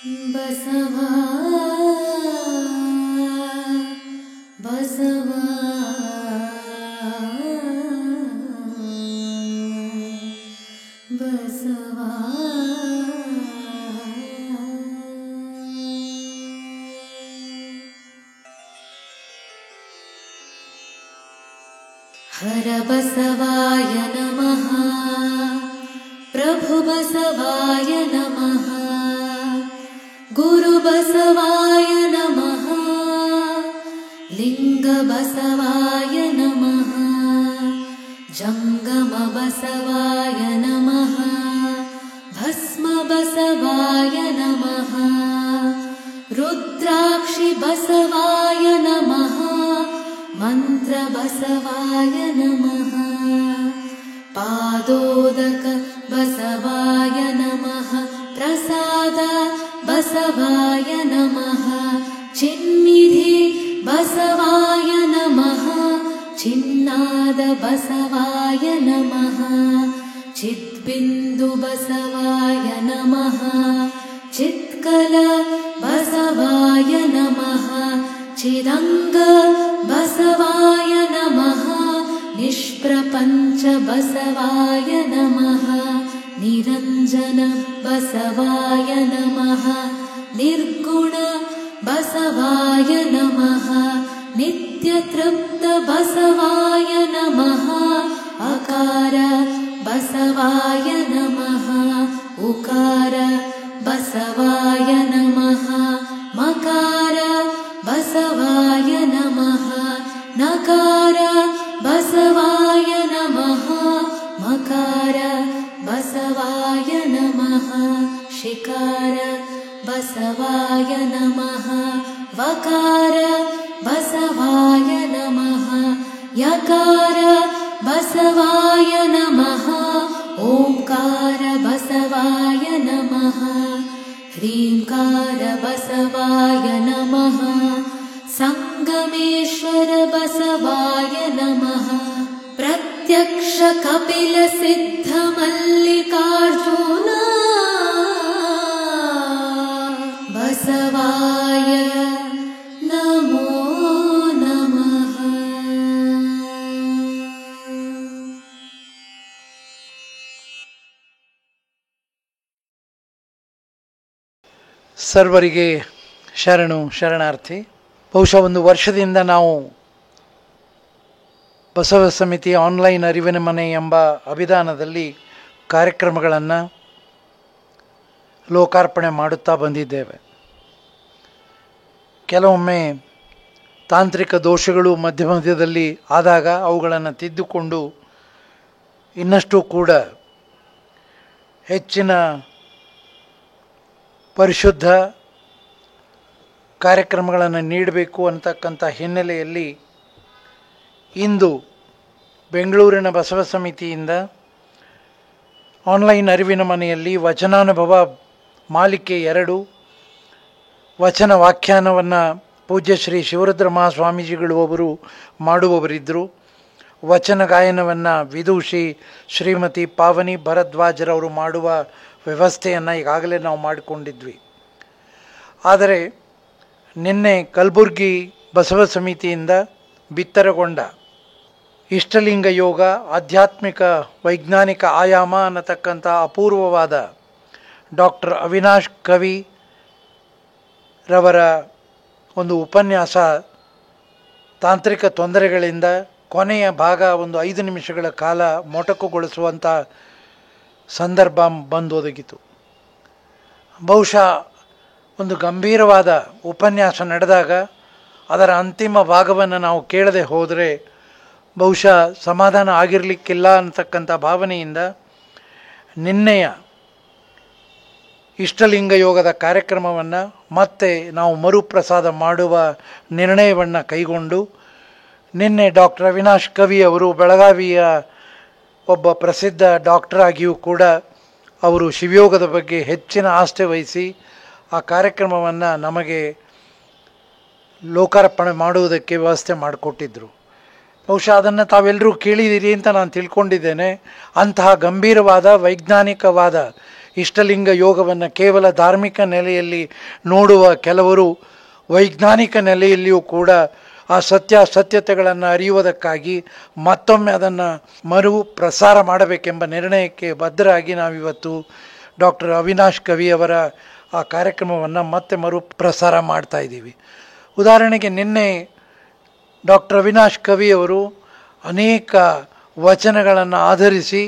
ಬಸವಾ ಬಸವಾ ಬಸವಾ ಹರ ಬಸವಾಯ ನಮಃ ಪ್ರಭು ಬಸವಾಯ ನಮಃ ಗುರು ಬಸವಾಯ ನಮಃ ಲಿಂಗ ಬಸವಾಯ ನಮಃ ಜಂಗಮ ಬಸವಾಯ ನಮಃ ಭಸ್ಮ ಬಸವಾಯ ನಮಃ ರುದ್ರಾಕ್ಷಿ ಬಸವಾಯ ನಮಃ ಮಂತ್ರ ಬಸವಾಯ ನಮಃ ಪಾದೋದಕ ಬಸವಾಯ ನಮಃ ಪ್ರಸಾದ ಬಸವಾಯ ನಮಃ ಚಿನ್ನಿಧಿ ಬಸವಾಯ ನಮಃ ಚಿನ್ನಾದ ಬಸವಾಯ ನಮಃ ಚಿದ್ಬಿಂದು ಬಸವಾಯ ನಮಃ ಚಿತ್ಕಲ ಬಸವಾಯ ನಮಃ ಚಿದಂಗ ಬಸವಾಯ ನಮಃ ನಿಷ್ಪ್ರಪಂಚ ಬಸವಾಯ ನಮಃ ನಿರಂಜನ ಬಸವಾಯ ನಮಃ ನಿರ್ಗುಣ ಬಸವಾಯ ನಮಃ ನಿತ್ಯತೃಪ್ತ ಬಸವಾಯ ನಮಃ ಅಕಾರ ಬಸವಾಯ ನಮಃ ಉಕಾರ ಬಸವಾಯ ನಮಃ ಮಕಾರ ಬಸವಾಯ ನಮಃ ನಕಾರ ಬಸವಾಯ ನಮಃ ಮಕಾರ ಬಸವಾಯ ನಮಃ ಶಿಕಾರ ಬಸವಾಯ ನಮಃ ವಕಾರ ಬಸವಾಯ ನಮಃ ಯಕಾರ ಬಸವಾಯ ನಮಃ ಓಂಕಾರ ಬಸವಾಯ ನಮಃ ಹ್ರೀಂಕಾರ ಬಸವಾಯ ನಮಃ ಸಂಗಮೇಶ್ವರ ಬಸವಾಯ ನಮಃ ಪ್ರತ್ಯಕ್ಷ ಕಪಿಲ ಸಿದ್ಧ ಮಲ್ಲಿಕಾರ್ಜುನ ಬಸವಾಯ ನಮೋ ನಮಃ. ಸರ್ವರಿಗೆ ಶರಣಾರ್ಥಿ. ಬಹುಶಃ ಒಂದು ವರ್ಷದಿಂದ ನಾವು ಬಸವ ಸಮಿತಿ ಆನ್ಲೈನ್ ಅರಿವಿನ ಮನೆ ಎಂಬ ಅಭಿಧಾನದಲ್ಲಿ ಕಾರ್ಯಕ್ರಮಗಳನ್ನು ಲೋಕಾರ್ಪಣೆ ಮಾಡುತ್ತಾ ಬಂದಿದ್ದೇವೆ. ಕೆಲವೊಮ್ಮೆ ತಾಂತ್ರಿಕ ದೋಷಗಳು ಮಧ್ಯದಲ್ಲಿ ಆದಾಗ ಅವುಗಳನ್ನು ತಿದ್ದುಕೊಂಡು ಇನ್ನಷ್ಟು ಕೂಡ ಹೆಚ್ಚಿನ ಪರಿಶುದ್ಧ ಕಾರ್ಯಕ್ರಮಗಳನ್ನು ನೀಡಬೇಕು ಅಂತಕ್ಕಂಥ ಹಿನ್ನೆಲೆಯಲ್ಲಿ ಇಂದು ಬೆಂಗಳೂರಿನ ಬಸವ ಸಮಿತಿಯಿಂದ ಆನ್ಲೈನ್ ಅರಿವಿನ ಮನೆಯಲ್ಲಿ ವಚನಾನುಭವ ಮಾಲಿಕೆ 2 ವಚನ ವ್ಯಾಖ್ಯಾನವನ್ನು ಪೂಜ್ಯ ಶ್ರೀ ಶಿವರುದ್ರ ಮಹಾಸ್ವಾಮೀಜಿಗಳು ಅವರು ಮಾಡುವವರಿದ್ದರು. ವಚನ ಗಾಯನವನ್ನು ವಿದೂಷಿ ಶ್ರೀಮತಿ ಪಾವನಿ ಭರದ್ವಾಜರವರು ಮಾಡುವ ವ್ಯವಸ್ಥೆಯನ್ನು ಈಗಾಗಲೇ ನಾವು ಮಾಡಿಕೊಂಡಿದ್ವಿ. ಆದರೆ ನಿನ್ನೆ ಕಲಬುರ್ಗಿ ಬಸವ ಸಮಿತಿಯಿಂದ ಬಿತ್ತರಗೊಂಡ ಇಷ್ಟಲಿಂಗ ಯೋಗ ಆಧ್ಯಾತ್ಮಿಕ ವೈಜ್ಞಾನಿಕ ಆಯಾಮ ಅನ್ನತಕ್ಕಂಥ ಅಪೂರ್ವವಾದ ಡಾಕ್ಟರ್ ಅವಿನಾಶ್ ಕವಿ ರವರ ಒಂದು ಉಪನ್ಯಾಸ ತಾಂತ್ರಿಕ ತೊಂದರೆಗಳಿಂದ ಕೊನೆಯ ಭಾಗ ಒಂದು 5 ನಿಮಿಷಗಳ ಕಾಲ ಮೊಟಕುಗೊಳಿಸುವಂಥ ಸಂದರ್ಭ ಬಂದೊದಗಿತು. ಬಹುಶಃ ಒಂದು ಗಂಭೀರವಾದ ಉಪನ್ಯಾಸ ನಡೆದಾಗ ಅದರ ಅಂತಿಮ ಭಾಗವನ್ನು ನಾವು ಕೇಳದೆ ಹೋದರೆ ಬಹುಶಃ ಸಮಾಧಾನ ಆಗಿರಲಿಕ್ಕಿಲ್ಲ ಅಂತಕ್ಕಂಥ ಭಾವನೆಯಿಂದ ನಿನ್ನೆಯ ಇಷ್ಟಲಿಂಗ ಯೋಗದ ಕಾರ್ಯಕ್ರಮವನ್ನು ಮತ್ತೆ ನಾವು ಮರುಪ್ರಸಾದ ಮಾಡುವ ನಿರ್ಣಯವನ್ನು ಕೈಗೊಂಡು ನಿನ್ನೆ ಡಾಕ್ಟರ್ ಅವಿನಾಶ್ ಕವಿ ಅವರು ಬೆಳಗಾವಿಯ ಒಬ್ಬ ಪ್ರಸಿದ್ಧ ಡಾಕ್ಟರ್ ಆಗಿಯೂ ಕೂಡ ಅವರು ಶಿವಯೋಗದ ಬಗ್ಗೆ ಹೆಚ್ಚಿನ ಆಸ್ಥೆ ವಹಿಸಿ ಆ ಕಾರ್ಯಕ್ರಮವನ್ನು ನಮಗೆ ಲೋಕಾರ್ಪಣೆ ಮಾಡುವುದಕ್ಕೆ ವ್ಯವಸ್ಥೆ ಮಾಡಿಕೊಟ್ಟಿದ್ದರು. ಬಹುಶಃ ಅದನ್ನು ತಾವೆಲ್ಲರೂ ಕೇಳಿದ್ದೀರಿ ಅಂತ ನಾನು ತಿಳ್ಕೊಂಡಿದ್ದೇನೆ. ಅಂತಹ ಗಂಭೀರವಾದ ವೈಜ್ಞಾನಿಕವಾದ ಇಷ್ಟಲಿಂಗ ಯೋಗವನ್ನು ಕೇವಲ ಧಾರ್ಮಿಕ ನೆಲೆಯಲ್ಲಿ ನೋಡುವ ಕೆಲವರು ವೈಜ್ಞಾನಿಕ ನೆಲೆಯಲ್ಲಿಯೂ ಕೂಡ ಆ ಸತ್ಯಾಸತ್ಯತೆಗಳನ್ನು ಅರಿಯುವುದಕ್ಕಾಗಿ ಮತ್ತೊಮ್ಮೆ ಅದನ್ನು ಮರು ಪ್ರಸಾರ ಮಾಡಬೇಕೆಂಬ ನಿರ್ಣಯಕ್ಕೆ ಬದ್ಧರಾಗಿ ನಾವಿವತ್ತು ಡಾಕ್ಟರ್ ಅವಿನಾಶ್ ಕವಿಯವರ ಆ ಕಾರ್ಯಕ್ರಮವನ್ನು ಮತ್ತೆ ಮರು ಪ್ರಸಾರ ಮಾಡ್ತಾ ಇದ್ದೀವಿ. ಉದಾಹರಣೆಗೆ ನಿನ್ನೆ ಡಾಕ್ಟರ್ ಅವಿನಾಶ್ ಕವಿಯವರು ಅನೇಕ ವಚನಗಳನ್ನು ಆಧರಿಸಿ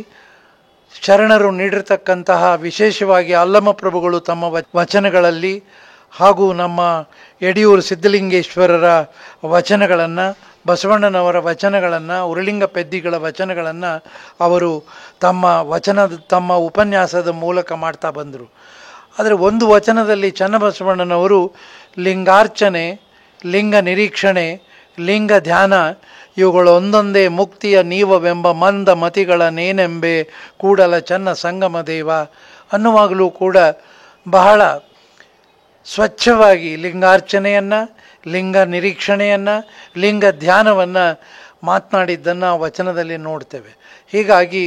ಶರಣರು ನೀಡಿರ್ತಕ್ಕಂತಹ, ವಿಶೇಷವಾಗಿ ಅಲ್ಲಮ ಪ್ರಭುಗಳು ತಮ್ಮ ವಚನಗಳಲ್ಲಿ ಹಾಗೂ ನಮ್ಮ ಯಡಿಯೂರು ಸಿದ್ಧಲಿಂಗೇಶ್ವರರ ವಚನಗಳನ್ನು, ಬಸವಣ್ಣನವರ ವಚನಗಳನ್ನು, ಉರುಳಿಂಗ ಪೆದ್ದಿಗಳ ವಚನಗಳನ್ನು ಅವರು ತಮ್ಮ ಉಪನ್ಯಾಸದ ಮೂಲಕ ಮಾಡ್ತಾ ಬಂದರು. ಆದರೆ ಒಂದು ವಚನದಲ್ಲಿ ಚನ್ನಬಸವಣ್ಣನವರು ಲಿಂಗಾರ್ಚನೆ, ಲಿಂಗ ನಿರೀಕ್ಷಣೆ, ಲಿಂಗ ಧ್ಯಾನ ಇವುಗಳು ಒಂದೊಂದೇ ಮುಕ್ತಿಯ ನೀವವೆಂಬ ಮಂದ ಮತಿಗಳ ನೇನೆಂಬೆ ಕೂಡಲ ಚನ್ನ ಸಂಗಮ ದೇವ ಅನ್ನುವಾಗಲೂ ಕೂಡ ಬಹಳ ಸ್ವಚ್ಛವಾಗಿ ಲಿಂಗಾರ್ಚನೆಯನ್ನು, ಲಿಂಗ ನಿರೀಕ್ಷಣೆಯನ್ನು, ಲಿಂಗ ಧ್ಯಾನವನ್ನು ಮಾತನಾಡಿದ್ದನ್ನು ವಚನದಲ್ಲಿ ನೋಡ್ತೇವೆ. ಹೀಗಾಗಿ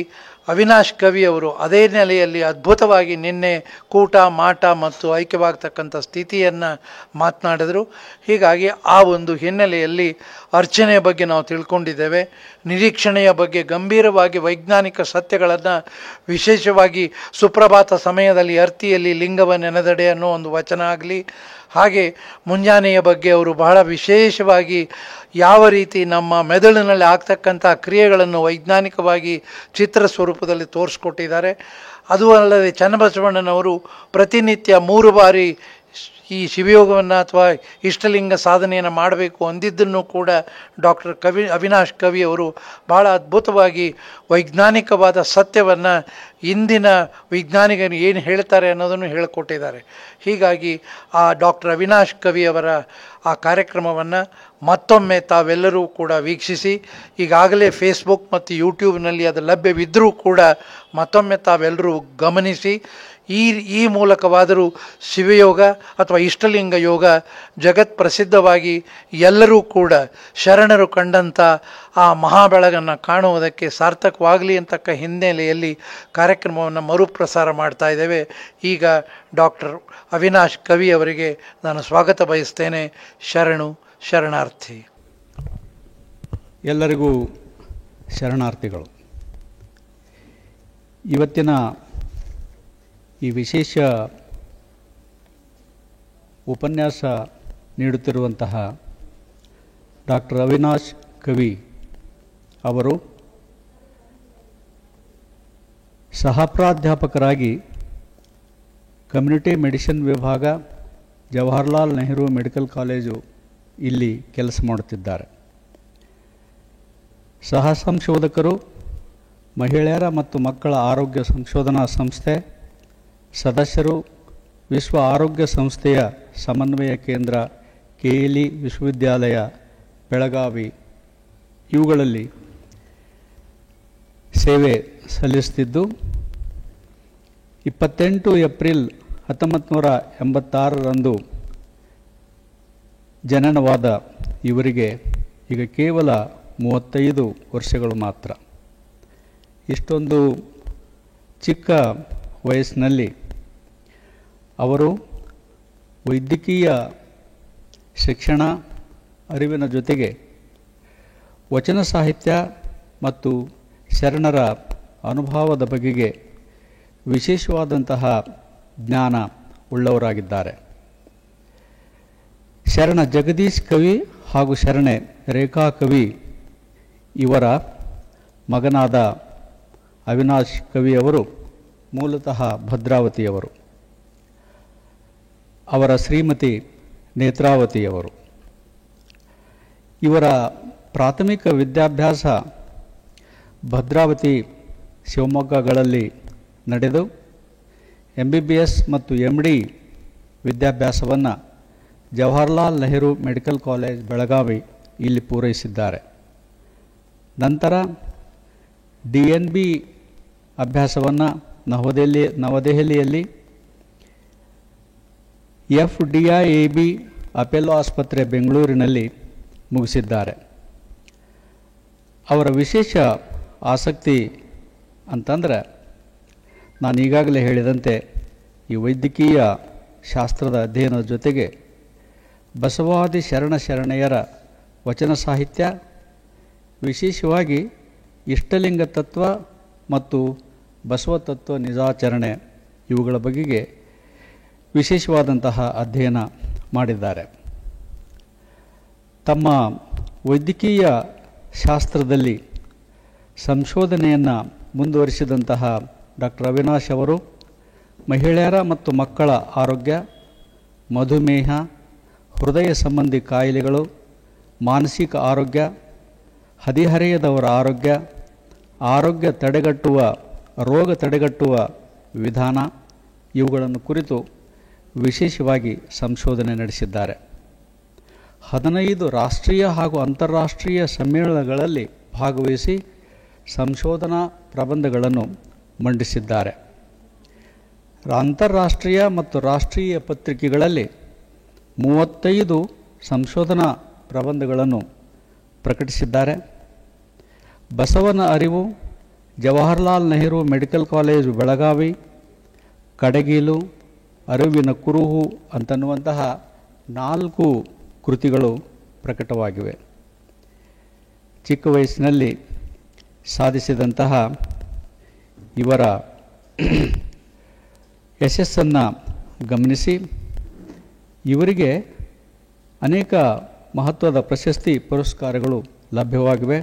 ಅವಿನಾಶ್ ಕವಿಯವರು ಅದೇ ನೆಲೆಯಲ್ಲಿ ಅದ್ಭುತವಾಗಿ ನಿನ್ನೆ ಕೂಟ ಮಾಟ ಮತ್ತು ಐಕ್ಯವಾಗ್ತಕ್ಕಂಥ ಸ್ಥಿತಿಯನ್ನು ಮಾತನಾಡಿದರು. ಹೀಗಾಗಿ ಆ ಒಂದು ಹಿನ್ನೆಲೆಯಲ್ಲಿ ಅರ್ಚನೆಯ ಬಗ್ಗೆ ನಾವು ತಿಳ್ಕೊಂಡಿದ್ದೇವೆ. ನಿರೀಕ್ಷಣೆಯ ಬಗ್ಗೆ ಗಂಭೀರವಾಗಿ ವೈಜ್ಞಾನಿಕ ಸತ್ಯಗಳನ್ನು, ವಿಶೇಷವಾಗಿ ಸುಪ್ರಭಾತ ಸಮಯದಲ್ಲಿ ಅರ್ತಿಯಲ್ಲಿ ಲಿಂಗವ ನೆನೆದಡೆ ಅನ್ನೋ ಒಂದು ವಚನ ಆಗಲಿ, ಹಾಗೆ ಮುಂಜಾನೆಯ ಬಗ್ಗೆ ಅವರು ಬಹಳ ವಿಶೇಷವಾಗಿ ಯಾವ ರೀತಿ ನಮ್ಮ ಮೆದುಳಿನಲ್ಲಿ ಆಗ್ತಕ್ಕಂಥ ಕ್ರಿಯೆಗಳನ್ನು ವೈಜ್ಞಾನಿಕವಾಗಿ ಚಿತ್ರ ಸ್ವರೂಪದಲ್ಲಿ ತೋರಿಸ್ಕೊಟ್ಟಿದ್ದಾರೆ. ಅದು ಅಲ್ಲದೆ ಚನ್ನಬಸವಣ್ಣನವರು ಪ್ರತಿನಿತ್ಯ 3 ಬಾರಿ ಈ ಶಿವಯೋಗವನ್ನು ಅಥವಾ ಇಷ್ಟಲಿಂಗ ಸಾಧನೆಯನ್ನು ಮಾಡಬೇಕು ಅಂದಿದ್ದನ್ನು ಕೂಡ ಡಾಕ್ಟರ್ ಅವಿನಾಶ್ ಕವಿಯವರು ಬಹಳ ಅದ್ಭುತವಾಗಿ ವೈಜ್ಞಾನಿಕವಾದ ಸತ್ಯವನ್ನು ಇಂದಿನ ವಿಜ್ಞಾನಿಗರು ಏನು ಹೇಳ್ತಾರೆ ಅನ್ನೋದನ್ನು ಹೇಳಿಕೊಟ್ಟಿದ್ದಾರೆ. ಹೀಗಾಗಿ ಆ ಡಾಕ್ಟರ್ ಅವಿನಾಶ್ ಕವಿಯವರ ಆ ಕಾರ್ಯಕ್ರಮವನ್ನು ಮತ್ತೊಮ್ಮೆ ತಾವೆಲ್ಲರೂ ಕೂಡ ವೀಕ್ಷಿಸಿ, ಈಗಾಗಲೇ ಫೇಸ್ಬುಕ್ ಮತ್ತು ಯೂಟ್ಯೂಬ್ನಲ್ಲಿ ಅದು ಲಭ್ಯವಿದ್ದರೂ ಕೂಡ ಮತ್ತೊಮ್ಮೆ ತಾವೆಲ್ಲರೂ ಗಮನಿಸಿ, ಈ ಮೂಲಕವಾದರೂ ಶಿವಯೋಗ ಅಥವಾ ಇಷ್ಟಲಿಂಗ ಯೋಗ ಜಗತ್ ಪ್ರಸಿದ್ಧವಾಗಿ ಎಲ್ಲರೂ ಕೂಡ ಶರಣರು ಕಂಡಂಥ ಆ ಮಹಾಬೆಳಗನ್ನು ಕಾಣುವುದಕ್ಕೆ ಸಾರ್ಥಕವಾಗಲಿ ಅಂತಕ್ಕ ಹಿನ್ನೆಲೆಯಲ್ಲಿ ಕಾರ್ಯಕ್ರಮವನ್ನು ಮರುಪ್ರಸಾರ ಮಾಡ್ತಾ ಇದ್ದೇವೆ. ಈಗ ಡಾಕ್ಟರ್ ಅವಿನಾಶ್ ಕವಿಯವರಿಗೆ ನಾನು ಸ್ವಾಗತ ಬಯಸ್ತೇನೆ. ಶರಣಾರ್ಥಿ. ಎಲ್ಲರಿಗೂ ಶರಣಾರ್ಥಿಗಳು. ಇವತ್ತಿನ ಈ ವಿಶೇಷ ಉಪನ್ಯಾಸ ನೀಡುತ್ತಿರುವಂತಹ ಡಾಕ್ಟರ್ ಅವಿನಾಶ್ ಕವಿ ಅವರು ಸಹಪ್ರಾಧ್ಯಾಪಕರಾಗಿ ಕಮ್ಯುನಿಟಿ ಮೆಡಿಸಿನ್ ವಿಭಾಗ, ಜವಾಹರ್ಲಾಲ್ ನೆಹರು ಮೆಡಿಕಲ್ ಕಾಲೇಜು ಇಲ್ಲಿ ಕೆಲಸ ಮಾಡುತ್ತಿದ್ದಾರೆ. ಸಹ ಸಂಶೋಧಕರು, ಮಹಿಳೆಯರ ಮತ್ತು ಮಕ್ಕಳ ಆರೋಗ್ಯ ಸಂಶೋಧನಾ ಸಂಸ್ಥೆ ಸದಸ್ಯರು, ವಿಶ್ವ ಆರೋಗ್ಯ ಸಂಸ್ಥೆಯ ಸಮನ್ವಯ ಕೇಂದ್ರ, KLE ವಿಶ್ವವಿದ್ಯಾಲಯ ಬೆಳಗಾವಿ ಇವುಗಳಲ್ಲಿ ಸೇವೆ ಸಲ್ಲಿಸುತ್ತಿದ್ದು 28 ಏಪ್ರಿಲ್ 1986ರಂದು ಜನನವಾದ ಇವರಿಗೆ ಈಗ ಕೇವಲ 35 ವರ್ಷಗಳು ಮಾತ್ರ. ಇಷ್ಟೊಂದು ಚಿಕ್ಕ ವಯಸ್ಸಿನಲ್ಲಿ ಅವರು ವೈದ್ಯಕೀಯ ಶಿಕ್ಷಣ ಅರಿವಿನ ಜೊತೆಗೆ ವಚನ ಸಾಹಿತ್ಯ ಮತ್ತು ಶರಣರ ಅನುಭವದ ಬಗೆಗೆ ವಿಶೇಷವಾದಂತಹ ಜ್ಞಾನ ಉಳ್ಳವರಾಗಿದ್ದಾರೆ. ಶರಣ ಜಗದೀಶ್ ಕವಿ ಹಾಗೂ ಶರಣೆ ರೇಖಾ ಕವಿ ಇವರ ಮಗನಾದ ಅವಿನಾಶ್ ಕವಿಯವರು ಮೂಲತಃ ಭದ್ರಾವತಿಯವರು. ಅವರ ಶ್ರೀಮತಿ ನೇತ್ರಾವತಿಯವರು. ಇವರ ಪ್ರಾಥಮಿಕ ವಿದ್ಯಾಭ್ಯಾಸ ಭದ್ರಾವತಿ, ಶಿವಮೊಗ್ಗಗಳಲ್ಲಿ ನಡೆದು MBBS ಮತ್ತು MD ವಿದ್ಯಾಭ್ಯಾಸವನ್ನು ಜವಾಹರ್ಲಾಲ್ ನೆಹರು ಮೆಡಿಕಲ್ ಕಾಲೇಜ್ ಬೆಳಗಾವಿ ಇಲ್ಲಿ ಪೂರೈಸಿದ್ದಾರೆ. ನಂತರ DNB ಅಭ್ಯಾಸವನ್ನು ನವದೆಹಲಿಯಲ್ಲಿ FDIAB ಅಪೆಲ್ಲೋ ಆಸ್ಪತ್ರೆ ಬೆಂಗಳೂರಿನಲ್ಲಿ ಮುಗಿಸಿದ್ದಾರೆ. ಅವರ ವಿಶೇಷ ಆಸಕ್ತಿ ಅಂತಂದರೆ ನಾನು ಈಗಾಗಲೇ ಹೇಳಿದಂತೆ ಈ ವೈದ್ಯಕೀಯ ಶಾಸ್ತ್ರದ ಅಧ್ಯಯನದ ಜೊತೆಗೆ ಬಸವಾದಿ ಶರಣೆಯರ ವಚನ ಸಾಹಿತ್ಯ, ವಿಶೇಷವಾಗಿ ಇಷ್ಟಲಿಂಗ ತತ್ವ ಮತ್ತು ಬಸವ ತತ್ವ ನಿಜಾಚರಣೆ ಇವುಗಳ ಬಗೆಗೆ ವಿಶೇಷವಾದಂತಹ ಅಧ್ಯಯನ ಮಾಡಿದ್ದಾರೆ. ತಮ್ಮ ವೈದ್ಯಕೀಯ ಶಾಸ್ತ್ರದಲ್ಲಿ ಸಂಶೋಧನೆಯನ್ನು ಮುಂದುವರಿಸಿದಂತಹ ಡಾಕ್ಟರ್ ಅವಿನಾಶ್ ಅವರು ಮಹಿಳೆಯರ ಮತ್ತು ಮಕ್ಕಳ ಆರೋಗ್ಯ, ಮಧುಮೇಹ, ಹೃದಯ ಸಂಬಂಧಿ ಕಾಯಿಲೆಗಳು, ಮಾನಸಿಕ ಆರೋಗ್ಯ, ಹದಿಹರೆಯದವರ ಆರೋಗ್ಯ ತಡೆಗಟ್ಟುವ ರೋಗ ತಡೆಗಟ್ಟುವ ವಿಧಾನ ಇವುಗಳನ್ನು ಕುರಿತು ವಿಶೇಷವಾಗಿ ಸಂಶೋಧನೆ ನಡೆಸಿದ್ದಾರೆ. 15 ರಾಷ್ಟ್ರೀಯ ಹಾಗೂ ಅಂತಾರಾಷ್ಟ್ರೀಯ ಸಮ್ಮೇಳನಗಳಲ್ಲಿ ಭಾಗವಹಿಸಿ ಸಂಶೋಧನಾ ಪ್ರಬಂಧಗಳನ್ನು ಮಂಡಿಸಿದ್ದಾರೆ. ಅಂತಾರಾಷ್ಟ್ರೀಯ ಮತ್ತು ರಾಷ್ಟ್ರೀಯ ಪತ್ರಿಕೆಗಳಲ್ಲಿ 35 ಸಂಶೋಧನಾ ಪ್ರಬಂಧಗಳನ್ನು ಪ್ರಕಟಿಸಿದ್ದಾರೆ. ಬಸವನ ಅರಿವು, ಜವಾಹರ್ಲಾಲ್ ನೆಹರು ಮೆಡಿಕಲ್ ಕಾಲೇಜು ಬೆಳಗಾವಿ, ಕಡಗೀಲು, ಅರಿವಿನ ಕುರುಹು ಅಂತನ್ನುವಂತಹ 4 ಕೃತಿಗಳು ಪ್ರಕಟವಾಗಿವೆ. ಚಿಕ್ಕ ವಯಸ್ಸಿನಲ್ಲಿ ಸಾಧಿಸಿದಂತಹ ಇವರ ಯಶಸ್ಸನ್ನು ಗಮನಿಸಿ ಇವರಿಗೆ ಅನೇಕ ಮಹತ್ವದ ಪ್ರಶಸ್ತಿ ಪುರಸ್ಕಾರಗಳು ಲಭ್ಯವಾಗಿವೆ.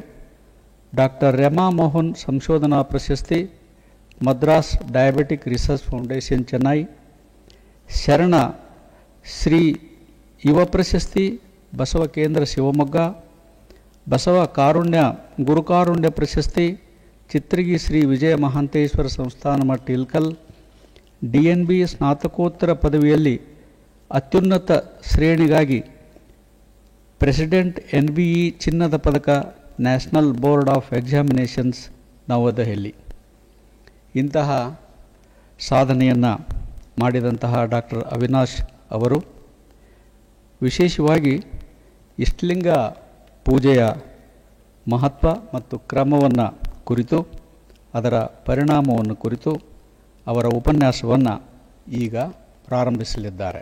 ಡಾಕ್ಟರ್ ರೆಮಾ ಮೋಹನ್ ಸಂಶೋಧನಾ ಪ್ರಶಸ್ತಿ, Madras diabetic research foundation Chennai, ಶರಣ ಶ್ರೀ ಯುವ ಪ್ರಶಸ್ತಿ ಬಸವ ಕೇಂದ್ರ ಶಿವಮೊಗ್ಗ, ಬಸವ ಕಾರುಣ್ಯ ಗುರುಕಾರುಣ್ಯ ಪ್ರಶಸ್ತಿ ಚಿತ್ರಗಿ ಶ್ರೀ ವಿಜಯ ಮಹಾಂತೇಶ್ವರ ಸಂಸ್ಥಾನ ಮಠ ಇಲ್ಕಲ್, DNB ಸ್ನಾತಕೋತ್ತರ ಪದವಿಯಲ್ಲಿ ಅತ್ಯುನ್ನತ ಶ್ರೇಣಿಗಾಗಿ ಪ್ರೆಸಿಡೆಂಟ್ NBE ಚಿನ್ನದ ಪದಕ, ನ್ಯಾಷನಲ್ ಬೋರ್ಡ್ ಆಫ್ ಎಕ್ಸಾಮಿನೇಷನ್ಸ್ ನವದೆಹಲಿ. ಇಂತಹ ಸಾಧನೆಯನ್ನು ಮಾಡಿದಂತಹ ಡಾಕ್ಟರ್ ಅವಿನಾಶ್ ಅವರು ವಿಶೇಷವಾಗಿ ಇಷ್ಟಲಿಂಗ ಪೂಜೆಯ ಮಹತ್ವ ಮತ್ತು ಕ್ರಮವನ್ನು ಕುರಿತು, ಅದರ ಪರಿಣಾಮವನ್ನು ಕುರಿತು ಅವರ ಉಪನ್ಯಾಸವನ್ನು ಈಗ ಪ್ರಾರಂಭಿಸಲಿದ್ದಾರೆ.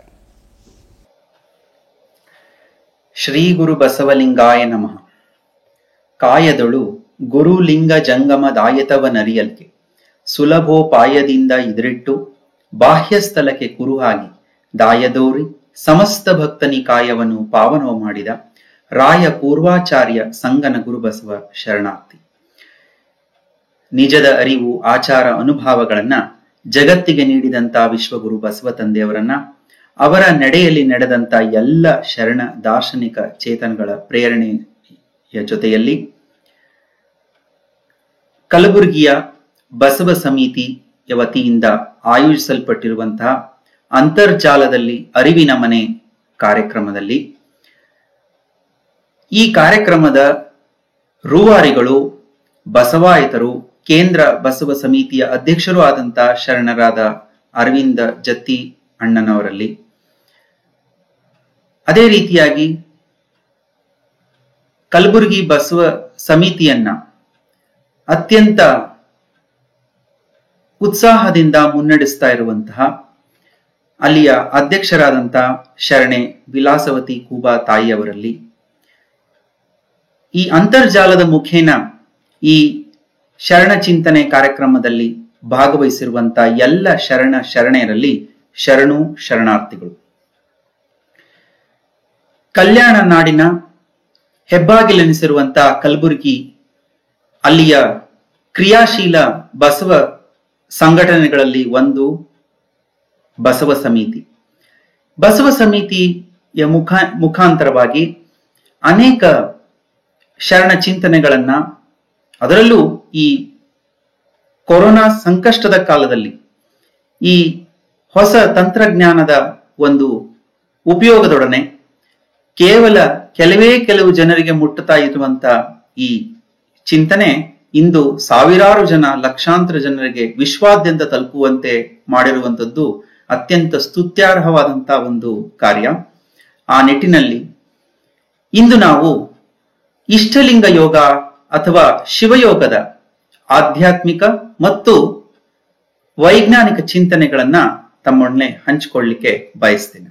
ಶ್ರೀ ಗುರು ಬಸವಲಿಂಗಾಯ ನಮಃ. ಕಾಯದೊಳು ಗುರುಲಿಂಗ ಜಂಗಮದಾಯತವನರಿಯಲ್ಕೆ ಸುಲಭೋಪಾಯದಿಂದ ಇದಿರಿಟ್ಟು ಬಾಹ್ಯಸ್ಥಲಕ್ಕೆ ಕುರುಹಾಗಿ ದಾಯದೋರಿ ಸಮಸ್ತ ಭಕ್ತನಿಕಾಯವನ್ನು ಪಾವನವ ಮಾಡಿದ ರಾಯ ಪೂರ್ವಾಚಾರ್ಯ ಸಂಗನ ಗುರುಬಸವ ಶರಣಾರ್ಥಿ. ನಿಜದ ಅರಿವು, ಆಚಾರ, ಅನುಭವಗಳನ್ನ ಜಗತ್ತಿಗೆ ನೀಡಿದಂತ ವಿಶ್ವಗುರು ಬಸವ ತಂದೆಯವರನ್ನ, ಅವರ ನಡೆಯಲ್ಲಿ ನಡೆದಂತ ಎಲ್ಲ ಶರಣ ದಾರ್ಶನಿಕ ಚೇತನಗಳ ಪ್ರೇರಣೆಯ ಜೊತೆಯಲ್ಲಿ ಕಲಬುರಗಿಯ ಬಸವ ಸಮಿತಿಯ ವತಿಯಿಂದ ಆಯೋಜಿಸಲ್ಪಟ್ಟಿರುವಂತಹ ಅಂತರ್ಜಾಲದಲ್ಲಿ ಅರಿವಿನ ಮನೆ ಕಾರ್ಯಕ್ರಮದಲ್ಲಿ ಈ ಕಾರ್ಯಕ್ರಮದ ರೂವಾರಿಗಳು ಬಸವಾಯತರು, ಕೇಂದ್ರ ಬಸವ ಸಮಿತಿಯ ಅಧ್ಯಕ್ಷರೂ ಆದಂತಹ ಶರಣರಾದ ಅರವಿಂದ ಜತ್ತಿ ಅಣ್ಣನವರಲ್ಲಿ, ಅದೇ ರೀತಿಯಾಗಿ ಕಲಬುರಗಿ ಬಸವ ಸಮಿತಿಯನ್ನ ಅತ್ಯಂತ ಉತ್ಸಾಹದಿಂದ ಮುನ್ನಡೆಸ್ತಾ ಇರುವಂತಹ ಅಲ್ಲಿಯ ಅಧ್ಯಕ್ಷರಾದಂತಹ ಶರಣೆ ವಿಲಾಸವತಿ ಕೂಬಾ ತಾಯಿಯವರಲ್ಲಿ, ಈ ಅಂತರ್ಜಾಲದ ಮುಖೇನ ಈ ಶರಣ ಚಿಂತನೆ ಕಾರ್ಯಕ್ರಮದಲ್ಲಿ ಭಾಗವಹಿಸಿರುವಂತಹ ಎಲ್ಲ ಶರಣೆಯರಲ್ಲಿ ಶರಣು ಶರಣಾರ್ಥಿಗಳು. ಕಲ್ಯಾಣ ನಾಡಿನ ಹೆಬ್ಬಾಗಿಲೆನಿಸಿರುವಂತಹ ಕಲಬುರಗಿ, ಅಲ್ಲಿಯ ಕ್ರಿಯಾಶೀಲ ಬಸವ ಸಂಘಟನೆಗಳಲ್ಲಿ ಒಂದು ಬಸವ ಸಮಿತಿ. ಬಸವ ಸಮಿತಿಯ ಮುಖಾಂತರವಾಗಿ ಅನೇಕ ಶರಣ ಚಿಂತನೆಗಳನ್ನ, ಅದರಲ್ಲೂ ಈ ಕೊರೋನಾ ಸಂಕಷ್ಟದ ಕಾಲದಲ್ಲಿ ಈ ಹೊಸ ತಂತ್ರಜ್ಞಾನದ ಒಂದು ಉಪಯೋಗದೊಡನೆ ಕೇವಲ ಕೆಲವು ಜನರಿಗೆ ಮುಟ್ಟುತ್ತಾ ಇರುವಂತ ಈ ಚಿಂತನೆ ಇಂದು ಸಾವಿರಾರು ಜನ, ಲಕ್ಷಾಂತರ ಜನರಿಗೆ ವಿಶ್ವಾದ್ಯಂತ ತಲುಪುವಂತೆ ಮಾಡಿರುವಂಥದ್ದು ಅತ್ಯಂತ ಸ್ತುತ್ಯಾರ್ಹವಾದಂತಹ ಒಂದು ಕಾರ್ಯ. ಆ ನಿಟ್ಟಿನಲ್ಲಿ ಇಂದು ನಾವು ಇಷ್ಟಲಿಂಗ ಯೋಗ ಅಥವಾ ಶಿವಯೋಗದ ಆಧ್ಯಾತ್ಮಿಕ ಮತ್ತು ವೈಜ್ಞಾನಿಕ ಚಿಂತನೆಗಳನ್ನ ತಮ್ಮೊಡನೆ ಹಂಚಿಕೊಳ್ಳಿಕ್ಕೆ ಬಯಸ್ತೇನೆ.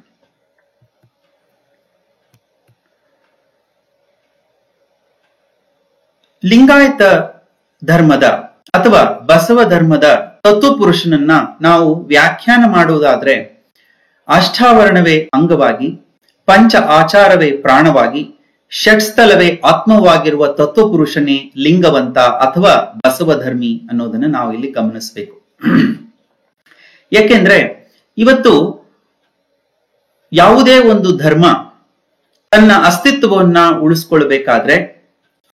ಲಿಂಗಾಯತ ಧರ್ಮದ ಅಥವಾ ಬಸವ ಧರ್ಮದ ತತ್ವಪುರುಷನನ್ನ ನಾವು ವ್ಯಾಖ್ಯಾನ ಮಾಡುವುದಾದ್ರೆ ಅಷ್ಟಾವರಣವೇ ಅಂಗವಾಗಿ, ಪಂಚ ಆಚಾರವೇ ಪ್ರಾಣವಾಗಿ, ಷಟ್ಸ್ಥಲವೇ ಆತ್ಮವಾಗಿರುವ ತತ್ವಪುರುಷನೇ ಲಿಂಗವಂತ ಅಥವಾ ಬಸವಧರ್ಮಿ ಅನ್ನೋದನ್ನ ನಾವು ಇಲ್ಲಿ ಗಮನಿಸಬೇಕು. ಯಾಕೆಂದ್ರೆ ಇವತ್ತು ಯಾವುದೇ ಒಂದು ಧರ್ಮ ತನ್ನ ಅಸ್ತಿತ್ವವನ್ನ ಉಳಿಸ್ಕೊಳ್ಬೇಕಾದ್ರೆ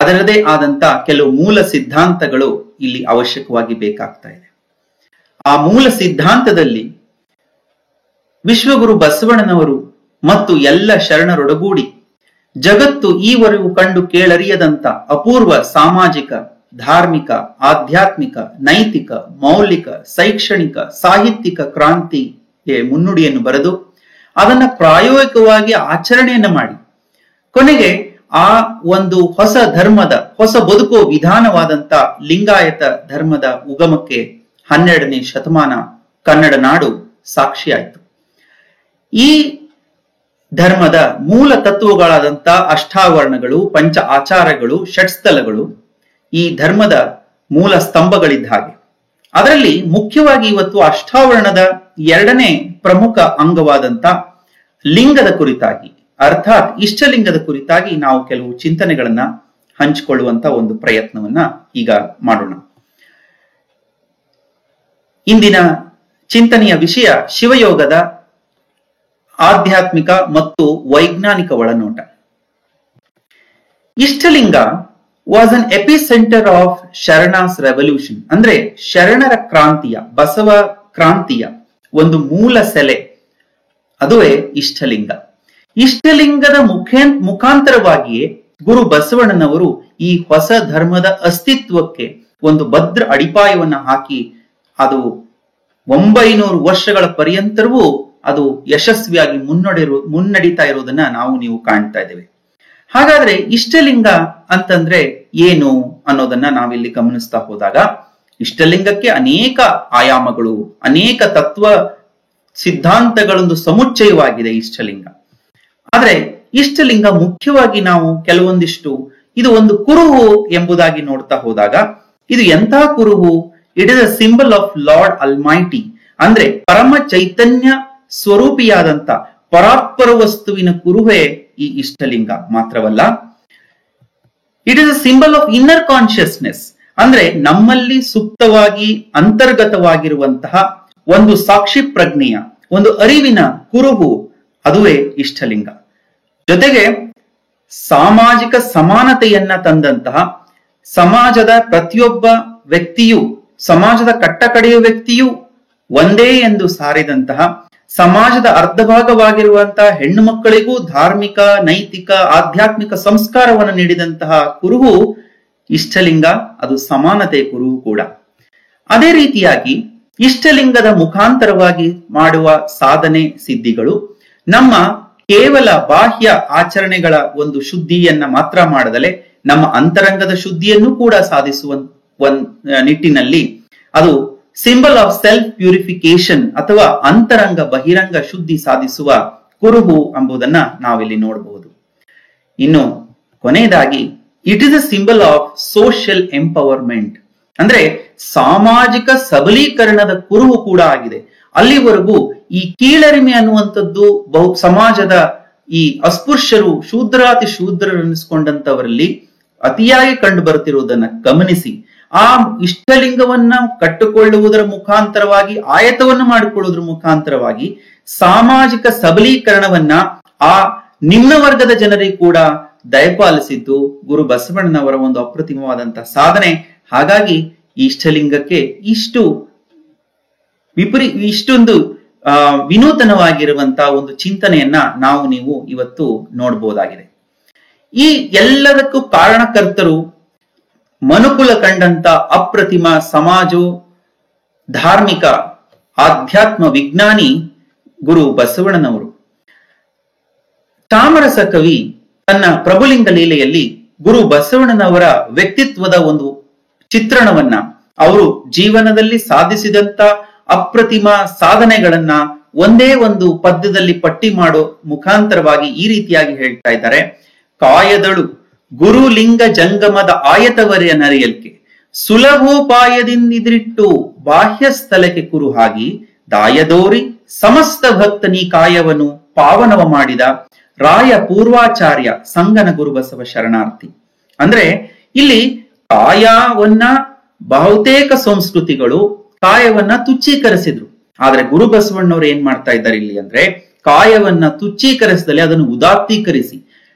ಅದರದೇ ಆದಂತ ಕೆಲವು ಮೂಲ ಸಿದ್ಧಾಂತಗಳು ಇಲ್ಲಿ ಅವಶ್ಯಕವಾಗಿ ಬೇಕಾಗ್ತಾ ಇದೆ. ಆ ಮೂಲ ಸಿದ್ಧಾಂತದಲ್ಲಿ ವಿಶ್ವಗುರು ಬಸವಣ್ಣನವರು ಮತ್ತು ಎಲ್ಲ ಶರಣರೊಡಗೂಡಿ ಜಗತ್ತು ಈವರೆಗೂ ಕಂಡು ಕೇಳರಿಯದಂತ ಅಪೂರ್ವ ಸಾಮಾಜಿಕ, ಧಾರ್ಮಿಕ, ಆಧ್ಯಾತ್ಮಿಕ, ನೈತಿಕ, ಮೌಲಿಕ, ಶೈಕ್ಷಣಿಕ, ಸಾಹಿತ್ಯಿಕ ಕ್ರಾಂತಿಗೆ ಮುನ್ನುಡಿಯನ್ನು ಬರೆದು ಅದನ್ನ ಪ್ರಾಯೋಗಿಕವಾಗಿ ಆಚರಣೆಯನ್ನ ಮಾಡಿ ಕೊನೆಗೆ ಆ ಒಂದು ಹೊಸ ಧರ್ಮದ, ಹೊಸ ಬದುಕುವ ವಿಧಾನವಾದಂತ ಲಿಂಗಾಯತ ಧರ್ಮದ ಉಗಮಕ್ಕೆ 12ನೇ ಶತಮಾನ ಕನ್ನಡ ನಾಡು ಸಾಕ್ಷಿಯಾಯಿತು. ಈ ಧರ್ಮದ ಮೂಲ ತತ್ವಗಳಾದಂತ ಅಷ್ಟಾವರಣಗಳು, ಪಂಚ ಆಚಾರಗಳು, ಷಟ್ಸ್ಥಲಗಳು ಈ ಧರ್ಮದ ಮೂಲ ಸ್ತಂಭಗಳಿದ್ದ ಹಾಗೆ. ಅದರಲ್ಲಿ ಮುಖ್ಯವಾಗಿ ಇವತ್ತು ಅಷ್ಟಾವರಣದ 2ನೇ ಪ್ರಮುಖ ಅಂಗವಾದಂತ ಲಿಂಗದ ಕುರಿತಾಗಿ, ಅರ್ಥಾತ್ ಇಷ್ಟಲಿಂಗದ ಕುರಿತಾಗಿ ನಾವು ಕೆಲವು ಚಿಂತನೆಗಳನ್ನ ಹಂಚಿಕೊಳ್ಳುವಂತ ಒಂದು ಪ್ರಯತ್ನವನ್ನ ಈಗ ಮಾಡೋಣ. ಇಂದಿನ ಚಿಂತನೆಯ ವಿಷಯ ಶಿವಯೋಗದ ಆಧ್ಯಾತ್ಮಿಕ ಮತ್ತು ವೈಜ್ಞಾನಿಕ ಒಳನೋಟ. Ishtalinga was an epicentre of Sharanas revolution, ಅಂದ್ರೆ ಶರಣರ ಕ್ರಾಂತಿಯ, ಬಸವ ಕ್ರಾಂತಿಯ ಒಂದು ಮೂಲ ಸೆಲೆ, ಅದುವೇ ಇಷ್ಟಲಿಂಗ. ಇಷ್ಟಲಿಂಗದ ಮುಖಾಂತರವಾಗಿಯೇ ಗುರು ಬಸವಣ್ಣನವರು ಈ ಹೊಸ ಧರ್ಮದ ಅಸ್ತಿತ್ವಕ್ಕೆ ಒಂದು ಭದ್ರ ಅಡಿಪಾಯವನ್ನ ಹಾಕಿ ಅದು 900 ವರ್ಷಗಳ ಪರ್ಯಂತರವೂ ಅದು ಯಶಸ್ವಿಯಾಗಿ ಮುನ್ನಡೀತಾ ಇರೋದನ್ನ ನೀವು ಕಾಣ್ತಾ ಇದ್ದೇವೆ. ಹಾಗಾದ್ರೆ ಇಷ್ಟಲಿಂಗ ಅಂತಂದ್ರೆ ಏನು ಅನ್ನೋದನ್ನ ನಾವಿಲ್ಲಿ ಗಮನಿಸ್ತಾ ಹೋದಾಗ, ಇಷ್ಟಲಿಂಗಕ್ಕೆ ಅನೇಕ ಆಯಾಮಗಳು, ಅನೇಕ ತತ್ವ ಸಿದ್ಧಾಂತಗಳೊಂದು ಸಮುಚ್ಚಯವಾಗಿದೆ ಇಷ್ಟಲಿಂಗ. ಆದ್ರೆ ಇಷ್ಟಲಿಂಗ ಮುಖ್ಯವಾಗಿ ನಾವು ಕೆಲವೊಂದಿಷ್ಟು ಇದು ಒಂದು ಕುರುಹು ಎಂಬುದಾಗಿ ನೋಡ್ತಾ ಹೋದಾಗ, ಇದು ಎಂತಹ ಕುರುಹು? It is a symbol of Lord Almighty, ಅಂದ್ರೆ ಪರಮ ಚೈತನ್ಯ ಸ್ವರೂಪಿಯಾದಂತ ಪರಾತ್ಪರ ವಸ್ತುವಿನ ಕುರುಹೇ ಈ ಇಷ್ಟಲಿಂಗ. ಮಾತ್ರವಲ್ಲ, it is a symbol of inner consciousness, ಅಂದ್ರೆ ನಮ್ಮಲ್ಲಿ ಸುಪ್ತವಾಗಿ ಅಂತರ್ಗತವಾಗಿರುವಂತಹ ಒಂದು ಸಾಕ್ಷಿ ಪ್ರಜ್ಞೆಯ, ಒಂದು ಅರಿವಿನ ಕುರುಹು, ಅದುವೇ ಇಷ್ಟಲಿಂಗ. ಜೊತೆಗೆ ಸಾಮಾಜಿಕ ಸಮಾನತೆಯನ್ನ ತಂದಂತಹ, ಸಮಾಜದ ಪ್ರತಿಯೊಬ್ಬ ವ್ಯಕ್ತಿಯು, ಸಮಾಜದ ಕಟ್ಟಕಡೆಯ ವ್ಯಕ್ತಿಯು ಒಂದೇ ಎಂದು ಸಾರಿದಂತಹ, ಸಮಾಜದ ಅರ್ಧ ಭಾಗವಾಗಿರುವಂತಹ ಹೆಣ್ಣು ಮಕ್ಕಳಿಗೂ ಧಾರ್ಮಿಕ, ನೈತಿಕ, ಆಧ್ಯಾತ್ಮಿಕ ಸಂಸ್ಕಾರವನ್ನು ನೀಡಿದಂತಹ ಕುರುಹು ಇಷ್ಟಲಿಂಗ. ಅದು ಸಮಾನತೆ ಕುರುಹು ಕೂಡ. ಅದೇ ರೀತಿಯಾಗಿ ಇಷ್ಟಲಿಂಗದ ಮುಖಾಂತರವಾಗಿ ಮಾಡುವ ಸಾಧನೆ ಸಿದ್ಧಿಗಳು ನಮ್ಮ ಕೇವಲ ಬಾಹ್ಯ ಆಚರಣೆಗಳ ಒಂದು ಶುದ್ಧಿಯನ್ನ ಮಾತ್ರ ಮಾಡದಲೆ ನಮ್ಮ ಅಂತರಂಗದ ಶುದ್ಧಿಯನ್ನು ಕೂಡ ಸಾಧಿಸುವ ನಿಟ್ಟಿನಲ್ಲಿ ಅದು ಸಿಂಬಲ್ ಆಫ್ ಸೆಲ್ಫ್ ಪ್ಯೂರಿಫಿಕೇಶನ್ ಅಥವಾ ಅಂತರಂಗ ಬಹಿರಂಗ ಶುದ್ಧಿ ಸಾಧಿಸುವ ಕುರುಹು ಎಂಬುದನ್ನ ನಾವಿಲ್ಲಿ ನೋಡಬಹುದು. ಇನ್ನು ಕೊನೆಯದಾಗಿ it is a symbol of social empowerment, ಅಂದ್ರೆ ಸಾಮಾಜಿಕ ಸಬಲೀಕರಣದ ಕುರುಹು ಕೂಡ ಆಗಿದೆ. ಅಲ್ಲಿವರೆಗೂ ಈ ಕೀಳರಿಮೆ ಅನ್ನುವಂಥದ್ದು ಸಮಾಜದ ಈ ಅಸ್ಪೃಶ್ಯರು, ಶೂದ್ರಾತಿ ಶೂದ್ರರೆನಿಸಿಕೊಂಡಂತವರಲ್ಲಿ ಅತಿಯಾಗಿ ಕಂಡು ಬರುತ್ತಿರುವುದನ್ನು ಗಮನಿಸಿ ಆ ಇಷ್ಟಲಿಂಗವನ್ನ ಕಟ್ಟಿಕೊಳ್ಳುವುದರ ಮುಖಾಂತರವಾಗಿ, ಆಯತವನ್ನು ಮಾಡಿಕೊಳ್ಳುವುದರ ಮುಖಾಂತರವಾಗಿ ಸಾಮಾಜಿಕ ಸಬಲೀಕರಣವನ್ನ ಆ ನಿಮ್ನ ವರ್ಗದ ಜನರಿಗೆ ಕೂಡ ದಯಪಾಲಿಸಿದ್ದು ಗುರು ಬಸವಣ್ಣನವರ ಒಂದು ಅಪ್ರತಿಮವಾದಂತಹ ಸಾಧನೆ. ಹಾಗಾಗಿ ಈ ಇಷ್ಟಲಿಂಗಕ್ಕೆ ಇಷ್ಟೊಂದು ವಿನೂತನವಾಗಿರುವಂತಹ ಒಂದು ಚಿಂತನೆಯನ್ನ ನೀವು ಇವತ್ತು ನೋಡಬಹುದಾಗಿದೆ. ಈ ಎಲ್ಲದಕ್ಕೂ ಕಾರಣಕರ್ತರು ಮನುಕುಲ ಕಂಡಂತ ಅಪ್ರತಿಮ ಸಮಾಜೋ ಧಾರ್ಮಿಕ ಆಧ್ಯಾತ್ಮ ವಿಜ್ಞಾನಿ ಗುರು ಬಸವಣ್ಣನವರು. ಚಾಮರಸ ಕವಿ ತನ್ನ ಪ್ರಭುಲಿಂಗ ಲೀಲೆಯಲ್ಲಿ ಗುರು ಬಸವಣ್ಣನವರ ವ್ಯಕ್ತಿತ್ವದ ಒಂದು ಚಿತ್ರಣವನ್ನ, ಅವರು ಜೀವನದಲ್ಲಿ ಸಾಧಿಸಿದಂತ ಅಪ್ರತಿಮ ಸಾಧನೆಗಳನ್ನ ಒಂದೇ ಒಂದು ಪದ್ಯದಲ್ಲಿ ಪಟ್ಟಿ ಮಾಡೋ ಮುಖಾಂತರವಾಗಿ ಈ ರೀತಿಯಾಗಿ ಹೇಳ್ತಾ ಇದ್ದಾರೆ. ಕಾಯದಳು ಗುರುಲಿಂಗ ಜಂಗಮದ ಆಯತವರೆಯ ನರಿಯಲ್ಕೆ ಸುಲಭೋಪಾಯದಿಂದಿರಿಟ್ಟು ಬಾಹ್ಯ ಸ್ಥಳಕ್ಕೆ ಕುರುಹಾಗಿ ದಾಯದೋರಿ ಸಮಸ್ತ ಭಕ್ತನಿ ಕಾಯವನ್ನು ಪಾವನವ ಮಾಡಿದ ರಾಯ ಪೂರ್ವಾಚಾರ್ಯ ಸಂಗನ ಗುರುಬಸವ ಶರಣಾರ್ಥಿ. ಅಂದ್ರೆ ಇಲ್ಲಿ ಕಾಯವನ್ನ ಬಹುತೇಕ ಸಂಸ್ಕೃತಿಗಳು ಕಾಯವನ್ನ ತುಚ್ಛೀಕರಿಸಿದ್ರು. ಆದ್ರೆ ಗುರು ಬಸವಣ್ಣವ್ರು ಏನ್ ಮಾಡ್ತಾ ಇದ್ದಾರೆ ಇಲ್ಲಿ ಅಂದ್ರೆ ಕಾಯವನ್ನ ತುಚ್ಛೀಕರಿಸದಲ್ಲಿ ಅದನ್ನು ಉದಾತ್ತೀಕರಿಸಿ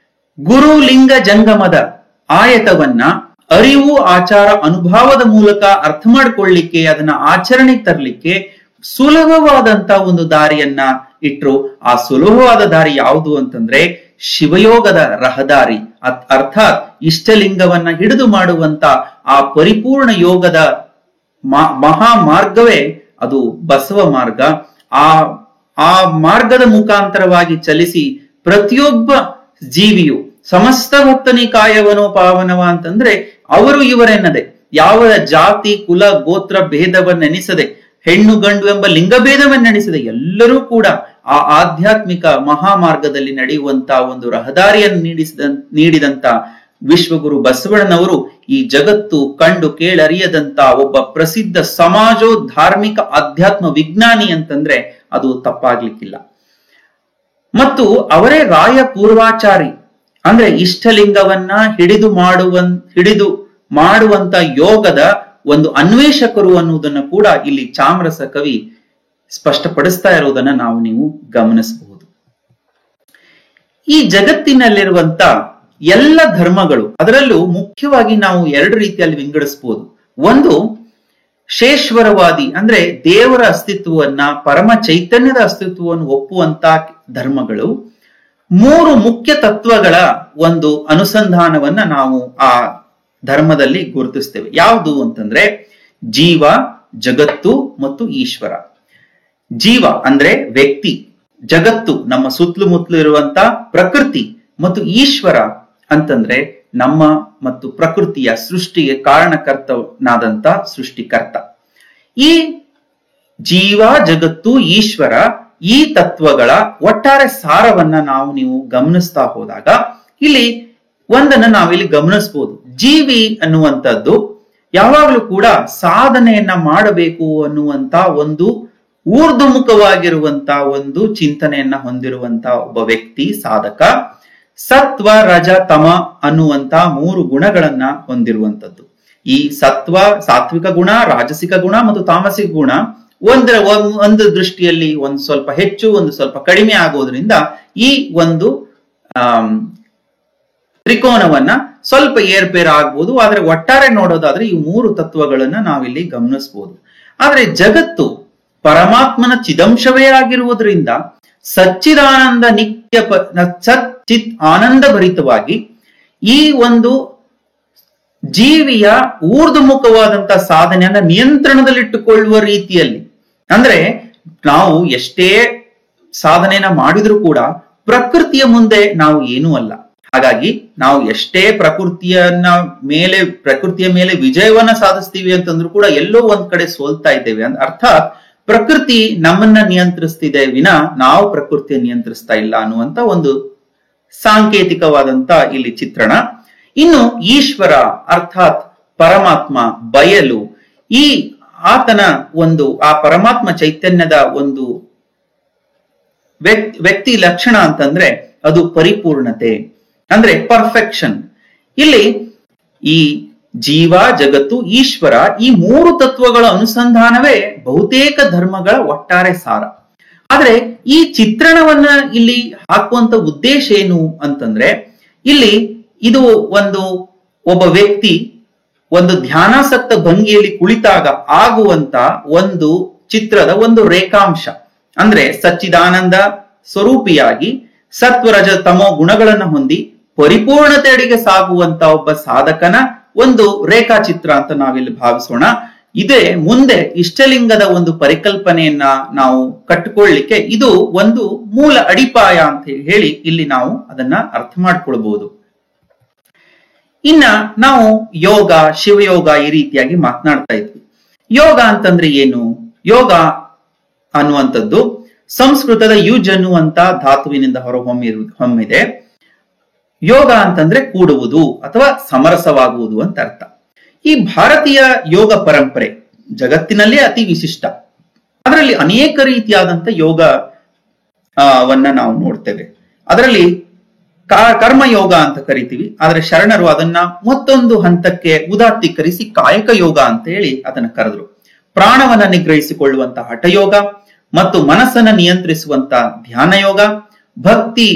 ಗುರು ಲಿಂಗ ಜಂಗಮದ ಆಯತವನ್ನ ಅರಿವು ಆಚಾರ ಅನುಭವದ ಮೂಲಕ ಅರ್ಥ ಮಾಡ್ಕೊಳ್ಳಿಕ್ಕೆ ಅದನ್ನ ಆಚರಣೆಗೆ ತರಲಿಕ್ಕೆ ಸುಲಭವಾದಂತ ಒಂದು ದಾರಿಯನ್ನ ಇಟ್ರು. ಆ ಸುಲಭವಾದ ದಾರಿ ಯಾವುದು ಅಂತಂದ್ರೆ ಶಿವಯೋಗದ ರಹದಾರಿ, ಅರ್ಥಾತ್ ಇಷ್ಟಲಿಂಗವನ್ನ ಹಿಡಿದು ಮಾಡುವಂತ ಆ ಪರಿಪೂರ್ಣ ಯೋಗದ ಮಹಾ ಮಾರ್ಗವೇ ಅದು ಬಸವ ಮಾರ್ಗ. ಆ ಮಾರ್ಗದ ಮುಖಾಂತರವಾಗಿ ಚಲಿಸಿ ಪ್ರತಿಯೊಬ್ಬ ಜೀವಿಯು ಸಮಸ್ತ ಭಕ್ತನಿ ಕಾಯವನೋ ಪಾವನವ ಅಂತಂದ್ರೆ ಅವರು ಇವರೆನ್ನದೆ ಯಾವ ಜಾತಿ ಕುಲ ಗೋತ್ರ ಭೇದವನ್ನೆನಿಸದೆ ಹೆಣ್ಣು ಗಂಡು ಎಂಬ ಲಿಂಗಭೇದವನ್ನೆನಿಸದೆ ಎಲ್ಲರೂ ಕೂಡ ಆ ಆಧ್ಯಾತ್ಮಿಕ ಮಹಾಮಾರ್ಗದಲ್ಲಿ ನಡೆಯುವಂತ ಒಂದು ರಹದಾರಿಯನ್ನು ನೀಡಿದಂತ ವಿಶ್ವಗುರು ಬಸವಣ್ಣನವರು ಈ ಜಗತ್ತು ಕಂಡು ಕೇಳರಿಯದಂತ ಒಬ್ಬ ಪ್ರಸಿದ್ಧ ಸಮಾಜೋ ಧಾರ್ಮಿಕ ಆಧ್ಯಾತ್ಮ ವಿಜ್ಞಾನಿ ಅಂತಂದ್ರೆ ಅದು ತಪ್ಪಾಗ್ಲಿಕ್ಕಿಲ್ಲ. ಮತ್ತು ಅವರೇ ರಾಯ ಪೂರ್ವಾಚಾರಿ, ಅಂದ್ರೆ ಇಷ್ಟಲಿಂಗವನ್ನ ಹಿಡಿದು ಮಾಡುವಂತ ಯೋಗದ ಒಂದು ಅನ್ವೇಷಕರು ಅನ್ನುವುದನ್ನು ಕೂಡ ಇಲ್ಲಿ ಚಾಮರಸ ಕವಿ ಸ್ಪಷ್ಟಪಡಿಸ್ತಾ ಇರುವುದನ್ನ ನೀವು ಗಮನಿಸಬಹುದು. ಈ ಜಗತ್ತಿನಲ್ಲಿರುವಂತ ಎಲ್ಲ ಧರ್ಮಗಳು, ಅದರಲ್ಲೂ ಮುಖ್ಯವಾಗಿ ನಾವು ಎರಡು ರೀತಿಯಲ್ಲಿ ವಿಂಗಡಿಸಬಹುದು. ಒಂದು ಶೇಶ್ವರವಾದಿ, ಅಂದ್ರೆ ದೇವರ ಅಸ್ತಿತ್ವವನ್ನ ಪರಮ ಚೈತನ್ಯದ ಅಸ್ತಿತ್ವವನ್ನು ಒಪ್ಪುವಂತ ಧರ್ಮಗಳು. ಮೂರು ಮುಖ್ಯ ತತ್ವಗಳ ಒಂದು ಅನುಸಂಧಾನವನ್ನ ನಾವು ಆ ಧರ್ಮದಲ್ಲಿ ಗುರುತಿಸ್ತೇವೆ. ಯಾವುದು ಅಂತಂದ್ರೆ ಜೀವ, ಜಗತ್ತು ಮತ್ತು ಈಶ್ವರ. ಜೀವ ಅಂದ್ರೆ ವ್ಯಕ್ತಿ, ಜಗತ್ತು ನಮ್ಮ ಸುತ್ತಲೂ ಮುತ್ತಲು ಇರುವಂತ ಪ್ರಕೃತಿ, ಮತ್ತು ಈಶ್ವರ ಅಂತಂದ್ರೆ ನಮ್ಮ ಮತ್ತು ಪ್ರಕೃತಿಯ ಸೃಷ್ಟಿಗೆ ಕಾರಣಕರ್ತನಾದಂತ ಸೃಷ್ಟಿಕರ್ತ. ಈ ಜೀವ, ಜಗತ್ತು, ಈಶ್ವರ ಈ ತತ್ವಗಳ ಒಟ್ಟಾರೆ ಸಾರವನ್ನ ನೀವು ಗಮನಿಸ್ತಾ ಹೋದಾಗ ಇಲ್ಲಿ ಒಂದನ್ನ ನಾವಿಲ್ಲಿ ಗಮನಿಸಬಹುದು. ಜೀವಿ ಅನ್ನುವಂಥದ್ದು ಯಾವಾಗಲೂ ಕೂಡ ಸಾಧನೆಯನ್ನ ಮಾಡಬೇಕು ಅನ್ನುವಂತ ಒಂದು ಊರ್ಧ್ವಮುಖವಾಗಿರುವಂತ ಒಂದು ಚಿಂತನೆಯನ್ನ ಹೊಂದಿರುವಂತ ಒಬ್ಬ ವ್ಯಕ್ತಿ, ಸಾಧಕ. ಸತ್ವ, ರಜ, ತಮ ಅನ್ನುವಂತ ಮೂರು ಗುಣಗಳನ್ನ ಹೊಂದಿರುವಂತದ್ದು. ಈ ಸತ್ವ, ಸಾತ್ವಿಕ ಗುಣ, ರಾಜಸಿಕ ಗುಣ ಮತ್ತು ತಾಮಸಿಕ ಗುಣ ಒಂದು ದೃಷ್ಟಿಯಲ್ಲಿ ಒಂದು ಸ್ವಲ್ಪ ಹೆಚ್ಚು, ಒಂದು ಸ್ವಲ್ಪ ಕಡಿಮೆ ಆಗೋದ್ರಿಂದ ಈ ಒಂದು ತ್ರಿಕೋನವನ್ನ ಸ್ವಲ್ಪ ಏರ್ಪೇರ್ ಆಗ್ಬೋದು. ಆದ್ರೆ ಒಟ್ಟಾರೆ ನೋಡೋದಾದ್ರೆ ಈ ಮೂರು ತತ್ವಗಳನ್ನ ನಾವಿಲ್ಲಿ ಗಮನಿಸಬಹುದು. ಆದ್ರೆ ಜಗತ್ತು ಪರಮಾತ್ಮನ ಚಿದಂಶವೇ ಆಗಿರುವುದರಿಂದ ಸಚ್ಚಿದಾನಂದ ನಿತ್ಯ ಸಚ್ಚಿತ್ ಆನಂದ ಭರಿತವಾಗಿ ಈ ಒಂದು ಜೀವಿಯ ಊರ್ಧ್ವಮುಖವಾದಂತ ಸಾಧನೆಯನ್ನ ನಿಯಂತ್ರಣದಲ್ಲಿಟ್ಟುಕೊಳ್ಳುವ ರೀತಿಯಲ್ಲಿ, ಅಂದ್ರೆ ನಾವು ಎಷ್ಟೇ ಸಾಧನೆಯನ್ನ ಮಾಡಿದ್ರೂ ಕೂಡ ಪ್ರಕೃತಿಯ ಮುಂದೆ ನಾವು ಏನೂ ಅಲ್ಲ. ಹಾಗಾಗಿ ನಾವು ಎಷ್ಟೇ ಪ್ರಕೃತಿಯ ಮೇಲೆ ವಿಜಯವನ್ನ ಸಾಧಿಸ್ತೀವಿ ಅಂತಂದ್ರೂ ಕೂಡ ಎಲ್ಲೋ ಒಂದ್ ಕಡೆ ಸೋಲ್ತಾ ಇದ್ದೇವೆ. ಅರ್ಥಾತ್ ಪ್ರಕೃತಿ ನಮ್ಮನ್ನ ನಿಯಂತ್ರಿಸ್ತಿದೆ ವಿನ ನಾವು ಪ್ರಕೃತಿಯ ನಿಯಂತ್ರಿಸ್ತಾ ಇಲ್ಲ ಅನ್ನುವಂತ ಒಂದು ಸಾಂಕೇತಿಕವಾದಂತ ಇಲ್ಲಿ ಚಿತ್ರಣ. ಇನ್ನು ಈಶ್ವರ ಅರ್ಥಾತ್ ಪರಮಾತ್ಮ, ಬಯಲು, ಈ ಆತನ ಒಂದು ಆ ಪರಮಾತ್ಮ ಚೈತನ್ಯದ ಒಂದು ವ್ಯಕ್ತಿ ಲಕ್ಷಣ ಅಂತಂದ್ರೆ ಅದು ಪರಿಪೂರ್ಣತೆ, ಅಂದ್ರೆ ಪರ್ಫೆಕ್ಷನ್. ಇಲ್ಲಿ ಈ ಜೀವ, ಜಗತ್ತು, ಈಶ್ವರ ಈ ಮೂರು ತತ್ವಗಳ ಅನುಸಂಧಾನವೇ ಬಹುತೇಕ ಧರ್ಮಗಳ ಒಟ್ಟಾರೆ ಸಾರ. ಆದ್ರೆ ಈ ಚಿತ್ರಣವನ್ನ ಇಲ್ಲಿ ಹಾಕುವಂತ ಉದ್ದೇಶ ಏನು ಅಂತಂದ್ರೆ ಇಲ್ಲಿ ಇದು ಒಬ್ಬ ವ್ಯಕ್ತಿ ಒಂದು ಧ್ಯಾನಾಸಕ್ತ ಭಂಗಿಯಲ್ಲಿ ಕುಳಿತಾಗ ಆಗುವಂತ ಒಂದು ಚಿತ್ರದ ಒಂದು ರೇಖಾಂಶ. ಅಂದ್ರೆ ಸಚ್ಚಿದಾನಂದ ಸ್ವರೂಪಿಯಾಗಿ ಸತ್ವರಜ ತಮೋ ಗುಣಗಳನ್ನು ಹೊಂದಿ ಪರಿಪೂರ್ಣತೆಯಡೆಗೆ ಸಾಗುವಂತ ಒಬ್ಬ ಸಾಧಕನ ಒಂದು ರೇಖಾಚಿತ್ರ ಅಂತ ನಾವಿಲ್ಲಿ ಭಾವಿಸೋಣ. ಇದೇ ಮುಂದೆ ಇಷ್ಟಲಿಂಗದ ಒಂದು ಪರಿಕಲ್ಪನೆಯನ್ನ ನಾವು ಕಟ್ಟಿಕೊಳ್ಳಿಕ್ಕೆ ಇದು ಒಂದು ಮೂಲ ಅಡಿಪಾಯ ಅಂತ ಹೇಳಿ ಇಲ್ಲಿ ನಾವು ಅದನ್ನ ಅರ್ಥ ಮಾಡ್ಕೊಳ್ಬಹುದು. ಇನ್ನ ನಾವು ಯೋಗ, ಶಿವಯೋಗ ಈ ರೀತಿಯಾಗಿ ಮಾತನಾಡ್ತಾ ಇದ್ವಿ. ಯೋಗ ಅಂತಂದ್ರೆ ಏನು? ಯೋಗ ಅನ್ನುವಂಥದ್ದು ಸಂಸ್ಕೃತದ ಯುಜ್ ಅನ್ನುವಂತ ಧಾತುವಿನಿಂದ ಹೊಮ್ಮಿದೆ. ಯೋಗ ಅಂತಂದ್ರೆ ಕೂಡುವುದು ಅಥವಾ ಸಮರಸವಾಗುವುದು ಅಂತ ಅರ್ಥ. ಈ ಭಾರತೀಯ ಯೋಗ ಪರಂಪರೆ ಜಗತ್ತಿನಲ್ಲೇ ಅತಿ ವಿಶಿಷ್ಟ. ಅದರಲ್ಲಿ ಅನೇಕ ರೀತಿಯಾದಂತ ಯೋಗವನ್ನ ನಾವು ನೋಡ್ತೇವೆ. ಅದರಲ್ಲಿ ಕರ್ಮಯೋಗ ಅಂತ ಕರಿತೀವಿ. ಆದ್ರೆ ಶರಣರು ಅದನ್ನ ಮತ್ತೊಂದು ಹಂತಕ್ಕೆ ಉದಾತ್ತೀಕರಿಸಿ ಕಾಯಕ ಯೋಗ ಅಂತ ಹೇಳಿ ಅದನ್ನ ಕರೆದ್ರು. ಪ್ರಾಣವನ್ನ ನಿಗ್ರಹಿಸಿಕೊಳ್ಳುವಂತ ಹಠಯೋಗ ಮತ್ತು ಮನಸ್ಸನ್ನ ನಿಯಂತ್ರಿಸುವಂತ ಧ್ಯಾನ ಯೋಗ, ಭಕ್ತಿ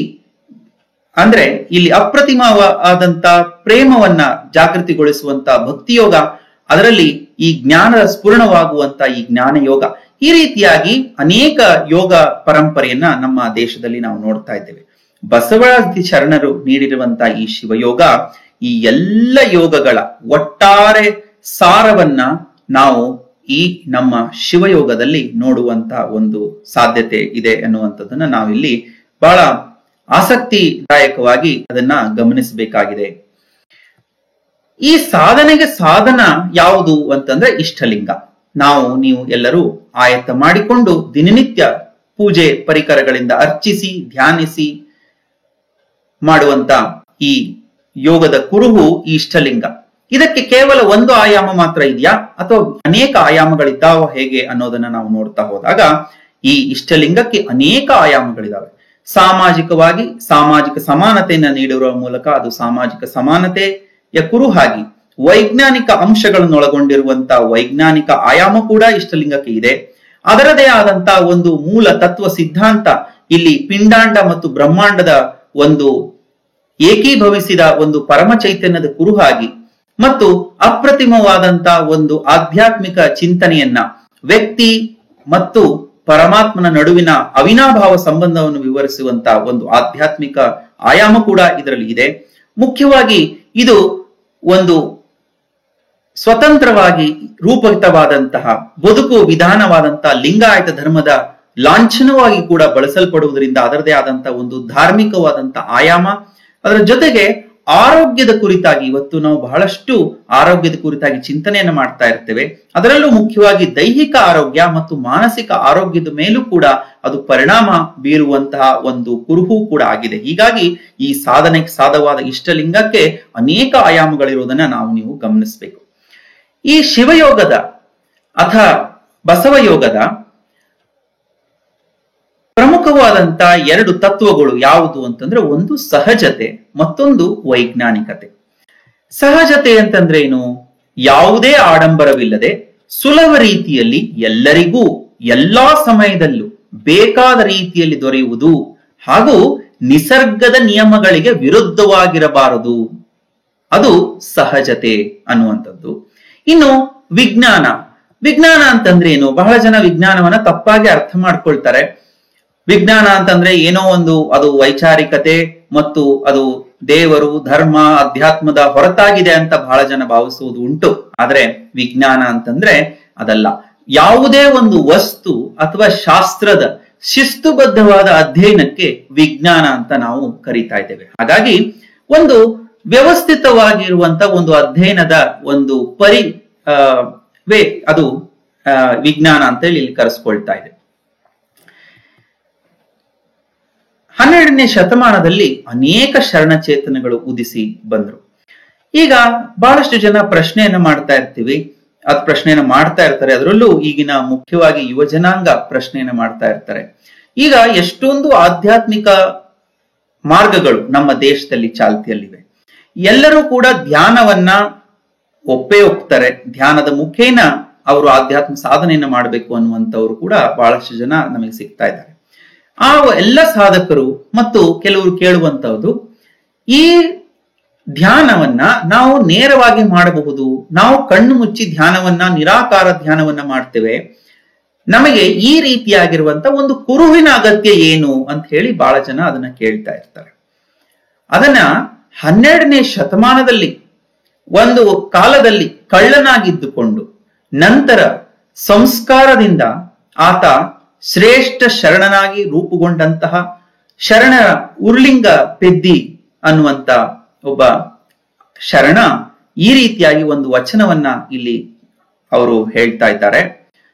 ಅಂದ್ರೆ ಇಲ್ಲಿ ಅಪ್ರತಿಮವಾದಂತ ಪ್ರೇಮವನ್ನ ಜಾಗೃತಿಗೊಳಿಸುವಂತ ಭಕ್ತಿ ಯೋಗ, ಅದರಲ್ಲಿ ಈ ಜ್ಞಾನ ಸ್ಫುರಣವಾಗುವಂತ ಈ ಜ್ಞಾನ ಯೋಗ. ಈ ರೀತಿಯಾಗಿ ಅನೇಕ ಯೋಗ ಪರಂಪರೆಯನ್ನ ನಮ್ಮ ದೇಶದಲ್ಲಿ ನಾವು ನೋಡ್ತಾ ಇದ್ದೇವೆ. ಬಸವರಾಜ ಶರಣರು ನೀಡಿರುವಂತಹ ಈ ಶಿವಯೋಗ ಈ ಎಲ್ಲ ಯೋಗಗಳ ಒಟ್ಟಾರೆ ಸಾರವನ್ನ ನಾವು ಈ ನಮ್ಮ ಶಿವಯೋಗದಲ್ಲಿ ನೋಡುವಂತ ಒಂದು ಸಾಧ್ಯತೆ ಇದೆ ಅನ್ನುವಂಥದ್ದನ್ನ ನಾವಿಲ್ಲಿ ಬಹಳ ಆಸಕ್ತಿದಾಯಕವಾಗಿ ಅದನ್ನ ಗಮನಿಸಬೇಕಾಗಿದೆ. ಈ ಸಾಧನೆಗೆ ಸಾಧನ ಯಾವುದು ಅಂತಂದ್ರೆ ಇಷ್ಟಲಿಂಗ. ನೀವು ಎಲ್ಲರೂ ಆಯತ್ತ ಮಾಡಿಕೊಂಡು ದಿನನಿತ್ಯ ಪೂಜೆ ಪರಿಕರಗಳಿಂದ ಅರ್ಚಿಸಿ ಧ್ಯಾನಿಸಿ ಮಾಡುವಂತ ಈ ಯೋಗದ ಕುರುಹು ಈ ಇಷ್ಟಲಿಂಗ. ಇದಕ್ಕೆ ಕೇವಲ ಒಂದು ಆಯಾಮ ಮಾತ್ರ ಇದೆಯಾ ಅಥವಾ ಅನೇಕ ಆಯಾಮಗಳಿದ್ದಾವ ಹೇಗೆ ಅನ್ನೋದನ್ನ ನಾವು ನೋಡ್ತಾ ಹೋದಾಗ ಈ ಇಷ್ಟಲಿಂಗಕ್ಕೆ ಅನೇಕ ಆಯಾಮಗಳಿದಾವೆ. ಸಾಮಾಜಿಕವಾಗಿ ಸಾಮಾಜಿಕ ಸಮಾನತೆಯನ್ನ ನೀಡುವ ಮೂಲಕ ಅದು ಸಾಮಾಜಿಕ ಸಮಾನತೆಯ ಕುರುಹಾಗಿ ವೈಜ್ಞಾನಿಕ ಅಂಶಗಳನ್ನೊಳಗೊಂಡಿರುವಂತ ವೈಜ್ಞಾನಿಕ ಆಯಾಮ ಕೂಡ ಇಷ್ಟಲಿಂಗಕ್ಕೆ ಇದೆ. ಅದರದೇ ಆದಂತ ಒಂದು ಮೂಲ ತತ್ವ ಸಿದ್ಧಾಂತ ಇಲ್ಲಿ ಪಿಂಡಾಂಡ ಮತ್ತು ಬ್ರಹ್ಮಾಂಡದ ಒಂದು ಏಕೀಭವಿಸಿದ ಒಂದು ಪರಮ ಚೈತನ್ಯದ ಕುರುಹಾಗಿ ಮತ್ತು ಅಪ್ರತಿಮವಾದಂತ ಒಂದು ಆಧ್ಯಾತ್ಮಿಕ ಚಿಂತನೆಯನ್ನ ವ್ಯಕ್ತಿ ಮತ್ತು ಪರಮಾತ್ಮನ ನಡುವಿನ ಅವಿನಾಭಾವ ಸಂಬಂಧವನ್ನು ವಿವರಿಸುವಂತ ಒಂದು ಆಧ್ಯಾತ್ಮಿಕ ಆಯಾಮ ಕೂಡ ಇದರಲ್ಲಿ ಇದೆ. ಮುಖ್ಯವಾಗಿ ಇದು ಒಂದು ಸ್ವತಂತ್ರವಾಗಿ ರೂಪಿತವಾದಂತಹ ಬದುಕು ವಿಧಾನವಾದಂತಹ ಲಿಂಗಾಯತ ಧರ್ಮದ ಲಾಂಛನವಾಗಿ ಕೂಡ ಬಳಸಲ್ಪಡುವುದರಿಂದ ಅದರದೇ ಆದಂತಹ ಒಂದು ಧಾರ್ಮಿಕವಾದಂತ ಆಯಾಮ. ಅದರ ಜೊತೆಗೆ ಆರೋಗ್ಯದ ಕುರಿತಾಗಿ ಇವತ್ತು ನಾವು ಬಹಳಷ್ಟು ಆರೋಗ್ಯದ ಕುರಿತಾಗಿ ಚಿಂತನೆಯನ್ನು ಮಾಡ್ತಾ ಇರ್ತೇವೆ. ಅದರಲ್ಲೂ ಮುಖ್ಯವಾಗಿ ದೈಹಿಕ ಆರೋಗ್ಯ ಮತ್ತು ಮಾನಸಿಕ ಆರೋಗ್ಯದ ಮೇಲೂ ಕೂಡ ಅದು ಪರಿಣಾಮ ಬೀರುವಂತಹ ಒಂದು ಕುರುಹು ಕೂಡ ಆಗಿದೆ. ಹೀಗಾಗಿ ಈ ಸಾಧನೆಗೆ ಸಾಧವಾದ ಇಷ್ಟಲಿಂಗಕ್ಕೆ ಅನೇಕ ಆಯಾಮಗಳಿರುವುದನ್ನ ನೀವು ಗಮನಿಸಬೇಕು. ಈ ಶಿವಯೋಗದ ಅಥವಾ ಬಸವಯೋಗದ ಪ್ರಮುಖವಾದಂತ ಎರಡು ತತ್ವಗಳು ಯಾವುದು ಅಂತಂದ್ರೆ ಒಂದು ಸಹಜತೆ, ಮತ್ತೊಂದು ವೈಜ್ಞಾನಿಕತೆ. ಸಹಜತೆ ಅಂತಂದ್ರೆ ಏನು? ಯಾವುದೇ ಆಡಂಬರವಿಲ್ಲದೆ ಸುಲಭ ರೀತಿಯಲ್ಲಿ ಎಲ್ಲರಿಗೂ ಎಲ್ಲಾ ಸಮಯದಲ್ಲೂ ಬೇಕಾದ ರೀತಿಯಲ್ಲಿ ದೊರೆಯುವುದು ಹಾಗೂ ನಿಸರ್ಗದ ನಿಯಮಗಳಿಗೆ ವಿರುದ್ಧವಾಗಿರಬಾರದು, ಅದು ಸಹಜತೆ ಅನ್ನುವಂಥದ್ದು. ಇನ್ನು ವಿಜ್ಞಾನ ಅಂತಂದ್ರೆ ಏನು? ಬಹಳ ಜನ ವಿಜ್ಞಾನವನ್ನ ತಪ್ಪಾಗಿ ಅರ್ಥ ಮಾಡ್ಕೊಳ್ತಾರೆ. ವಿಜ್ಞಾನ ಅಂತಂದ್ರೆ ಏನೋ ಒಂದು ಅದು ವೈಚಾರಿಕತೆ ಮತ್ತು ಅದು ದೇವರು ಧರ್ಮ ಅಧ್ಯಾತ್ಮದ ಹೊರತಾಗಿದೆ ಅಂತ ಬಹಳ ಜನ ಭಾವಿಸುವುದು ಉಂಟು. ಆದ್ರೆ ವಿಜ್ಞಾನ ಅಂತಂದ್ರೆ ಅದಲ್ಲ. ಯಾವುದೇ ಒಂದು ವಸ್ತು ಅಥವಾ ಶಾಸ್ತ್ರದ ಶಿಸ್ತುಬದ್ಧವಾದ ಅಧ್ಯಯನಕ್ಕೆ ವಿಜ್ಞಾನ ಅಂತ ನಾವು ಕರೀತಾ ಇದ್ದೇವೆ. ಹಾಗಾಗಿ ಒಂದು ವ್ಯವಸ್ಥಿತವಾಗಿರುವಂತ ಒಂದು ಅಧ್ಯಯನದ ಒಂದು ಅದು ವಿಜ್ಞಾನ ಅಂತ ಹೇಳಿ ಇಲ್ಲಿ ಕರೆಸ್ಕೊಳ್ತಾ ಇದೆ. 12ನೇ ಶತಮಾನದಲ್ಲಿ ಅನೇಕ ಶರಣಚೇತನಗಳು ಉದಿಸಿ ಬಂದರು. ಈಗ ಬಹಳಷ್ಟು ಜನ ಪ್ರಶ್ನೆಯನ್ನ ಮಾಡ್ತಾ ಇರ್ತೀವಿ, ಪ್ರಶ್ನೆಯನ್ನ ಮಾಡ್ತಾ ಇರ್ತಾರೆ. ಅದರಲ್ಲೂ ಈಗಿನ ಮುಖ್ಯವಾಗಿ ಯುವ ಜನಾಂಗ ಪ್ರಶ್ನೆಯನ್ನ ಮಾಡ್ತಾ ಇರ್ತಾರೆ. ಈಗ ಎಷ್ಟೊಂದು ಆಧ್ಯಾತ್ಮಿಕ ಮಾರ್ಗಗಳು ನಮ್ಮ ದೇಶದಲ್ಲಿ ಚಾಲ್ತಿಯಲ್ಲಿವೆ. ಎಲ್ಲರೂ ಕೂಡ ಧ್ಯಾನವನ್ನ ಒಪ್ತಾರೆ. ಧ್ಯಾನದ ಮುಖೇನ ಅವರು ಆಧ್ಯಾತ್ಮ ಸಾಧನೆಯನ್ನ ಮಾಡಬೇಕು ಅನ್ನುವಂಥವ್ರು ಕೂಡ ಬಹಳಷ್ಟು ಜನ ನಮಗೆ ಸಿಗ್ತಾ ಇದ್ದಾರೆ. ಆ ಎಲ್ಲ ಸಾಧಕರು ಮತ್ತು ಕೆಲವರು ಕೇಳುವಂತಹದ್ದು, ಈ ಧ್ಯಾನವನ್ನ ನಾವು ನೇರವಾಗಿ ಮಾಡಬಹುದು, ನಾವು ಕಣ್ಣು ಮುಚ್ಚಿ ಧ್ಯಾನವನ್ನ ನಿರಾಕಾರ ಧ್ಯಾನವನ್ನ ಮಾಡ್ತೇವೆ, ನಮಗೆ ಈ ರೀತಿಯಾಗಿರುವಂತ ಒಂದು ಕುರುಹಿನ ಅಗತ್ಯ ಏನು ಅಂತ ಹೇಳಿ ಬಹಳ ಜನ ಅದನ್ನ ಕೇಳ್ತಾ ಇರ್ತಾರೆ. ಅದನ್ನ 12ನೇ ಶತಮಾನದಲ್ಲಿ ಒಂದು ಕಾಲದಲ್ಲಿ ಕಳ್ಳನಾಗಿದ್ದುಕೊಂಡು ನಂತರ ಸಂಸ್ಕಾರದಿಂದ ಆತ ಶ್ರೇಷ್ಠ ಶರಣನಾಗಿ ರೂಪುಗೊಂಡಂತಹ ಶರಣರ ಉರ್ಲಿಂಗ ಪೆದ್ದಿ ಅನ್ನುವಂತ ಒಬ್ಬ ಶರಣ ಈ ರೀತಿಯಾಗಿ ಒಂದು ವಚನವನ್ನ ಇಲ್ಲಿ ಅವರು ಹೇಳ್ತಾ ಇದ್ದಾರೆ.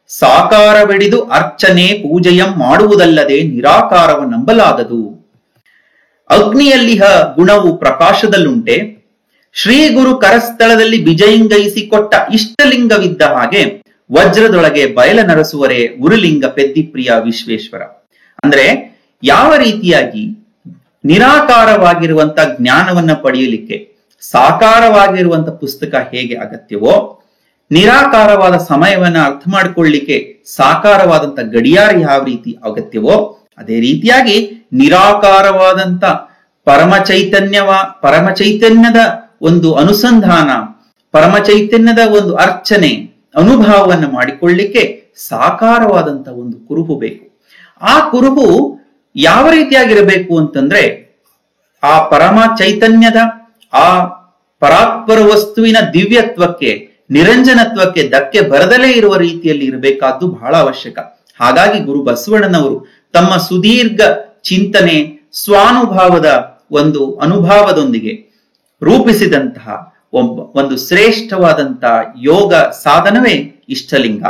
ಸಾಕಾರವೆಡಿದು ಅರ್ಚನೆ ಪೂಜೆಯಂ ಮಾಡುವುದಲ್ಲದೆ ನಿರಾಕಾರವ ನಂಬಲಾಗದು. ಅಗ್ನಿಯಲ್ಲಿಹ ಗುಣವು ಪ್ರಕಾಶದಲ್ಲುಂಟೆ. ಶ್ರೀ ಗುರು ಕರಸ್ಥಳದಲ್ಲಿ ಬಿಜಯಿಂಗೈಸಿಕೊಟ್ಟ ಇಷ್ಟಲಿಂಗವಿದ್ದ ಹಾಗೆ ವಜ್ರದೊಳಗೆ ಬಯಲ ನರಸುವರೇ ಉರುಲಿಂಗ ಪೆದ್ದಿಪ್ರಿಯ ವಿಶ್ವೇಶ್ವರ. ಅಂದ್ರೆ ಯಾವ ರೀತಿಯಾಗಿ ನಿರಾಕಾರವಾಗಿರುವಂತ ಜ್ಞಾನವನ್ನ ಪಡೆಯಲಿಕ್ಕೆ ಸಾಕಾರವಾಗಿರುವಂತ ಪುಸ್ತಕ ಹೇಗೆ ಅಗತ್ಯವೋ, ನಿರಾಕಾರವಾದ ಸಮಯವನ್ನ ಅರ್ಥ ಮಾಡಿಕೊಳ್ಳಿಕ್ಕೆ ಸಾಕಾರವಾದಂತ ಗಡಿಯಾರ ಯಾವ ರೀತಿ ಅಗತ್ಯವೋ, ಅದೇ ರೀತಿಯಾಗಿ ನಿರಾಕಾರವಾದಂತ ಪರಮಚೈತನ್ಯದ ಒಂದು ಅನುಸಂಧಾನ, ಪರಮಚೈತನ್ಯದ ಒಂದು ಅರ್ಚನೆ ಅನುಭವವನ್ನು ಮಾಡಿಕೊಳ್ಳಿಕ್ಕೆ ಸಾಕಾರವಾದಂತ ಒಂದು ಕುರುಹು ಬೇಕು. ಆ ಕುರುಹು ಯಾವ ರೀತಿಯಾಗಿರಬೇಕು ಅಂತಂದ್ರೆ, ಆ ಪರಮ ಚೈತನ್ಯದ ಆ ಪರಾತ್ಪರ ವಸ್ತುವಿನ ದಿವ್ಯತ್ವಕ್ಕೆ, ನಿರಂಜನತ್ವಕ್ಕೆ ಧಕ್ಕೆ ಬರದಲೇ ಇರುವ ರೀತಿಯಲ್ಲಿ ಇರಬೇಕಾದ್ದು ಬಹಳ ಅವಶ್ಯಕ. ಹಾಗಾಗಿ ಗುರು ಬಸವಣ್ಣನವರು ತಮ್ಮ ಸುದೀರ್ಘ ಚಿಂತನೆ, ಸ್ವಾನುಭಾವದ ಒಂದು ಅನುಭವದೊಂದಿಗೆ ರೂಪಿಸಿದಂತಹ ಒಂದು ಶ್ರೇಷ್ಠವಾದಂತಹ ಯೋಗ ಸಾಧನವೇ ಇಷ್ಟಲಿಂಗ.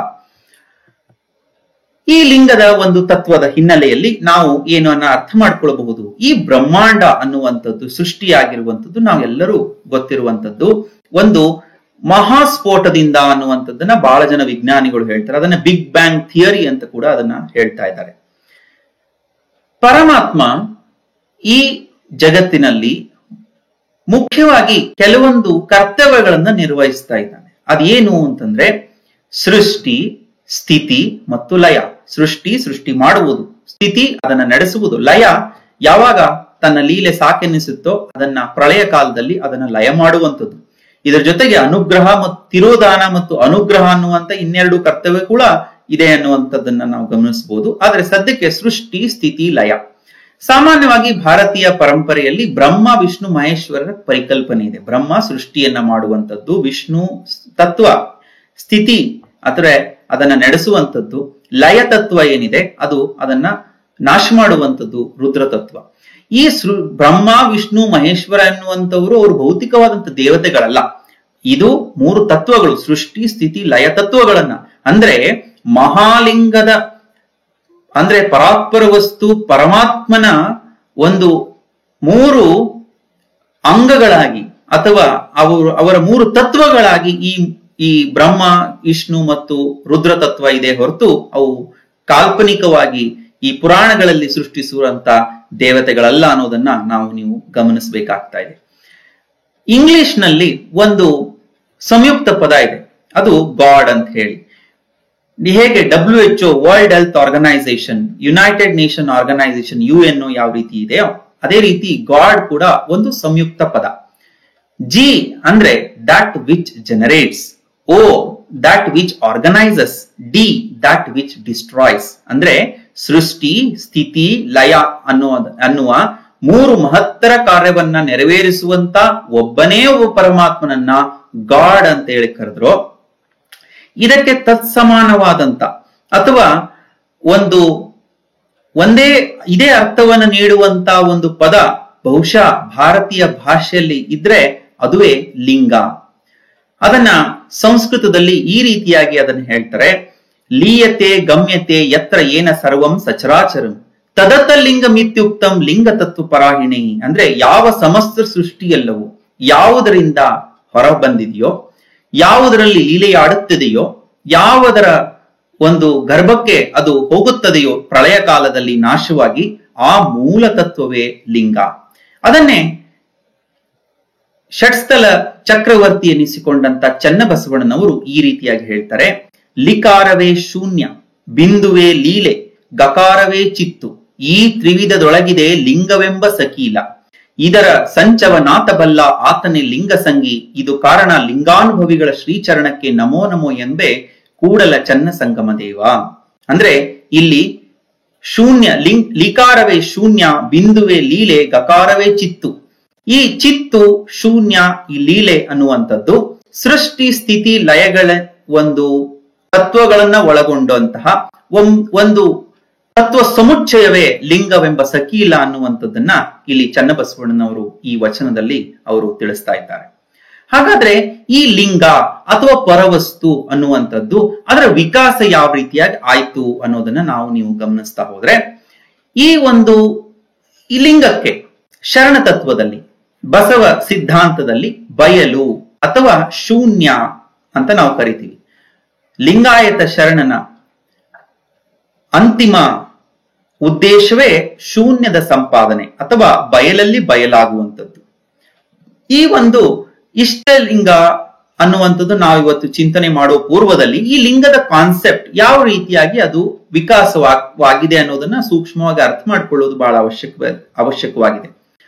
ಈ ಲಿಂಗದ ಒಂದು ತತ್ವದ ಹಿನ್ನೆಲೆಯಲ್ಲಿ ನಾವು ಏನನ್ನ ಅರ್ಥ ಮಾಡ್ಕೊಳ್ಬಹುದು. ಈ ಬ್ರಹ್ಮಾಂಡ ಅನ್ನುವಂಥದ್ದು ಸೃಷ್ಟಿಯಾಗಿರುವಂಥದ್ದು ನಾವೆಲ್ಲರೂ ಗೊತ್ತಿರುವಂಥದ್ದು ಒಂದು ಮಹಾಸ್ಫೋಟದಿಂದ ಅನ್ನುವಂಥದ್ದನ್ನ ಬಹಳ ಜನ ವಿಜ್ಞಾನಿಗಳು ಹೇಳ್ತಾರೆ. ಅದನ್ನ ಬಿಗ್ ಬ್ಯಾಂಗ್ ಥಿಯರಿ ಅಂತ ಕೂಡ ಅದನ್ನ ಹೇಳ್ತಾ ಇದ್ದಾರೆ. ಪರಮಾತ್ಮ ಈ ಜಗತ್ತಿನಲ್ಲಿ ಮುಖ್ಯವಾಗಿ ಕೆಲವೊಂದು ಕರ್ತವ್ಯಗಳನ್ನ ನಿರ್ವಹಿಸ್ತಾ ಇದ್ದಾನೆ. ಅದೇನು ಅಂತಂದ್ರೆ ಸೃಷ್ಟಿ, ಸ್ಥಿತಿ ಮತ್ತು ಲಯ. ಸೃಷ್ಟಿ ಮಾಡುವುದು, ಸ್ಥಿತಿ ಅದನ್ನ ನಡೆಸುವುದು, ಲಯ ಯಾವಾಗ ತನ್ನ ಲೀಲೆ ಸಾಕೆನ್ನಿಸುತ್ತೋ ಅದನ್ನ ಪ್ರಳಯ ಕಾಲದಲ್ಲಿ ಅದನ್ನ ಲಯ ಮಾಡುವಂಥದ್ದು. ಇದರ ಜೊತೆಗೆ ಅನುಗ್ರಹ ಮತ್ತು ತಿರೋಧಾನ ಮತ್ತು ಅನುಗ್ರಹ ಅನ್ನುವಂತ ಇನ್ನೆರಡು ಕರ್ತವ್ಯ ಕೂಡ ಇದೆ ಅನ್ನುವಂಥದ್ದನ್ನ ನಾವು ಗಮನಿಸಬಹುದು. ಆದ್ರೆ ಸದ್ಯಕ್ಕೆ ಸೃಷ್ಟಿ, ಸ್ಥಿತಿ, ಲಯ. ಸಾಮಾನ್ಯವಾಗಿ ಭಾರತೀಯ ಪರಂಪರೆಯಲ್ಲಿ ಬ್ರಹ್ಮ, ವಿಷ್ಣು, ಮಹೇಶ್ವರರ ಪರಿಕಲ್ಪನೆ ಇದೆ. ಬ್ರಹ್ಮ ಸೃಷ್ಟಿಯನ್ನ ಮಾಡುವಂಥದ್ದು, ವಿಷ್ಣು ತತ್ವ ಸ್ಥಿತಿ ಅಥವಾ ಅದನ್ನ ನಡೆಸುವಂಥದ್ದು, ಲಯ ತತ್ವ ಏನಿದೆ ಅದು ಅದನ್ನ ನಾಶ ಮಾಡುವಂಥದ್ದು ರುದ್ರ ತತ್ವ. ಈ ಬ್ರಹ್ಮ, ವಿಷ್ಣು, ಮಹೇಶ್ವರ ಎನ್ನುವಂಥವ್ರು ಅವರು ಭೌತಿಕವಾದಂಥ ದೇವತೆಗಳಲ್ಲ. ಇದು ಮೂರು ತತ್ವಗಳು, ಸೃಷ್ಟಿ, ಸ್ಥಿತಿ, ಲಯ ತತ್ವಗಳನ್ನ ಅಂದ್ರೆ ಮಹಾಲಿಂಗದ ಅಂದ್ರೆ ಪರಾತ್ಪರ ವಸ್ತು ಪರಮಾತ್ಮನ ಒಂದು ಮೂರು ಅಂಗಗಳಾಗಿ ಅಥವಾ ಅವರ ಮೂರು ತತ್ವಗಳಾಗಿ ಈ ಬ್ರಹ್ಮ, ವಿಷ್ಣು ಮತ್ತು ರುದ್ರ ತತ್ವ ಇದೆ ಹೊರತು ಅವು ಕಾಲ್ಪನಿಕವಾಗಿ ಈ ಪುರಾಣಗಳಲ್ಲಿ ಸೃಷ್ಟಿಸುವಂತ ದೇವತೆಗಳಲ್ಲ ಅನ್ನೋದನ್ನ ನೀವು ಗಮನಿಸಬೇಕಾಗ್ತಾ ಇದೆ. ಇಂಗ್ಲಿಷ್ ನಲ್ಲಿ ಒಂದು ಸಂಯುಕ್ತ ಪದ ಇದೆ, ಅದು ಗಾಡ್ ಅಂತ ಹೇಳಿ. ಹೇಗೆ WHO world health organisation, united nation organisation UNO ಯಾವ ರೀತಿ ಇದೆಯೋ ಅದೇ ರೀತಿ ಗಾಡ್ ಕೂಡ ಒಂದು ಸಂಯುಕ್ತ ಪದ. G ಅಂದ್ರೆ that which generates, O that which organizes, D that which destroys. ಅಂದ್ರೆ ಸೃಷ್ಟಿ, ಸ್ಥಿತಿ, ಲಯ ಅನ್ನುವ ಮೂರು ಮಹತ್ತರ ಕಾರ್ಯವನ್ನ ನೆರವೇರಿಸುವಂತ ಒಬ್ಬನೇ ಒಬ್ಬ ಪರಮಾತ್ಮನನ್ನ ಗಾಡ್ ಅಂತ ಹೇಳಿ ಕರೆದ್ರು. ಇದಕ್ಕೆ ತತ್ಸಮಾನವಾದಂತ ಅಥವಾ ಇದೇ ಅರ್ಥವನ್ನು ನೀಡುವಂತ ಒಂದು ಪದ ಬಹುಶಃ ಭಾರತೀಯ ಭಾಷೆಯಲ್ಲಿ ಇದ್ರೆ ಅದುವೇ ಲಿಂಗ. ಅದನ್ನ ಸಂಸ್ಕೃತದಲ್ಲಿ ಈ ರೀತಿಯಾಗಿ ಅದನ್ನ ಹೇಳ್ತಾರೆ, ಲೀಯತೆ ಗಮ್ಯತೆ ಯತ್ರ ಏನ ಸರ್ವಂ ಸಚರಾಚರಂ ತದತ ಲಿಂಗಮಿತ್ಯುಕ್ತಂ ಲಿಂಗ ತತ್ವ ಪರಾಹಿಣಿ. ಅಂದ್ರೆ ಯಾವ ಸಮಸ್ತ ಸೃಷ್ಟಿಯೆಲ್ಲವೂ ಯಾವುದರಿಂದ ಹೊರ ಬಂದಿದೆಯೋ, ಯಾವುದರಲ್ಲಿ ಲೀಲೆಯಾಡುತ್ತದೆಯೋ, ಯಾವುದರ ಒಂದು ಗರ್ಭಕ್ಕೆ ಅದು ಹೋಗುತ್ತದೆಯೋ ಪ್ರಳಯ ಕಾಲದಲ್ಲಿ ನಾಶವಾಗಿ, ಆ ಮೂಲ ತತ್ವವೇ ಲಿಂಗ. ಅದನ್ನೇ ಷಟ್ಸ್ಥಲ ಚಕ್ರವರ್ತಿ ಎನಿಸಿಕೊಂಡಂತ ಚನ್ನಬಸವಣ್ಣನವರು ಈ ರೀತಿಯಾಗಿ ಹೇಳ್ತಾರೆ, ಲಿಕಾರವೇ ಶೂನ್ಯ, ಬಿಂದುವೇ ಲೀಲೆ, ಗಕಾರವೇ ಚಿತ್ತು, ಈ ತ್ರಿವಿಧದೊಳಗಿದೆ ಲಿಂಗವೆಂಬ ಸಕೀಲ, ಇದರ ಸಂಚವನಾಥಬಲ್ಲ ಆತನೇ ಲಿಂಗ ಸಂಗಿ, ಇದು ಕಾರಣ ಲಿಂಗಾನುಭವಿಗಳ ಶ್ರೀಚರಣಕ್ಕೆ ನಮೋ ನಮೋ ಎಂಬೆ ಕೂಡಲ ಚನ್ನ ಸಂಗಮ ದೇವ. ಅಂದ್ರೆ ಇಲ್ಲಿ ಶೂನ್ಯ, ಲಿಕಾರವೇ ಶೂನ್ಯ, ಬಿಂದುವೇ ಲೀಲೆ, ಗಕಾರವೇ ಚಿತ್ತು. ಈ ಚಿತ್ತು, ಶೂನ್ಯ, ಈ ಲೀಲೆ ಅನ್ನುವಂಥದ್ದು ಸೃಷ್ಟಿ, ಸ್ಥಿತಿ, ಲಯಗಳ ಒಂದು ತತ್ವಗಳನ್ನ ಒಳಗೊಂಡಂತಹ ಒಂದು ತತ್ವ ಸಮುಚ್ಚಯವೇ ಲಿಂಗವೆಂಬ ಸಕೀಲ ಅನ್ನುವಂಥದ್ದನ್ನ ಇಲ್ಲಿ ಚನ್ನಬಸವಣ್ಣನವರು ಈ ವಚನದಲ್ಲಿ ಅವರು ತಿಳಿಸ್ತಾ ಇದ್ದಾರೆ. ಹಾಗಾದ್ರೆ ಈ ಲಿಂಗ ಅಥವಾ ಪರವಸ್ತು ಅನ್ನುವಂಥದ್ದು ಅದರ ವಿಕಾಸ ಯಾವ ರೀತಿಯಾಗಿ ಆಯ್ತು ಅನ್ನೋದನ್ನ ನೀವು ಗಮನಿಸ್ತಾ ಹೋದ್ರೆ, ಈ ಲಿಂಗಕ್ಕೆ ಶರಣ ತತ್ವದಲ್ಲಿ, ಬಸವ ಸಿದ್ಧಾಂತದಲ್ಲಿ ಬಯಲು ಅಥವಾ ಶೂನ್ಯ ಅಂತ ನಾವು ಕರಿತೀವಿ. ಲಿಂಗಾಯತ ಶರಣನ ಅಂತಿಮ ಉದ್ದೇಶವೇ ಶೂನ್ಯದ ಸಂಪಾದನೆ ಅಥವಾ ಬಯಲಲ್ಲಿ ಬಯಲಾಗುವಂಥದ್ದು. ಈ ಇಷ್ಟಲಿಂಗ ಅನ್ನುವಂಥದ್ದು ನಾವು ಇವತ್ತು ಚಿಂತನೆ ಮಾಡುವ ಪೂರ್ವದಲ್ಲಿ ಈ ಲಿಂಗದ ಕಾನ್ಸೆಪ್ಟ್ ಯಾವ ರೀತಿಯಾಗಿ ಅದು ವಿಕಾಸವಾಗಿದೆ ಅನ್ನೋದನ್ನ ಸೂಕ್ಷ್ಮವಾಗಿ ಅರ್ಥ ಮಾಡ್ಕೊಳ್ಳೋದು ಬಹಳ ಅವಶ್ಯಕವಾಗಿದೆ.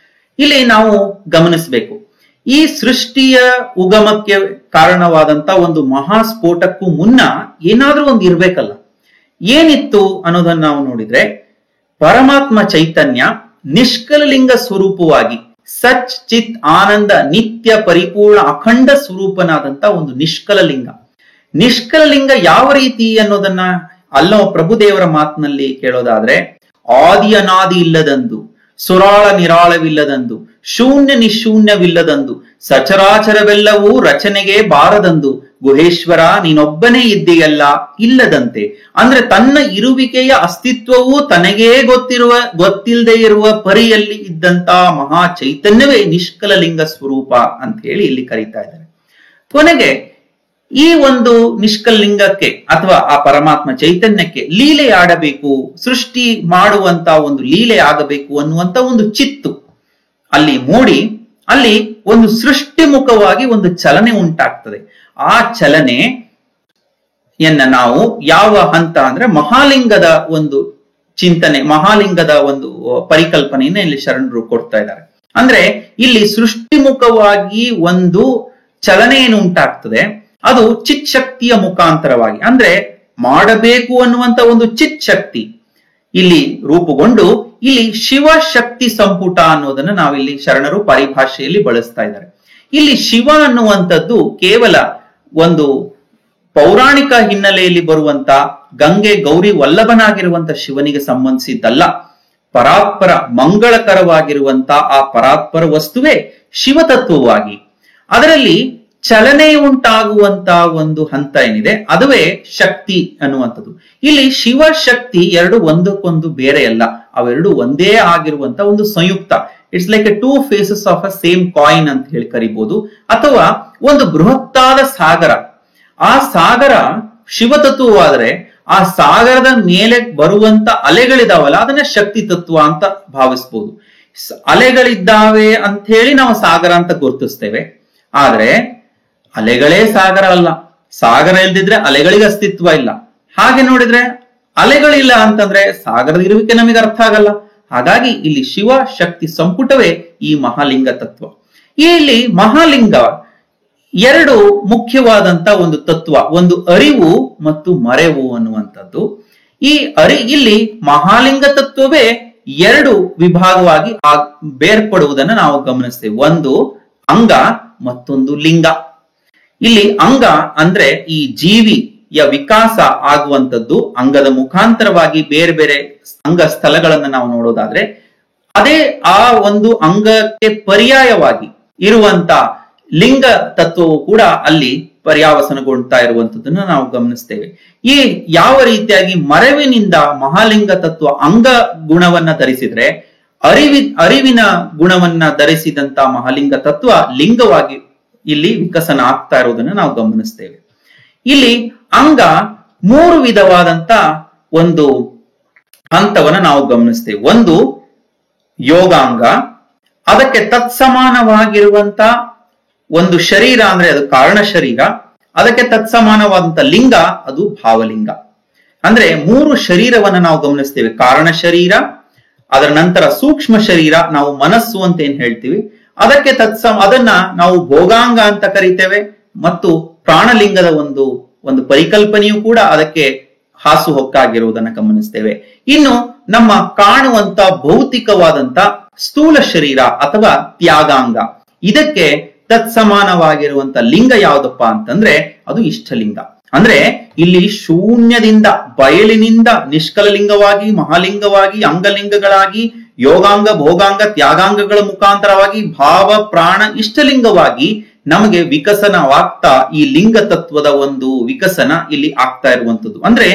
ಇಲ್ಲಿ ನಾವು ಗಮನಿಸಬೇಕು, ಈ ಸೃಷ್ಟಿಯ ಉಗಮಕ್ಕೆ ಕಾರಣವಾದಂತ ಮಹಾಸ್ಫೋಟಕ್ಕೂ ಮುನ್ನ ಏನಾದ್ರೂ ಇರ್ಬೇಕಲ್ಲ. ಏನಿತ್ತು ಅನ್ನೋದನ್ನ ನಾವು ನೋಡಿದ್ರೆ, ಪರಮಾತ್ಮ ಚೈತನ್ಯ ನಿಷ್ಕಲಲಿಂಗ ಸ್ವರೂಪವಾಗಿ ಸಚ್ ಚಿತ್ ಆನಂದ ನಿತ್ಯ ಪರಿಪೂರ್ಣ ಅಖಂಡ ಸ್ವರೂಪನಾದಂತ ನಿಷ್ಕಲಲಿಂಗ. ನಿಷ್ಕಲಲಿಂಗ ಯಾವ ರೀತಿ ಅನ್ನೋದನ್ನ ಅಲ್ಲೋ ಪ್ರಭುದೇವರ ಮಾತಿನಲ್ಲಿ ಕೇಳೋದಾದ್ರೆ, ಆದಿ ಅನಾದಿ ಇಲ್ಲದಂದು, ಸುರಾಳ ನಿರಾಳವಿಲ್ಲದಂದು, ಶೂನ್ಯ ನಿಶೂನ್ಯವಿಲ್ಲದಂದು, ಸಚರಾಚರವೆಲ್ಲವೂ ರಚನೆಗೆ ಬಾರದಂದು, ಗುಹೇಶ್ವರ ನೀನೊಬ್ಬನೇ ಇದ್ದೀಯಲ್ಲ ಇಲ್ಲದಂತೆ. ಅಂದ್ರೆ ತನ್ನ ಇರುವಿಕೆಯ ಅಸ್ತಿತ್ವವು ತನಗೇ ಗೊತ್ತಿಲ್ಲದೆ ಇರುವ ಪರಿಯಲ್ಲಿ ಇದ್ದಂತ ಮಹಾ ಚೈತನ್ಯವೇ ನಿಷ್ಕಲಲಿಂಗ ಸ್ವರೂಪ ಅಂತ ಹೇಳಿ ಇಲ್ಲಿ ಕರೀತಾ ಇದ್ದಾರೆ. ಕೊನೆಗೆ ಈ ನಿಷ್ಕಲಲಿಂಗಕ್ಕೆ ಅಥವಾ ಆ ಪರಮಾತ್ಮ ಚೈತನ್ಯಕ್ಕೆ ಲೀಲೆ ಆಡಬೇಕು, ಸೃಷ್ಟಿ ಮಾಡುವಂತ ಲೀಲೆ ಆಗಬೇಕು ಅನ್ನುವಂತ ಚಿತ್ತು ಅಲ್ಲಿ ಮೂಡಿ, ಅಲ್ಲಿ ಸೃಷ್ಟಿ ಮುಖವಾಗಿ ಚಲನೆ ಉಂಟಾಗ್ತದೆ. ಆ ಚಲನೆಯನ್ನ ನಾವು ಯಾವ ಹಂತ ಅಂದ್ರೆ ಮಹಾಲಿಂಗದ ಚಿಂತನೆ, ಮಹಾಲಿಂಗದ ಪರಿಕಲ್ಪನೆಯನ್ನ ಇಲ್ಲಿ ಶರಣರು ಕೊಡ್ತಾ ಇದ್ದಾರೆ. ಅಂದ್ರೆ ಇಲ್ಲಿ ಸೃಷ್ಟಿ ಮುಖವಾಗಿ ಚಲನೆ ಏನು ಉಂಟಾಗ್ತದೆ, ಅದು ಚಿತ್ ಶಕ್ತಿಯ ಮುಖಾಂತರವಾಗಿ, ಅಂದ್ರೆ ಮಾಡಬೇಕು ಅನ್ನುವಂತ ಚಿತ್ ಶಕ್ತಿ ಇಲ್ಲಿ ರೂಪುಗೊಂಡು ಇಲ್ಲಿ ಶಿವಶಕ್ತಿ ಸಂಪುಟ ಅನ್ನೋದನ್ನ ನಾವಿಲ್ಲಿ ಶರಣರು ಪರಿಭಾಷೆಯಲ್ಲಿ ಬಳಸ್ತಾ ಇದ್ದಾರೆ. ಇಲ್ಲಿ ಶಿವ ಅನ್ನುವಂಥದ್ದು ಕೇವಲ ಪೌರಾಣಿಕ ಹಿನ್ನೆಲೆಯಲ್ಲಿ ಬರುವಂತ ಗಂಗೆ ಗೌರಿ ವಲ್ಲಭನಾಗಿರುವಂತ ಶಿವನಿಗೆ ಸಂಬಂಧಿಸಿದ್ದಲ್ಲ. ಪರಾತ್ಪರ ಮಂಗಳಕರವಾಗಿರುವಂತ ಆ ಪರಾತ್ಪರ ವಸ್ತುವೇ ಶಿವತತ್ವವಾಗಿ, ಅದರಲ್ಲಿ ಚಲನೆ ಉಂಟಾಗುವಂತ ಹಂತ ಏನಿದೆ ಅದುವೇ ಶಕ್ತಿ ಅನ್ನುವಂಥದ್ದು. ಇಲ್ಲಿ ಶಿವ ಶಕ್ತಿ ಎರಡು ಒಂದಕ್ಕೊಂದು ಬೇರೆ ಅಲ್ಲ, ಅವೆರಡು ಒಂದೇ ಆಗಿರುವಂತ ಸಂಯುಕ್ತ. It's like a two faces of a same coin ಅಂತ ಹೇಳಿ ಕರಿಬಹುದು. ಅಥವಾ ಬೃಹತ್ತಾದ ಸಾಗರ, ಆ ಸಾಗರ ಶಿವತತ್ವವಾದರೆ ಆ ಸಾಗರದ ಮೇಲೆ ಬರುವಂತ ಅಲೆಗಳಿದಾವಲ್ಲ ಅದನ್ನ ಶಕ್ತಿ ತತ್ವ ಅಂತ ಭಾವಿಸಬಹುದು. ಅಲೆಗಳಿದ್ದಾವೆ ಅಂತ ಹೇಳಿ ನಾವು ಸಾಗರ ಅಂತ ಗುರುತಿಸ್ತೇವೆ, ಆದ್ರೆ ಅಲೆಗಳೇ ಸಾಗರ ಅಲ್ಲ. ಸಾಗರ ಇಲ್ದಿದ್ರೆ ಅಲೆಗಳಿಗೆ ಅಸ್ತಿತ್ವ ಇಲ್ಲ. ಹಾಗೆ ನೋಡಿದ್ರೆ ಅಲೆಗಳಿಲ್ಲ ಅಂತಂದ್ರೆ ಸಾಗರದ ಇರುವಿಕೆ ನಮಗೆ ಅರ್ಥ ಆಗಲ್ಲ. ಹಾಗಾಗಿ ಇಲ್ಲಿ ಶಿವ ಶಕ್ತಿ ಸಂಪುಟವೇ ಈ ಮಹಾಲಿಂಗ ತತ್ವ. ಇಲ್ಲಿ ಮಹಾಲಿಂಗ ಎರಡು ಮುಖ್ಯವಾದಂತ ತತ್ವ, ಅರಿವು ಮತ್ತು ಮರೆವು ಅನ್ನುವಂಥದ್ದು. ಇಲ್ಲಿ ಮಹಾಲಿಂಗ ತತ್ವವೇ ಎರಡು ವಿಭಾಗವಾಗಿ ಬೇರ್ಪಡುವುದನ್ನು ನಾವು ಗಮನಿಸ್ತೇವೆ. ಒಂದು ಅಂಗ, ಮತ್ತೊಂದು ಲಿಂಗ. ಇಲ್ಲಿ ಅಂಗ ಅಂದ್ರೆ ಈ ಜೀವಿಯ ವಿಕಾಸ ಆಗುವಂಥದ್ದು ಅಂಗದ ಮುಖಾಂತರವಾಗಿ ಬೇರೆ ಬೇರೆ ಅಂಗ ಸ್ಥಳಗಳನ್ನ ನಾವು ನೋಡೋದಾದ್ರೆ, ಅದೇ ಆ ಅಂಗಕ್ಕೆ ಪರ್ಯಾಯವಾಗಿ ಇರುವಂತ ಲಿಂಗ ತತ್ವವು ಕೂಡ ಅಲ್ಲಿ ಪರ್ಯಾವಸನಗೊಳ್ತಾ ಇರುವಂತದ್ದನ್ನು ನಾವು ಗಮನಿಸ್ತೇವೆ. ಈ ಯಾವ ರೀತಿಯಾಗಿ ಮರೆವಿನಿಂದ ಮಹಾಲಿಂಗ ತತ್ವ ಅಂಗ ಗುಣವನ್ನ ಧರಿಸಿದ್ರೆ, ಅರಿವಿನ ಗುಣವನ್ನ ಧರಿಸಿದಂತ ಮಹಾಲಿಂಗ ತತ್ವ ಲಿಂಗವಾಗಿ ಇಲ್ಲಿ ವಿಕಸನ ಆಗ್ತಾ ಇರುವುದನ್ನು ನಾವು ಗಮನಿಸ್ತೇವೆ. ಇಲ್ಲಿ ಅಂಗ ಮೂರು ವಿಧವಾದಂತ ಹಂತವನ್ನ ನಾವು ಗಮನಿಸ್ತೇವೆ. ಒಂದು ಯೋಗಾಂಗ, ಅದಕ್ಕೆ ತತ್ಸಮಾನವಾಗಿರುವಂತ ಶರೀರ ಅಂದ್ರೆ ಅದು ಕಾರಣ ಶರೀರ, ಅದಕ್ಕೆ ತತ್ಸಮಾನವಾದಂತ ಲಿಂಗ ಅದು ಭಾವಲಿಂಗ. ಅಂದ್ರೆ ಮೂರು ಶರೀರವನ್ನ ನಾವು ಗಮನಿಸ್ತೇವೆ. ಕಾರಣ ಶರೀರ, ಅದರ ನಂತರ ಸೂಕ್ಷ್ಮ ಶರೀರ, ನಾವು ಮನಸ್ಸು ಅಂತ ಏನ್ ಹೇಳ್ತೀವಿ, ಅದಕ್ಕೆ ಅದನ್ನ ನಾವು ಭೋಗಾಂಗ ಅಂತ ಕರಿತೇವೆ. ಮತ್ತು ಪ್ರಾಣಲಿಂಗದ ಒಂದು ಪರಿಕಲ್ಪನೆಯು ಕೂಡ ಅದಕ್ಕೆ ಹಾಸುಹೊಕ್ಕಾಗಿರುವುದನ್ನ ಗಮನಿಸ್ತೇವೆ. ಇನ್ನು ನಮ್ಮ ಕಾಣುವಂತ ಭೌತಿಕವಾದಂತ ಸ್ಥೂಲ ಶರೀರ ಅಥವಾ ತ್ಯಾಗಾಂಗ, ಇದಕ್ಕೆ ತತ್ಸಮಾನವಾಗಿರುವಂತ ಲಿಂಗ ಯಾವುದಪ್ಪ ಅಂತಂದ್ರೆ ಅದು ಇಷ್ಟಲಿಂಗ. ಅಂದ್ರೆ ಇಲ್ಲಿ ಶೂನ್ಯದಿಂದ ಬಯಲಿನಿಂದ ನಿಷ್ಕಲಲಿಂಗವಾಗಿ, ಮಹಾಲಿಂಗವಾಗಿ, ಅಂಗಲಿಂಗಗಳಾಗಿ, ಯೋಗಾಂಗ, ಭೋಗಾಂಗ, ತ್ಯಾಗಾಂಗಗಳ ಮುಖಾಂತರವಾಗಿ ಭಾವ ಪ್ರಾಣ ಇಷ್ಟಲಿಂಗವಾಗಿ ನಮಗೆ ವಿಕಸನವಾಗ್ತಾ ಈ ಲಿಂಗ ತತ್ವದ ಒಂದು ವಿಕಸನ ಇಲ್ಲಿ ಆಗ್ತಾ ಇರುವಂತದ್ದು. ಅಂದ್ರೆ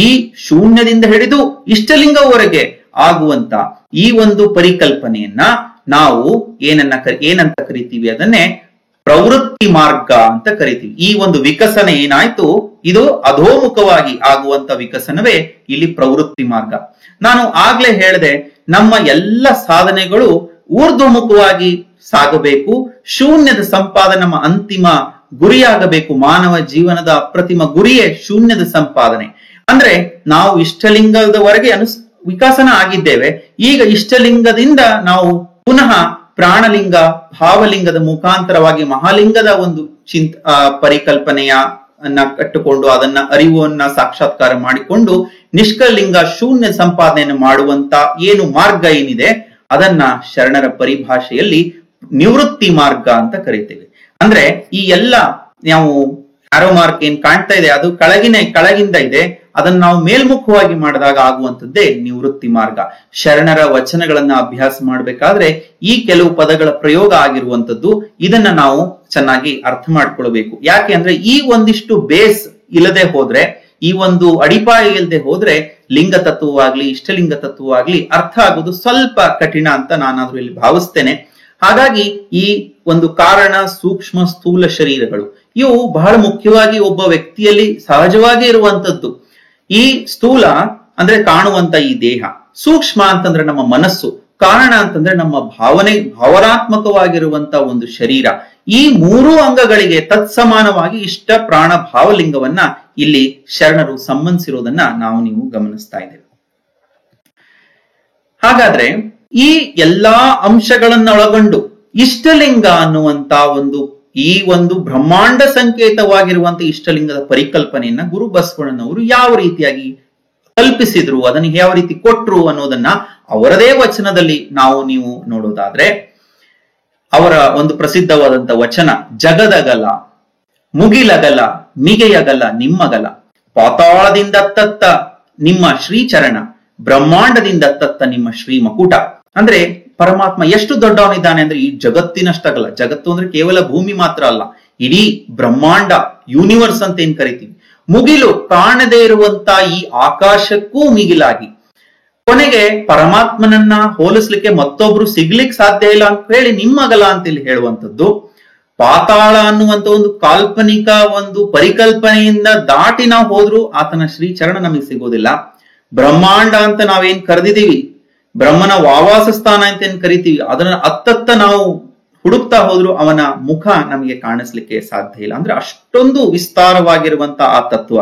ಈ ಶೂನ್ಯದಿಂದ ಹಿಡಿದು ಇಷ್ಟಲಿಂಗವರೆಗೆ ಆಗುವಂತ ಈ ಒಂದು ಪರಿಕಲ್ಪನೆಯನ್ನ ನಾವು ಏನಂತ ಕರಿತೀವಿ, ಅದನ್ನೇ ಪ್ರವೃತ್ತಿ ಮಾರ್ಗ ಅಂತ ಕರಿತೀವಿ. ಈ ಒಂದು ವಿಕಸನ ಏನಾಯ್ತು, ಇದು ಅಧೋಮುಖವಾಗಿ ಆಗುವಂತ ವಿಕಸನವೇ ಇಲ್ಲಿ ಪ್ರವೃತ್ತಿ ಮಾರ್ಗ. ನಾನು ಆಗ್ಲೇ ಹೇಳಿದೆ, ನಮ್ಮ ಎಲ್ಲ ಸಾಧನೆಗಳು ಊರ್ಧ್ವಮುಖವಾಗಿ ಸಾಗಬೇಕು. ಶೂನ್ಯದ ಸಂಪಾದನೆ ನಮ್ಮ ಅಂತಿಮ ಗುರಿಯಾಗಬೇಕು. ಮಾನವ ಜೀವನದ ಅಪ್ರತಿಮ ಗುರಿಯೇ ಶೂನ್ಯದ ಸಂಪಾದನೆ. ಅಂದ್ರೆ ನಾವು ಇಷ್ಟಲಿಂಗದವರೆಗೆ ವಿಕಸನ ಆಗಿದ್ದೇವೆ. ಈಗ ಇಷ್ಟಲಿಂಗದಿಂದ ನಾವು ಪುನಃ ಪ್ರಾಣಲಿಂಗ, ಭಾವಲಿಂಗದ ಮುಖಾಂತರವಾಗಿ ಮಹಾಲಿಂಗದ ಒಂದು ಪರಿಕಲ್ಪನೆಯ ಕಟ್ಟಿಕೊಂಡು ಅದನ್ನ ಅರಿವನ್ನ ಸಾಕ್ಷಾತ್ಕಾರ ಮಾಡಿಕೊಂಡು ನಿಷ್ಕಲಿಂಗ ಶೂನ್ಯ ಸಂಪಾದನೆಯನ್ನು ಮಾಡುವಂತ ಏನು ಮಾರ್ಗ ಏನಿದೆ ಅದನ್ನ ಶರಣರ ಪರಿಭಾಷೆಯಲ್ಲಿ ನಿವೃತ್ತಿ ಮಾರ್ಗ ಅಂತ ಕರಿತೇವೆ. ಅಂದ್ರೆ ಈ ಎಲ್ಲ ನಾವು ಆರೋ ಮಾರ್ಕ್ ಏನ್ ಕಾಣ್ತಾ ಇದೆ ಅದು ಕೆಳಗಿಂದ ಇದೆ, ಅದನ್ನ ನಾವು ಮೇಲ್ಮುಖವಾಗಿ ಮಾಡಿದಾಗ ಆಗುವಂತದ್ದೇ ನಿವೃತ್ತಿ ಮಾರ್ಗ. ಶರಣರ ವಚನಗಳನ್ನ ಅಭ್ಯಾಸ ಮಾಡ್ಬೇಕಾದ್ರೆ ಈ ಕೆಲವು ಪದಗಳ ಪ್ರಯೋಗ ಆಗಿರುವಂತದ್ದು, ಇದನ್ನ ನಾವು ಚೆನ್ನಾಗಿ ಅರ್ಥ ಮಾಡ್ಕೊಳ್ಬೇಕು. ಯಾಕೆ ಅಂದ್ರೆ ಈ ಒಂದಿಷ್ಟು ಬೇಸ್ ಇಲ್ಲದೆ ಹೋದ್ರೆ, ಈ ಒಂದು ಅಡಿಪಾಯ ಇಲ್ಲದೆ ಹೋದ್ರೆ ಲಿಂಗ ತತ್ವವಾಗ್ಲಿ ಇಷ್ಟಲಿಂಗ ತತ್ವವಾಗ್ಲಿ ಅರ್ಥ ಆಗೋದು ಸ್ವಲ್ಪ ಕಠಿಣ ಅಂತ ನಾನಾದ್ರೂ ಇಲ್ಲಿ ಭಾವಿಸ್ತೇನೆ. ಹಾಗಾಗಿ ಈ ಒಂದು ಕಾರಣ, ಸೂಕ್ಷ್ಮ, ಸ್ಥೂಲ ಶರೀರಗಳು ಇವು ಬಹಳ ಮುಖ್ಯವಾಗಿ ಒಬ್ಬ ವ್ಯಕ್ತಿಯಲ್ಲಿ ಸಹಜವಾಗಿ ಇರುವಂತದ್ದು. ಈ ಸ್ಥೂಲ ಅಂದ್ರೆ ಕಾಣುವಂತ ಈ ದೇಹ, ಸೂಕ್ಷ್ಮ ಅಂತಂದ್ರೆ ನಮ್ಮ ಮನಸ್ಸು, ಕಾರಣ ಅಂತಂದ್ರೆ ನಮ್ಮ ಭಾವನಾತ್ಮಕವಾಗಿರುವಂತ ಒಂದು ಶರೀರ. ಈ ಮೂರೂ ಅಂಗಗಳಿಗೆ ತತ್ಸಮಾನವಾಗಿ ಇಷ್ಟ ಪ್ರಾಣ ಭಾವಲಿಂಗವನ್ನ ಇಲ್ಲಿ ಶರಣರು ಸಂಬಂಧಿಸಿರೋದನ್ನ ನೀವು ಗಮನಿಸ್ತಾ ಇದ್ದೇವೆ. ಹಾಗಾದ್ರೆ ಈ ಎಲ್ಲಾ ಅಂಶಗಳನ್ನ ಒಳಗೊಂಡು ಇಷ್ಟಲಿಂಗ ಅನ್ನುವಂತ ಈ ಒಂದು ಬ್ರಹ್ಮಾಂಡ ಸಂಕೇತವಾಗಿರುವಂತ ಇಷ್ಟಲಿಂಗದ ಪರಿಕಲ್ಪನೆಯನ್ನ ಗುರು ಬಸವಣ್ಣನವರು ಯಾವ ರೀತಿಯಾಗಿ ಕಲ್ಪಿಸಿದ್ರು, ಅದನ್ನು ಯಾವ ರೀತಿ ಕೊಟ್ರು ಅನ್ನೋದನ್ನ ಅವರದೇ ವಚನದಲ್ಲಿ ನೀವು ನೋಡೋದಾದ್ರೆ, ಅವರ ಒಂದು ಪ್ರಸಿದ್ಧವಾದಂತ ವಚನ, ಜಗದಗಲ ಮುಗಿಲಗಲ ಮಿಗೆಯಗಲ ನಿಮ್ಮಗಲ, ಪಾತಾಳದಿಂದ ತತ್ತ ನಿಮ್ಮ ಶ್ರೀಚರಣ, ಬ್ರಹ್ಮಾಂಡದಿಂದ ತತ್ತ ನಿಮ್ಮ ಶ್ರೀ ಮಕುಟ. ಅಂದ್ರೆ ಪರಮಾತ್ಮ ಎಷ್ಟು ದೊಡ್ಡವನಿದ್ದಾನೆ ಅಂದ್ರೆ ಈ ಜಗತ್ತಿನಷ್ಟಗಲ್ಲ. ಜಗತ್ತು ಅಂದ್ರೆ ಕೇವಲ ಭೂಮಿ ಮಾತ್ರ ಅಲ್ಲ, ಇಡೀ ಬ್ರಹ್ಮಾಂಡ, ಯೂನಿವರ್ಸ್ ಅಂತ ಏನ್ ಕರಿತೀವಿ. ಮುಗಿಲು ಕಾಣದೇ ಇರುವಂತ ಈ ಆಕಾಶಕ್ಕೂ ಮಿಗಿಲಾಗಿ, ಕೊನೆಗೆ ಪರಮಾತ್ಮನನ್ನ ಹೋಲಿಸ್ಲಿಕ್ಕೆ ಮತ್ತೊಬ್ರು ಸಿಗ್ಲಿಕ್ಕೆ ಸಾಧ್ಯ ಇಲ್ಲ ಅಂತ ಹೇಳಿ ನಿಮ್ಮಗಲ ಅಂತ ಇಲ್ಲಿ ಹೇಳುವಂಥದ್ದು. ಪಾತಾಳ ಅನ್ನುವಂತ ಒಂದು ಕಾಲ್ಪನಿಕ ಒಂದು ಪರಿಕಲ್ಪನೆಯಿಂದ ದಾಟಿ ನಾವು ಹೋದ್ರು ಆತನ ಶ್ರೀಚರಣ ನಮಗೆ ಸಿಗೋದಿಲ್ಲ. ಬ್ರಹ್ಮಾಂಡ ಅಂತ ನಾವೇನ್ ಕರೆದಿದ್ದೀವಿ, ಬ್ರಹ್ಮನ ವಾವಾಸ ಸ್ಥಾನ ಅಂತ ಏನ್ ಕರಿತೀವಿ, ಅದನ್ನ ಅತ್ತತ್ತ ನಾವು ಹುಡುಕ್ತಾ ಹೋದ್ರು ಅವನ ಮುಖ ನಮಗೆ ಕಾಣಿಸ್ಲಿಕ್ಕೆ ಸಾಧ್ಯ ಇಲ್ಲ. ಅಂದ್ರೆ ಅಷ್ಟೊಂದು ವಿಸ್ತಾರವಾಗಿರುವಂತ ಆ ತತ್ವ,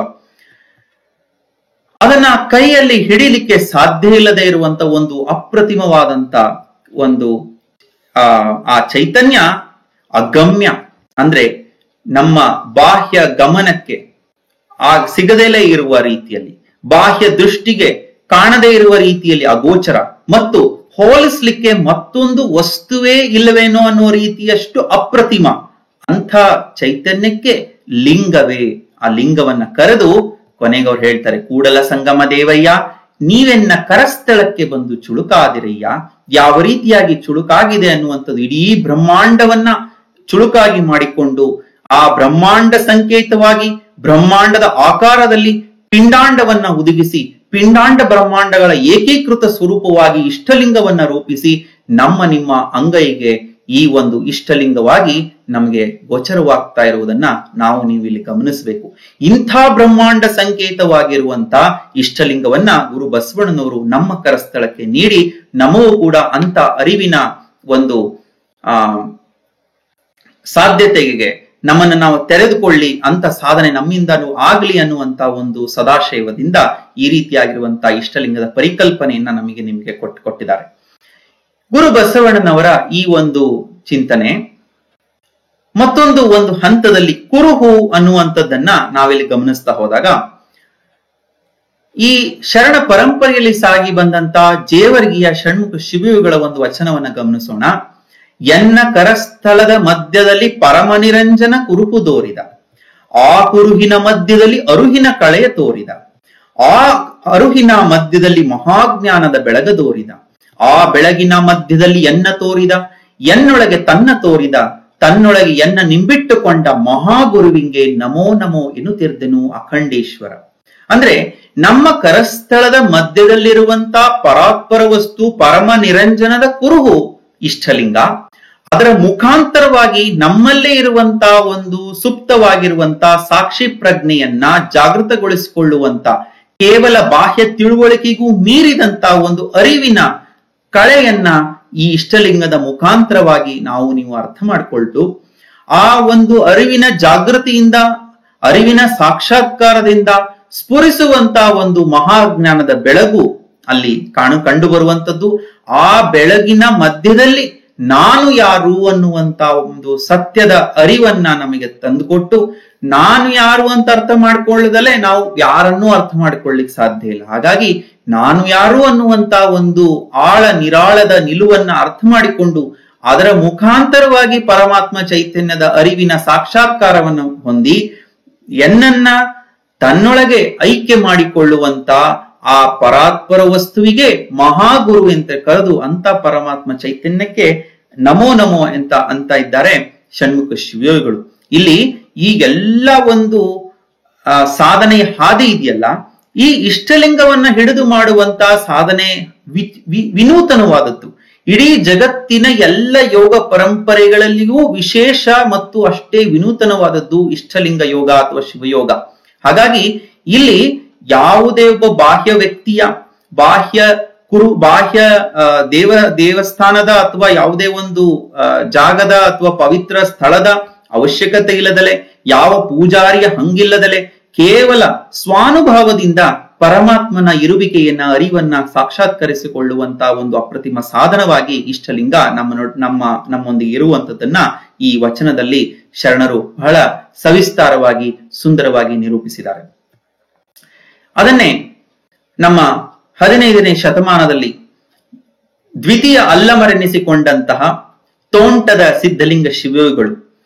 ಅದನ್ನ ಕೈಯಲ್ಲಿ ಹಿಡಿಲಿಕ್ಕೆ ಸಾಧ್ಯ ಇಲ್ಲದೆ ಇರುವಂತ ಒಂದು ಅಪ್ರತಿಮವಾದಂತ ಒಂದು ಆ ಚೈತನ್ಯ ಅಗಮ್ಯ. ಅಂದ್ರೆ ನಮ್ಮ ಬಾಹ್ಯ ಗಮನಕ್ಕೆ ಸಿಗದಲೇ ಇರುವ ರೀತಿಯಲ್ಲಿ, ಬಾಹ್ಯ ದೃಷ್ಟಿಗೆ ಕಾಣದೇ ಇರುವ ರೀತಿಯಲ್ಲಿ ಅಗೋಚರ, ಮತ್ತು ಹೋಲಿಸ್ಲಿಕ್ಕೆ ಮತ್ತೊಂದು ವಸ್ತುವೇ ಇಲ್ಲವೇನೋ ಅನ್ನುವ ರೀತಿಯಷ್ಟು ಅಪ್ರತಿಮ ಅಂಥ ಚೈತನ್ಯಕ್ಕೆ ಲಿಂಗವೇ. ಆ ಲಿಂಗವನ್ನ ಕರೆದು ಕೊನೆಗೆ ಅವ್ರು ಹೇಳ್ತಾರೆ, ಕೂಡಲ ಸಂಗಮ ದೇವಯ್ಯ ನೀವೆನ್ನ ಕರಸ್ಥಳಕ್ಕೆ ಬಂದು ಚುಳುಕಾದಿರಯ್ಯ. ಯಾವ ರೀತಿಯಾಗಿ ಚುಳುಕಾಗಿದೆ ಅನ್ನುವಂಥದ್ದು, ಇಡೀ ಬ್ರಹ್ಮಾಂಡವನ್ನ ಚುಳುಕಾಗಿ ಮಾಡಿಕೊಂಡು ಆ ಬ್ರಹ್ಮಾಂಡ ಸಂಕೇತವಾಗಿ ಬ್ರಹ್ಮಾಂಡದ ಆಕಾರದಲ್ಲಿ ಪಿಂಡಾಂಡವನ್ನ ಹುದುಗಿಸಿ, ಪಿಂಡಾಂಡ ಬ್ರಹ್ಮಾಂಡಗಳ ಏಕೀಕೃತ ಸ್ವರೂಪವಾಗಿ ಇಷ್ಟಲಿಂಗವನ್ನ ರೂಪಿಸಿ ನಿಮ್ಮ ಅಂಗೈಗೆ ಈ ಒಂದು ಇಷ್ಟಲಿಂಗವಾಗಿ ನಮಗೆ ಗೋಚರವಾಗ್ತಾ ಇರುವುದನ್ನ ನೀವು ಇಲ್ಲಿ ಗಮನಿಸಬೇಕು. ಇಂಥ ಬ್ರಹ್ಮಾಂಡ ಸಂಕೇತವಾಗಿರುವಂತ ಇಷ್ಟಲಿಂಗವನ್ನ ಗುರು ಬಸವಣ್ಣನವರು ನಮ್ಮ ಕರಸ್ಥಳಕ್ಕೆ ನೀಡಿ ನಮಗೂ ಕೂಡ ಅಂತ ಅರಿವಿನ ಒಂದು ಸಾಧ್ಯತೆಗೆ ನಮ್ಮನ್ನು ನಾವು ತೆರೆದುಕೊಳ್ಳಿ, ಅಂತ ಸಾಧನೆ ನಮ್ಮಿಂದಲೂ ಆಗ್ಲಿ ಅನ್ನುವಂತ ಒಂದು ಸದಾಶಯದಿಂದ ಈ ರೀತಿಯಾಗಿರುವಂತಹ ಇಷ್ಟಲಿಂಗದ ಪರಿಕಲ್ಪನೆಯನ್ನ ನಿಮಗೆ ಕೊಟ್ಟಿದ್ದಾರೆ ಗುರು ಬಸವಣ್ಣನವರ ಈ ಒಂದು ಚಿಂತನೆ. ಮತ್ತೊಂದು ಹಂತದಲ್ಲಿ ಕುರುಹು ಅನ್ನುವಂಥದ್ದನ್ನ ನಾವಿಲ್ಲಿ ಗಮನಿಸ್ತಾ ಹೋದಾಗ, ಈ ಶರಣ ಪರಂಪರೆಯಲ್ಲಿ ಸಾಗಿ ಬಂದಂತ ಜೇವರ್ಗಿಯ ಷಣ್ಮುಖ ಶಿಬಿಯುಗಳ ಒಂದು ವಚನವನ್ನ ಗಮನಿಸೋಣ. ಎನ್ನ ಕರಸ್ಥಳದ ಮಧ್ಯದಲ್ಲಿ ಪರಮನಿರಂಜನ ಕುರುಹು ತೋರಿದ, ಆ ಕುರುಹಿನ ಮಧ್ಯದಲ್ಲಿ ಅರುಹಿನ ಕಳೆಯ ತೋರಿದ, ಆ ಅರುಹಿನ ಮಧ್ಯದಲ್ಲಿ ಮಹಾಜ್ಞಾನದ ಬೆಳಗ ತೋರಿದ, ಆ ಬೆಳಗಿನ ಮಧ್ಯದಲ್ಲಿ ಎನ್ನ ತೋರಿದ, ಎನ್ನೊಳಗೆ ತನ್ನ ತೋರಿದ, ತನ್ನೊಳಗೆ ಎನ್ನ ನಿಂಬಿಟ್ಟುಕೊಂಡ ಮಹಾಗುರುವಿಂಗೆ ನಮೋ ನಮೋ ಎನ್ನುತ್ತಿರ್ದೆನು ಅಖಂಡೇಶ್ವರ. ಅಂದ್ರೆ ನಮ್ಮ ಕರಸ್ಥಳದ ಮಧ್ಯದಲ್ಲಿರುವಂತ ಪರಾತ್ಪರ ವಸ್ತು ಪರಮ ನಿರಂಜನದ ಕುರುಹು ಇಷ್ಟಲಿಂಗ. ಅದರ ಮುಖಾಂತರವಾಗಿ ನಮ್ಮಲ್ಲೇ ಇರುವಂತ ಒಂದು ಸುಪ್ತವಾಗಿರುವಂತ ಸಾಕ್ಷಿ ಪ್ರಜ್ಞೆಯನ್ನ ಜಾಗೃತಗೊಳಿಸಿಕೊಳ್ಳುವಂತ ಕೇವಲ ಬಾಹ್ಯ ತಿಳುವಳಿಕೆಗೂ ಮೀರಿದಂತ ಒಂದು ಅರಿವಿನ ಕಳೆಯನ್ನ ಈ ಇಷ್ಟಲಿಂಗದ ಮುಖಾಂತರವಾಗಿ ನೀವು ಅರ್ಥ ಮಾಡಿಕೊಳ್ತು ಆ ಒಂದು ಅರಿವಿನ ಜಾಗೃತಿಯಿಂದ ಅರಿವಿನ ಸಾಕ್ಷಾತ್ಕಾರದಿಂದ ಸ್ಫುರಿಸುವಂತ ಒಂದು ಮಹಾಜ್ಞಾನದ ಬೆಳಗು ಅಲ್ಲಿ ಕಂಡು ಬರುವಂತದ್ದು. ಆ ಬೆಳಗಿನ ಮಧ್ಯದಲ್ಲಿ ನಾನು ಯಾರು ಅನ್ನುವಂತ ಒಂದು ಸತ್ಯದ ಅರಿವನ್ನ ನಮಗೆ ತಂದುಕೊಟ್ಟು, ನಾನು ಯಾರು ಅಂತ ಅರ್ಥ ಮಾಡ್ಕೊಳ್ಳದಲ್ಲೇ ನಾವು ಯಾರನ್ನೂ ಅರ್ಥ ಮಾಡ್ಕೊಳ್ಳಿಕ್ ಸಾಧ್ಯ ಇಲ್ಲ. ಹಾಗಾಗಿ ನಾನು ಯಾರು ಅನ್ನುವಂತ ಒಂದು ಆಳ ನಿರಾಳದ ನಿಲುವನ್ನ ಅರ್ಥ ಮಾಡಿಕೊಂಡು ಅದರ ಮುಖಾಂತರವಾಗಿ ಪರಮಾತ್ಮ ಚೈತನ್ಯದ ಅರಿವಿನ ಸಾಕ್ಷಾತ್ಕಾರವನ್ನು ಹೊಂದಿ ಎನ್ನನ್ನ ತನ್ನೊಳಗೆ ಐಕ್ಯ ಮಾಡಿಕೊಳ್ಳುವಂತ ಆ ಪರಾತ್ಪರ ವಸ್ತುವಿಗೆ ಮಹಾಗುರು ಅಂತ ಕರೆದು ಅಂತ ಪರಮಾತ್ಮ ಚೈತನ್ಯಕ್ಕೆ ನಮೋ ನಮೋ ಅಂತ ಇದ್ದಾರೆ ಷಣ್ಮುಖ ಶಿವಯೋಗಿಗಳು. ಇಲ್ಲಿ ಈಗೆಲ್ಲ ಒಂದು ಸಾಧನೆಯ ಹಾದಿ ಇದೆಯಲ್ಲ, ಈ ಇಷ್ಟಲಿಂಗವನ್ನ ಹಿಡಿದು ಮಾಡುವಂತ ಸಾಧನೆ ವಿನೂತನವಾದದ್ದು. ಇಡೀ ಜಗತ್ತಿನ ಎಲ್ಲ ಯೋಗ ಪರಂಪರೆಗಳಲ್ಲಿಯೂ ವಿಶೇಷ ಮತ್ತು ಅಷ್ಟೇ ವಿನೂತನವಾದದ್ದು ಇಷ್ಟಲಿಂಗ ಯೋಗ ಅಥವಾ ಶಿವಯೋಗ. ಹಾಗಾಗಿ ಇಲ್ಲಿ ಯಾವುದೇ ಒಬ್ಬ ಬಾಹ್ಯ ವ್ಯಕ್ತಿಯ ಬಾಹ್ಯ ದೇವಸ್ಥಾನದ ಅಥವಾ ಯಾವುದೇ ಒಂದು ಜಾಗದ ಅಥವಾ ಪವಿತ್ರ ಸ್ಥಳದ ಅವಶ್ಯಕತೆ ಇಲ್ಲದಲೆ, ಯಾವ ಪೂಜಾರಿಯ ಹಂಗಿಲ್ಲದಲೆ, ಕೇವಲ ಸ್ವಾನುಭಾವದಿಂದ ಪರಮಾತ್ಮನ ಇರುವಿಕೆಯನ್ನ ಅರಿವನ್ನ ಸಾಕ್ಷಾತ್ಕರಿಸಿಕೊಳ್ಳುವಂತಹ ಒಂದು ಅಪ್ರತಿಮ ಸಾಧನವಾಗಿ ಇಷ್ಟಲಿಂಗ ನಮ್ಮೊಂದಿಗೆ ಇರುವಂತದನ್ನ ಈ ವಚನದಲ್ಲಿ ಶರಣರು ಬಹಳ ಸವಿಸ್ತಾರವಾಗಿ ಸುಂದರವಾಗಿ ನಿರೂಪಿಸಿದ್ದಾರೆ. ಅದನ್ನೇ ನಮ್ಮ 15ನೇ ಶತಮಾನದಲ್ಲಿ ದ್ವಿತೀಯ ಅಲ್ಲಮರೆನಿಸಿಕೊಂಡಂತಹ ತೋಂಟದ ಸಿದ್ಧಲಿಂಗ ಶಿವಯೋಗಿಗಳು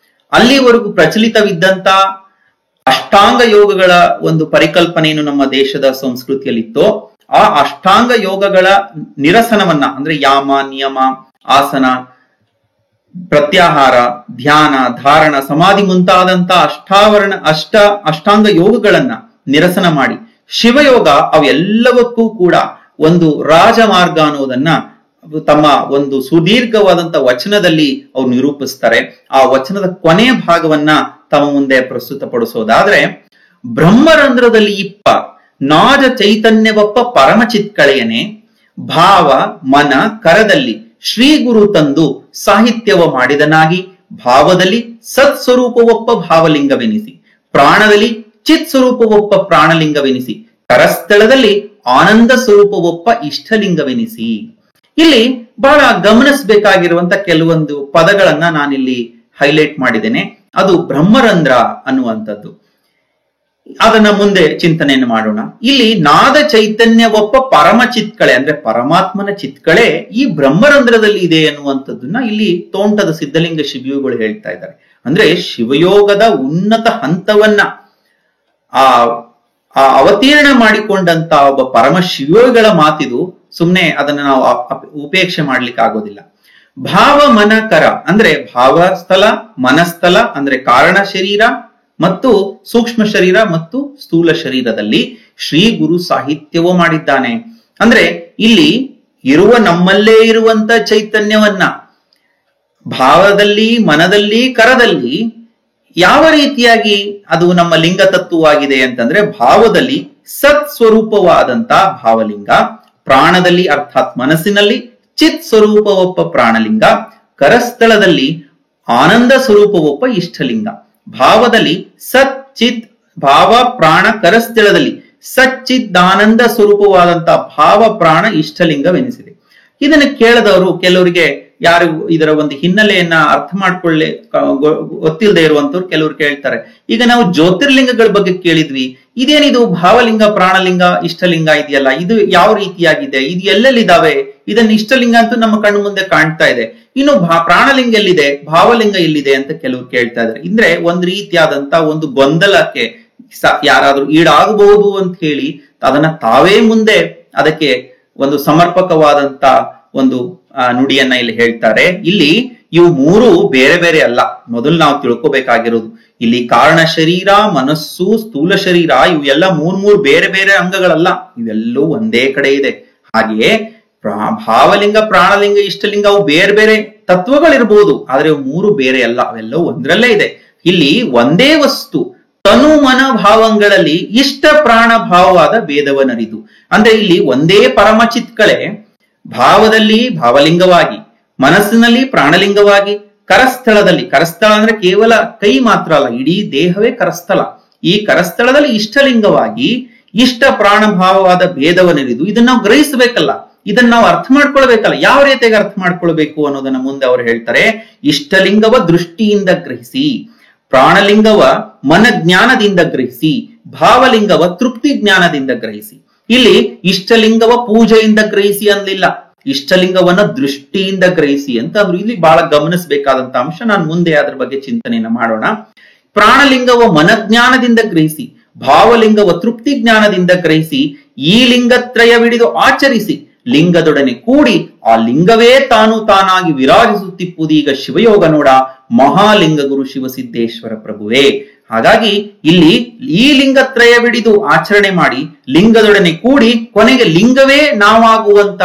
ಅಲ್ಲಿವರೆಗೂ ಪ್ರಚಲಿತವಿದ್ದಂತ ಅಷ್ಟಾಂಗ ಯೋಗಗಳ ಒಂದು ಪರಿಕಲ್ಪನೆಯನ್ನು ನಮ್ಮ ದೇಶದ ಸಂಸ್ಕೃತಿಯಲ್ಲಿತ್ತೋ ಆ ಅಷ್ಟಾಂಗ ಯೋಗಗಳ ನಿರಸನವನ್ನ ಅಂದ್ರೆ ಯಾಮ, ನಿಯಮ, ಆಸನ, ಪ್ರತ್ಯಾಹಾರ, ಧ್ಯಾನ, ಧಾರಣ, ಸಮಾಧಿ ಮುಂತಾದಂತ ಅಷ್ಟಾಂಗ ಯೋಗಗಳನ್ನ ನಿರಸನ ಮಾಡಿ ಶಿವಯೋಗ ಅವೆಲ್ಲವಕ್ಕೂ ಕೂಡ ಒಂದು ರಾಜಮಾರ್ಗ ಅನ್ನೋದನ್ನ ತಮ್ಮ ಒಂದು ಸುದೀರ್ಘವಾದಂತ ವಚನದಲ್ಲಿ ಅವ್ರು ನಿರೂಪಿಸ್ತಾರೆ. ಆ ವಚನದ ಕೊನೆಯ ಭಾಗವನ್ನ ತಮ್ಮ ಮುಂದೆ ಪ್ರಸ್ತುತಪಡಿಸೋದಾದ್ರೆ, ಬ್ರಹ್ಮರಂಧ್ರದಲ್ಲಿ ಇಪ್ಪ ನಾಜ ಚೈತನ್ಯವಪ್ಪ ಪರಮ ಚಿತ್ಕಳೆಯನೆ ಭಾವ ಮನ ಕರದಲ್ಲಿ ಶ್ರೀ ಗುರು ತಂದು ಸಾಹಿತ್ಯವ ಮಾಡಿದನಾಗಿ ಭಾವದಲ್ಲಿ ಸತ್ ಸ್ವರೂಪವೊಪ್ಪ ಭಾವಲಿಂಗವೆನಿಸಿ ಪ್ರಾಣದಲ್ಲಿ ಚಿತ್ ಸ್ವರೂಪವೊಪ್ಪ ಪ್ರಾಣಲಿಂಗವೆನಿಸಿ ಕರಸ್ಥಳದಲ್ಲಿ ಆನಂದ ಸ್ವರೂಪವೊಪ್ಪ ಇಷ್ಟಲಿಂಗವೆನಿಸಿ. ಇಲ್ಲಿ ಬಹಳ ಗಮನಿಸಬೇಕಾಗಿರುವಂತ ಕೆಲವೊಂದು ಪದಗಳನ್ನ ನಾನಿಲ್ಲಿ ಹೈಲೈಟ್ ಮಾಡಿದ್ದೇನೆ. ಅದು ಬ್ರಹ್ಮರಂಧ್ರ ಅನ್ನುವಂಥದ್ದು. ಅದನ್ನ ಮುಂದೆ ಚಿಂತನೆಯನ್ನು ಮಾಡೋಣ. ಇಲ್ಲಿ ನಾದ ಚೈತನ್ಯವೊಪ್ಪ ಪರಮ ಚಿತ್ಕಳೆ ಅಂದ್ರೆ ಪರಮಾತ್ಮನ ಚಿತ್ಕಳೆ ಈ ಬ್ರಹ್ಮರಂಧ್ರದಲ್ಲಿ ಇದೆ ಅನ್ನುವಂಥದ್ದನ್ನ ಇಲ್ಲಿ ತೋಂಟದ ಸಿದ್ಧಲಿಂಗ ಶಿವಯೋಗಿಗಳು ಹೇಳ್ತಾ ಇದ್ದಾರೆ. ಅಂದ್ರೆ ಶಿವಯೋಗದ ಉನ್ನತ ಹಂತವನ್ನ ಆ ಅವತೀರ್ಣ ಮಾಡಿಕೊಂಡಂತ ಒಬ್ಬ ಪರಮ ಶಿವಯೋಗಿಗಳ ಮಾತಿದು. ಸುಮ್ನೆ ಅದನ್ನ ನಾವು ಉಪೇಕ್ಷೆ ಮಾಡ್ಲಿಕ್ಕೆ ಆಗೋದಿಲ್ಲ. ಭಾವ ಮನಕರ ಅಂದ್ರೆ ಭಾವಸ್ಥಲ, ಮನಸ್ಥಲ ಅಂದ್ರೆ ಕಾರಣ ಶರೀರ ಮತ್ತು ಸೂಕ್ಷ್ಮ ಶರೀರ ಮತ್ತು ಸ್ಥೂಲ ಶರೀರದಲ್ಲಿ ಶ್ರೀ ಗುರು ಸಾಹಿತ್ಯವೂ ಮಾಡಿದ್ದಾನೆ. ಅಂದ್ರೆ ಇಲ್ಲಿ ಇರುವ ನಮ್ಮಲ್ಲೇ ಇರುವಂತ ಚೈತನ್ಯವನ್ನ ಭಾವದಲ್ಲಿ, ಮನದಲ್ಲಿ, ಕರದಲ್ಲಿ ಯಾವ ರೀತಿಯಾಗಿ ಅದು ನಮ್ಮ ಲಿಂಗ ತತ್ವವಾಗಿದೆ ಅಂತಂದ್ರೆ, ಭಾವದಲ್ಲಿ ಸತ್ ಸ್ವರೂಪವಾದಂತ ಭಾವಲಿಂಗ, ಪ್ರಾಣದಲ್ಲಿ ಅರ್ಥಾತ್ ಮನಸ್ಸಿನಲ್ಲಿ ಚಿತ್ ಸ್ವರೂಪವೊಪ್ಪ ಪ್ರಾಣಲಿಂಗ, ಕರಸ್ಥಳದಲ್ಲಿ ಆನಂದ ಸ್ವರೂಪವೊಪ್ಪ ಇಷ್ಟಲಿಂಗ, ಭಾವದಲ್ಲಿ ಸತ್ ಚಿತ್ ಭಾವ ಪ್ರಾಣ, ಕರಸ್ಥಳದಲ್ಲಿ ಸಚ್ಚಿದಾನಂದ ಸ್ವರೂಪವಾದಂತ ಭಾವ ಪ್ರಾಣ ಇಷ್ಟಲಿಂಗವೆನಿಸಿದೆ. ಇದನ್ನು ಕೇಳದವರು ಕೆಲವರಿಗೆ ಯಾರು ಇದರ ಒಂದು ಹಿನ್ನೆಲೆಯನ್ನ ಅರ್ಥ ಮಾಡ್ಕೊಳ್ಳೆ ಗೊತ್ತಿಲ್ಲದೆ ಇರುವಂತವ್ರು ಕೆಲವರು ಕೇಳ್ತಾರೆ, ಈಗ ನಾವು ಜ್ಯೋತಿರ್ಲಿಂಗಗಳ ಬಗ್ಗೆ ಕೇಳಿದ್ವಿ, ಇದೇನಿದು ಭಾವಲಿಂಗ, ಪ್ರಾಣಲಿಂಗ, ಇಷ್ಟಲಿಂಗ ಇದೆಯಲ್ಲ, ಇದು ಯಾವ ರೀತಿಯಾಗಿದೆ, ಇದು ಎಲ್ಲೆಲ್ಲಿದ್ದಾವೆ, ಇದನ್ನ ಇಷ್ಟಲಿಂಗ ಅಂತೂ ನಮ್ಮ ಕಣ್ಣು ಮುಂದೆ ಕಾಣ್ತಾ ಇದೆ, ಇನ್ನು ಪ್ರಾಣಲಿಂಗ ಎಲ್ಲಿದೆ, ಭಾವಲಿಂಗ ಎಲ್ಲಿದೆ ಅಂತ ಕೆಲವರು ಕೇಳ್ತಾ ಇದ್ದಾರೆ. ಅಂದ್ರೆ ಒಂದ್ ರೀತಿಯಾದಂತ ಒಂದು ಗೊಂದಲಕ್ಕೆ ಯಾರಾದ್ರೂ ಈಡಾಗಬಹುದು ಅಂತ ಹೇಳಿ ಅದನ್ನ ತಾವೇ ಮುಂದೆ ಅದಕ್ಕೆ ಒಂದು ಸಮರ್ಪಕವಾದಂತ ಒಂದು ನುಡಿಯನ್ನ ಇಲ್ಲಿ ಹೇಳ್ತಾರೆ. ಇಲ್ಲಿ ಇವು ಮೂರು ಬೇರೆ ಬೇರೆ ಅಲ್ಲ. ಮೊದಲು ನಾವು ತಿಳ್ಕೊಬೇಕಾಗಿರೋದು ಇಲ್ಲಿ ಕಾರಣ ಶರೀರ, ಮನಸ್ಸು, ಸ್ಥೂಲ ಶರೀರ ಇವು ಎಲ್ಲ ಮೂರ್ ಬೇರೆ ಬೇರೆ ಅಂಗಗಳಲ್ಲ, ಇವೆಲ್ಲವೂ ಒಂದೇ ಕಡೆ ಇದೆ. ಹಾಗೆಯೇ ಭಾವಲಿಂಗ, ಪ್ರಾಣಲಿಂಗ, ಇಷ್ಟಲಿಂಗ ಅವು ಬೇರೆ ಬೇರೆ ತತ್ವಗಳಿರ್ಬೋದು, ಆದ್ರೆ ಅವು ಮೂರು ಬೇರೆ ಅಲ್ಲ, ಅವೆಲ್ಲವೂ ಒಂದರಲ್ಲೇ ಇದೆ. ಇಲ್ಲಿ ಒಂದೇ ವಸ್ತು ತನು ಮನ ಭಾವಂಗಳಲ್ಲಿ ಇಷ್ಟ ಪ್ರಾಣ ಭಾವವಾದ ಭೇದವನ್ನರಿದು. ಅಂದ್ರೆ ಇಲ್ಲಿ ಒಂದೇ ಪರಮಚಿತ್ಕಳೆ ಭಾವದಲ್ಲಿ ಭಾವಲಿಂಗವಾಗಿ, ಮನಸ್ಸಿನಲ್ಲಿ ಪ್ರಾಣಲಿಂಗವಾಗಿ, ಕರಸ್ಥಳದಲ್ಲಿ, ಕರಸ್ಥಳ ಅಂದ್ರೆ ಕೇವಲ ಕೈ ಮಾತ್ರ ಅಲ್ಲ, ಇಡೀ ದೇಹವೇ ಕರಸ್ಥಳ, ಈ ಕರಸ್ಥಳದಲ್ಲಿ ಇಷ್ಟಲಿಂಗವಾಗಿ ಇಷ್ಟ ಪ್ರಾಣ ಭಾವವಾದ ಭೇದವನ್ನಿರಿದು. ಇದನ್ನ ನಾವು ಗ್ರಹಿಸಬೇಕಲ್ಲ, ಇದನ್ನ ನಾವು ಅರ್ಥ ಮಾಡ್ಕೊಳ್ಬೇಕಲ್ಲ. ಯಾವ ರೀತಿಯಾಗಿ ಅರ್ಥ ಮಾಡ್ಕೊಳ್ಬೇಕು ಅನ್ನೋದನ್ನ ಮುಂದೆ ಅವರು ಹೇಳ್ತಾರೆ. ಇಷ್ಟಲಿಂಗವ ದೃಷ್ಟಿಯಿಂದ ಗ್ರಹಿಸಿ, ಪ್ರಾಣಲಿಂಗವ ಮನಜ್ಞಾನದಿಂದ ಗ್ರಹಿಸಿ, ಭಾವಲಿಂಗವ ತೃಪ್ತಿ ಜ್ಞಾನದಿಂದ ಗ್ರಹಿಸಿ. ಇಲ್ಲಿ ಇಷ್ಟಲಿಂಗವ ಪೂಜೆಯಿಂದ ಗ್ರಹಿಸಿ ಅನ್ನಲಿಲ್ಲ, ಇಷ್ಟಲಿಂಗವನ್ನ ದೃಷ್ಟಿಯಿಂದ ಗ್ರಹಿಸಿ ಅಂತ ಅಂದ್ರು. ಇಲ್ಲಿ ಬಹಳ ಗಮನಿಸಬೇಕಾದಂತ ಅಂಶ. ನಾನು ಮುಂದೆ ಅದ್ರ ಬಗ್ಗೆ ಚಿಂತನೆಯನ್ನ ಮಾಡೋಣ. ಪ್ರಾಣಲಿಂಗವ ಮನಜ್ಞಾನದಿಂದ ಗ್ರಹಿಸಿ, ಭಾವಲಿಂಗವ ತೃಪ್ತಿ ಜ್ಞಾನದಿಂದ ಗ್ರಹಿಸಿ, ಈ ಲಿಂಗತ್ರಯವಿಡಿದು ಆಚರಿಸಿ, ಲಿಂಗದೊಡನೆ ಕೂಡಿ ಆ ಲಿಂಗವೇ ತಾನು ತಾನಾಗಿ ವಿರಾಜಿಸುತ್ತಿಪ್ಪುದೀಗ ಶಿವಯೋಗ ನೋಡ, ಮಹಾಲಿಂಗ ಗುರು ಶಿವಸಿದ್ದೇಶ್ವರ ಪ್ರಭುವೇ. ಹಾಗಾಗಿ ಇಲ್ಲಿ ಈ ಲಿಂಗತ್ರಯವಿಡಿದು ಆಚರಣೆ ಮಾಡಿ, ಲಿಂಗದೊಡನೆ ಕೂಡಿ ಕೊನೆಗೆ ಲಿಂಗವೇ ನಾವಾಗುವಂತ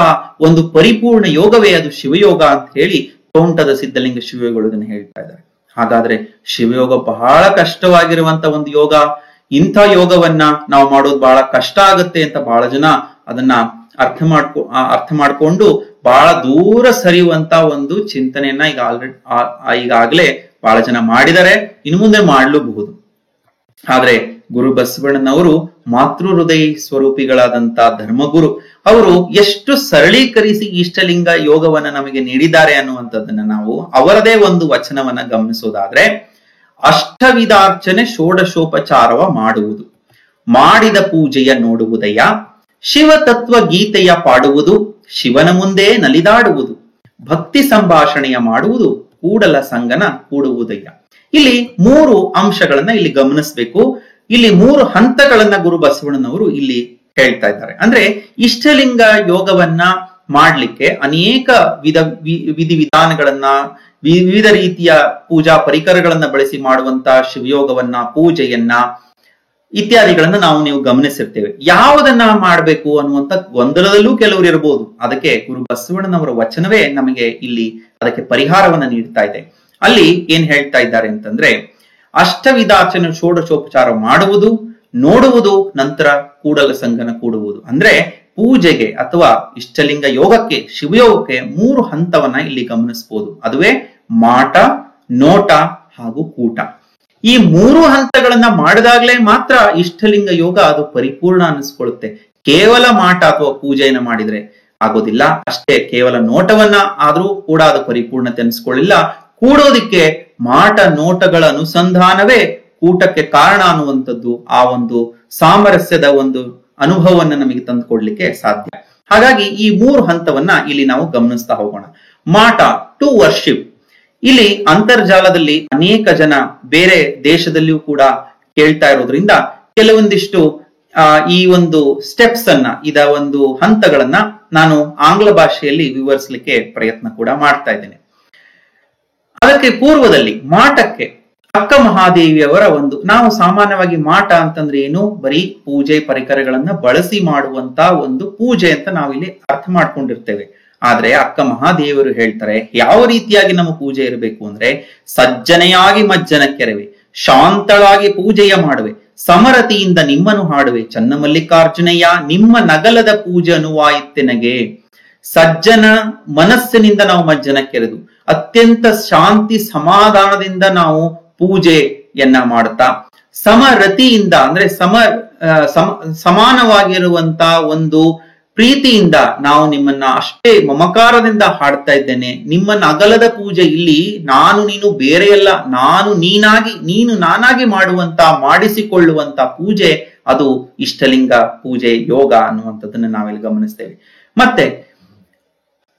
ಒಂದು ಪರಿಪೂರ್ಣ ಯೋಗವೇ ಅದು ಶಿವಯೋಗ ಅಂತ ಹೇಳಿ ತೋಂಟದ ಸಿದ್ಧಲಿಂಗ ಶಿವಯೋಗಗಳು ಇದನ್ನು ಹೇಳ್ತಾ ಇದ್ದಾರೆ. ಹಾಗಾದ್ರೆ ಶಿವಯೋಗ ಬಹಳ ಕಷ್ಟವಾಗಿರುವಂತ ಒಂದು ಯೋಗ. ಇಂಥ ಯೋಗವನ್ನ ನಾವು ಮಾಡೋದು ಬಹಳ ಕಷ್ಟ ಆಗುತ್ತೆ ಅಂತ ಬಹಳ ಜನ ಅದನ್ನ ಅರ್ಥ ಮಾಡ್ಕೊಂಡು ಬಹಳ ದೂರ ಸರಿಯುವಂತ ಒಂದು ಚಿಂತನೆಯನ್ನ ಈಗಾಗಲೇ ಬಹಳ ಜನ ಮಾಡಿದರೆ, ಇನ್ನು ಮುಂದೆ ಮಾಡಲೂಬಹುದು. ಆದ್ರೆ ಗುರು ಬಸವಣ್ಣನವರು ಮಾತೃ ಹೃದಯ ಸ್ವರೂಪಿಗಳಾದಂತ ಧರ್ಮಗುರು ಅವರು ಎಷ್ಟು ಸರಳೀಕರಿಸಿ ಇಷ್ಟಲಿಂಗ ಯೋಗವನ್ನ ನಮಗೆ ನೀಡಿದ್ದಾರೆ ಅನ್ನುವಂಥದ್ದನ್ನ ನಾವು ಅವರದೇ ಒಂದು ವಚನವನ್ನ ಗಮನಿಸೋದಾದ್ರೆ, ಅಷ್ಟವಿಧಾರ್ಚನೆ ಷೋಡಶೋಪಚಾರವ ಮಾಡುವುದು, ಮಾಡಿದ ಪೂಜೆಯ ನೋಡುವುದಯ್ಯ, ಶಿವ ತತ್ವ ಗೀತೆಯ ಪಾಡುವುದು, ಶಿವನ ಮುಂದೆ ನಲಿದಾಡುವುದು, ಭಕ್ತಿ ಸಂಭಾಷಣೆಯ ಮಾಡುವುದು, ಕೂಡಲ ಸಂಗನ ಕೂಡುವುದಯ್ಯ. ಇಲ್ಲಿ ಮೂರು ಅಂಶಗಳನ್ನ ಇಲ್ಲಿ ಗಮನಿಸಬೇಕು. ಇಲ್ಲಿ ಮೂರು ಹಂತಗಳನ್ನ ಗುರು ಬಸವಣ್ಣನವರು ಇಲ್ಲಿ ಹೇಳ್ತಾ ಇದ್ದಾರೆ. ಅಂದ್ರೆ ಇಷ್ಟಲಿಂಗ ಯೋಗವನ್ನ ಮಾಡ್ಲಿಕ್ಕೆ ಅನೇಕ ವಿಧಿವಿಧಾನಗಳನ್ನ, ವಿವಿಧ ರೀತಿಯ ಪೂಜಾ ಪರಿಕರಗಳನ್ನ ಬಳಸಿ ಮಾಡುವಂತ ಶಿವಯೋಗವನ್ನ, ಪೂಜೆಯನ್ನ ಇತ್ಯಾದಿಗಳನ್ನ ನೀವು ಗಮನಿಸಿರ್ತೇವೆ. ಯಾವುದನ್ನ ಮಾಡಬೇಕು ಅನ್ನುವಂತ ಗೊಂದಲದಲ್ಲೂ ಕೆಲವರು ಇರಬಹುದು. ಅದಕ್ಕೆ ಗುರು ಬಸವಣ್ಣನವರ ವಚನವೇ ನಮಗೆ ಇಲ್ಲಿ ಅದಕ್ಕೆ ಪರಿಹಾರವನ್ನ ನೀಡ್ತಾ ಇದೆ. ಅಲ್ಲಿ ಏನ್ ಹೇಳ್ತಾ ಇದ್ದಾರೆ ಅಂತಂದ್ರೆ, ಅಷ್ಟವಿಧಾರ್ಚನೆ ಷೋಡಶೋಪಚಾರ ಮಾಡುವುದು, ನೋಡುವುದು, ನಂತರ ಕೂಡಲ ಸಂಗನ ಕೂಡುವುದು. ಅಂದ್ರೆ ಪೂಜೆಗೆ ಅಥವಾ ಇಷ್ಟಲಿಂಗ ಯೋಗಕ್ಕೆ, ಶಿವಯೋಗಕ್ಕೆ ಮೂರು ಹಂತವನ್ನ ಇಲ್ಲಿ ಗಮನಿಸಬಹುದು. ಅದುವೇ ಮಾಟ, ನೋಟ ಹಾಗೂ ಕೂಟ. ಈ ಮೂರು ಹಂತಗಳನ್ನ ಮಾಡಿದಾಗ್ಲೇ ಮಾತ್ರ ಇಷ್ಟಲಿಂಗ ಯೋಗ ಅದು ಪರಿಪೂರ್ಣ ಅನ್ನಿಸ್ಕೊಳ್ಳುತ್ತೆ. ಕೇವಲ ಮಾಟ ಅಥವಾ ಪೂಜೆಯನ್ನ ಮಾಡಿದ್ರೆ ಆಗೋದಿಲ್ಲ. ಅಷ್ಟೇ ಕೇವಲ ನೋಟವನ್ನ ಆದ್ರೂ ಕೂಡ ಅದು ಪರಿಪೂರ್ಣತೆ ಅನಿಸ್ಕೊಳ್ಳಿಲ್ಲ. ಕೂಡೋದಿಕ್ಕೆ ಮಾಟ ನೋಟಗಳ ಅನುಸಂಧಾನವೇ ಕೂಟಕ್ಕೆ ಕಾರಣ ಅನ್ನುವಂಥದ್ದು, ಆ ಒಂದು ಸಾಮರಸ್ಯದ ಒಂದು ಅನುಭವವನ್ನ ನಮಗೆ ತಂದುಕೊಡ್ಲಿಕ್ಕೆ ಸಾಧ್ಯ. ಹಾಗಾಗಿ ಈ ಮೂರು ಹಂತವನ್ನ ಇಲ್ಲಿ ನಾವು ಗಮನಿಸ್ತಾ ಹೋಗೋಣ. ಮಾಟ, ಟು ವರ್ಷಿಪ್. ಇಲ್ಲಿ ಅಂತರ್ಜಾಲದಲ್ಲಿ ಅನೇಕ ಜನ ಬೇರೆ ದೇಶದಲ್ಲಿಯೂ ಕೂಡ ಕೇಳ್ತಾ ಇರೋದ್ರಿಂದ ಕೆಲವೊಂದಿಷ್ಟು ಈ ಒಂದು ಸ್ಟೆಪ್ಸ್ ಅನ್ನ, ಇದ ಒಂದು ಹಂತಗಳನ್ನ ನಾನು ಆಂಗ್ಲ ಭಾಷೆಯಲ್ಲಿ ವಿವರಿಸಲಿಕ್ಕೆ ಪ್ರಯತ್ನ ಕೂಡ ಮಾಡ್ತಾ ಇದ್ದೇನೆ. ಅದಕ್ಕೆ ಪೂರ್ವದಲ್ಲಿ ಮಾಟಕ್ಕೆ ಅಕ್ಕ ಮಹಾದೇವಿಯವರ ಒಂದು, ನಾವು ಸಾಮಾನ್ಯವಾಗಿ ಮಾಟ ಅಂತಂದ್ರೆ ಏನು, ಬರೀ ಪೂಜೆ ಪರಿಕರಗಳನ್ನ ಬಳಸಿ ಮಾಡುವಂತ ಒಂದು ಪೂಜೆ ಅಂತ ನಾವಿಲ್ಲಿ ಅರ್ಥ ಮಾಡ್ಕೊಂಡಿರ್ತೇವೆ. ಆದ್ರೆ ಅಕ್ಕ ಮಹಾದೇವರು ಹೇಳ್ತಾರೆ, ಯಾವ ರೀತಿಯಾಗಿ ನಮ್ಮ ಪೂಜೆ ಇರಬೇಕು ಅಂದ್ರೆ, ಸಜ್ಜನೆಯಾಗಿ ಮಜ್ಜನ ಕೆರವೆ, ಶಾಂತಳಾಗಿ ಪೂಜೆಯ ಮಾಡುವೆ, ಸಮರತಿಯಿಂದ ನಿಮ್ಮನ್ನು ಹಾಡುವೆ, ಚನ್ನಮಲ್ಲಿಕಾರ್ಜುನಯ್ಯ ನಿಮ್ಮ ನಗಲದ ಪೂಜೆ ಅನುವಾಯಿತ್ತೆನಗೆ. ಸಜ್ಜನ ಮನಸ್ಸಿನಿಂದ ನಾವು ಮಜ್ಜನ ಕೆರೆದು ಅತ್ಯಂತ ಶಾಂತಿ ಸಮಾಧಾನದಿಂದ ನಾವು ಪೂಜೆಯನ್ನ ಮಾಡುತ್ತಾ, ಸಮರತಿಯಿಂದ ಅಂದ್ರೆ ಸಮಾನವಾಗಿರುವಂತ ಒಂದು ಪ್ರೀತಿಯಿಂದ ನಾವು ನಿಮ್ಮನ್ನ ಅಷ್ಟೇ ಮಮಕಾರದಿಂದ ಹಾಡ್ತಾ ಇದ್ದೇನೆ. ನಿಮ್ಮನ್ನ ಅಗಲದ ಪೂಜೆ, ಇಲ್ಲಿ ನಾನು ನೀನು ಬೇರೆಯಲ್ಲ, ನಾನು ನೀನಾಗಿ ನೀನು ನಾನಾಗಿ ಮಾಡುವಂತ, ಮಾಡಿಸಿಕೊಳ್ಳುವಂತ ಪೂಜೆ ಅದು ಇಷ್ಟಲಿಂಗ ಪೂಜೆ, ಯೋಗ ಅನ್ನುವಂಥದ್ದನ್ನ ನಾವಿಲ್ಲಿ ಗಮನಿಸ್ತೇವೆ. ಮತ್ತೆ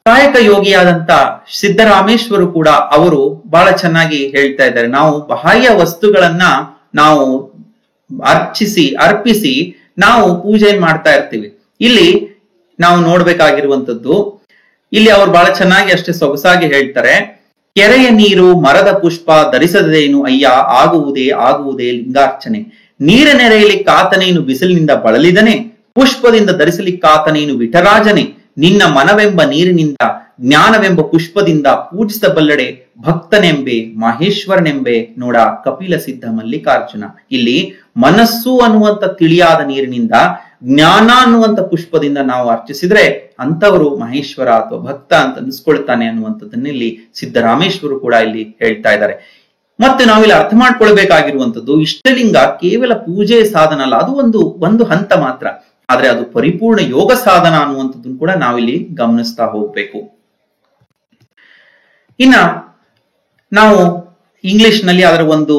ಕಾಯಕ ಯೋಗಿಯಾದಂತ ಸಿದ್ದರಾಮೇಶ್ವರು ಕೂಡ ಅವರು ಬಹಳ ಚೆನ್ನಾಗಿ ಹೇಳ್ತಾ ಇದ್ದಾರೆ, ನಾವು ಬಾಹ್ಯ ವಸ್ತುಗಳನ್ನ ನಾವು ಅರ್ಪಿಸಿ ನಾವು ಪೂಜೆ ಮಾಡ್ತಾ ಇರ್ತೀವಿ. ಇಲ್ಲಿ ನಾವು ನೋಡ್ಬೇಕಾಗಿರುವಂತದ್ದು, ಇಲ್ಲಿ ಅವರು ಬಹಳ ಚೆನ್ನಾಗಿ ಅಷ್ಟೇ ಸೊಗಸಾಗಿ ಹೇಳ್ತಾರೆ, ಕೆರೆಯ ನೀರು ಮರದ ಪುಷ್ಪ ಧರಿಸದೇನು ಅಯ್ಯ, ಆಗುವುದೇ ಆಗುವುದೇ ಲಿಂಗಾರ್ಚನೆ. ನೀರನೆರೆಯಲಿಕ್ಕಾತನೇನು ಬಿಸಿಲಿನಿಂದ ಬಳಲಿದನೆ, ಪುಷ್ಪದಿಂದ ಧರಿಸಲಿಕ್ಕಾತನೇನು ವಿಠರಾಜನೆ. ನಿನ್ನ ಮನವೆಂಬ ನೀರಿನಿಂದ ಜ್ಞಾನವೆಂಬ ಪುಷ್ಪದಿಂದ ಪೂಜಿಸಬಲ್ಲಡೆ ಭಕ್ತನೆಂಬೆ ಮಹೇಶ್ವರನೆಂಬೆ ನೋಡ ಕಪಿಲ ಸಿದ್ಧ ಮಲ್ಲಿಕಾರ್ಜುನ. ಇಲ್ಲಿ ಮನಸ್ಸು ಅನ್ನುವಂತ ತಿಳಿಯಾದ ನೀರಿನಿಂದ, ಜ್ಞಾನ ಅನ್ನುವಂತ ಪುಷ್ಪದಿಂದ ನಾವು ಅರ್ಚಿಸಿದ್ರೆ ಅಂತವರು ಮಹೇಶ್ವರ ಅಥವಾ ಭಕ್ತ ಅಂತ ಅನಿಸ್ಕೊಳ್ತಾನೆ ಅನ್ನುವಂಥದ್ದನ್ನ ಇಲ್ಲಿ ಸಿದ್ದರಾಮೇಶ್ವರು ಕೂಡ ಇಲ್ಲಿ ಹೇಳ್ತಾ ಇದ್ದಾರೆ. ಮತ್ತೆ ನಾವಿಲ್ಲಿ ಅರ್ಥ ಮಾಡ್ಕೊಳ್ಬೇಕಾಗಿರುವಂತದ್ದು, ಇಷ್ಟಲಿಂಗ ಕೇವಲ ಪೂಜೆ ಸಾಧನ ಅಲ್ಲ, ಅದು ಒಂದು ಹಂತ ಮಾತ್ರ. ಆದ್ರೆ ಅದು ಪರಿಪೂರ್ಣ ಯೋಗ ಸಾಧನ ಅನ್ನುವಂಥದ್ದನ್ನು ಕೂಡ ನಾವಿಲ್ಲಿ ಗಮನಿಸ್ತಾ ಹೋಗ್ಬೇಕು. ಇನ್ನ ನಾವು ಇಂಗ್ಲಿಷ್ ನಲ್ಲಿ ಅದರ ಒಂದು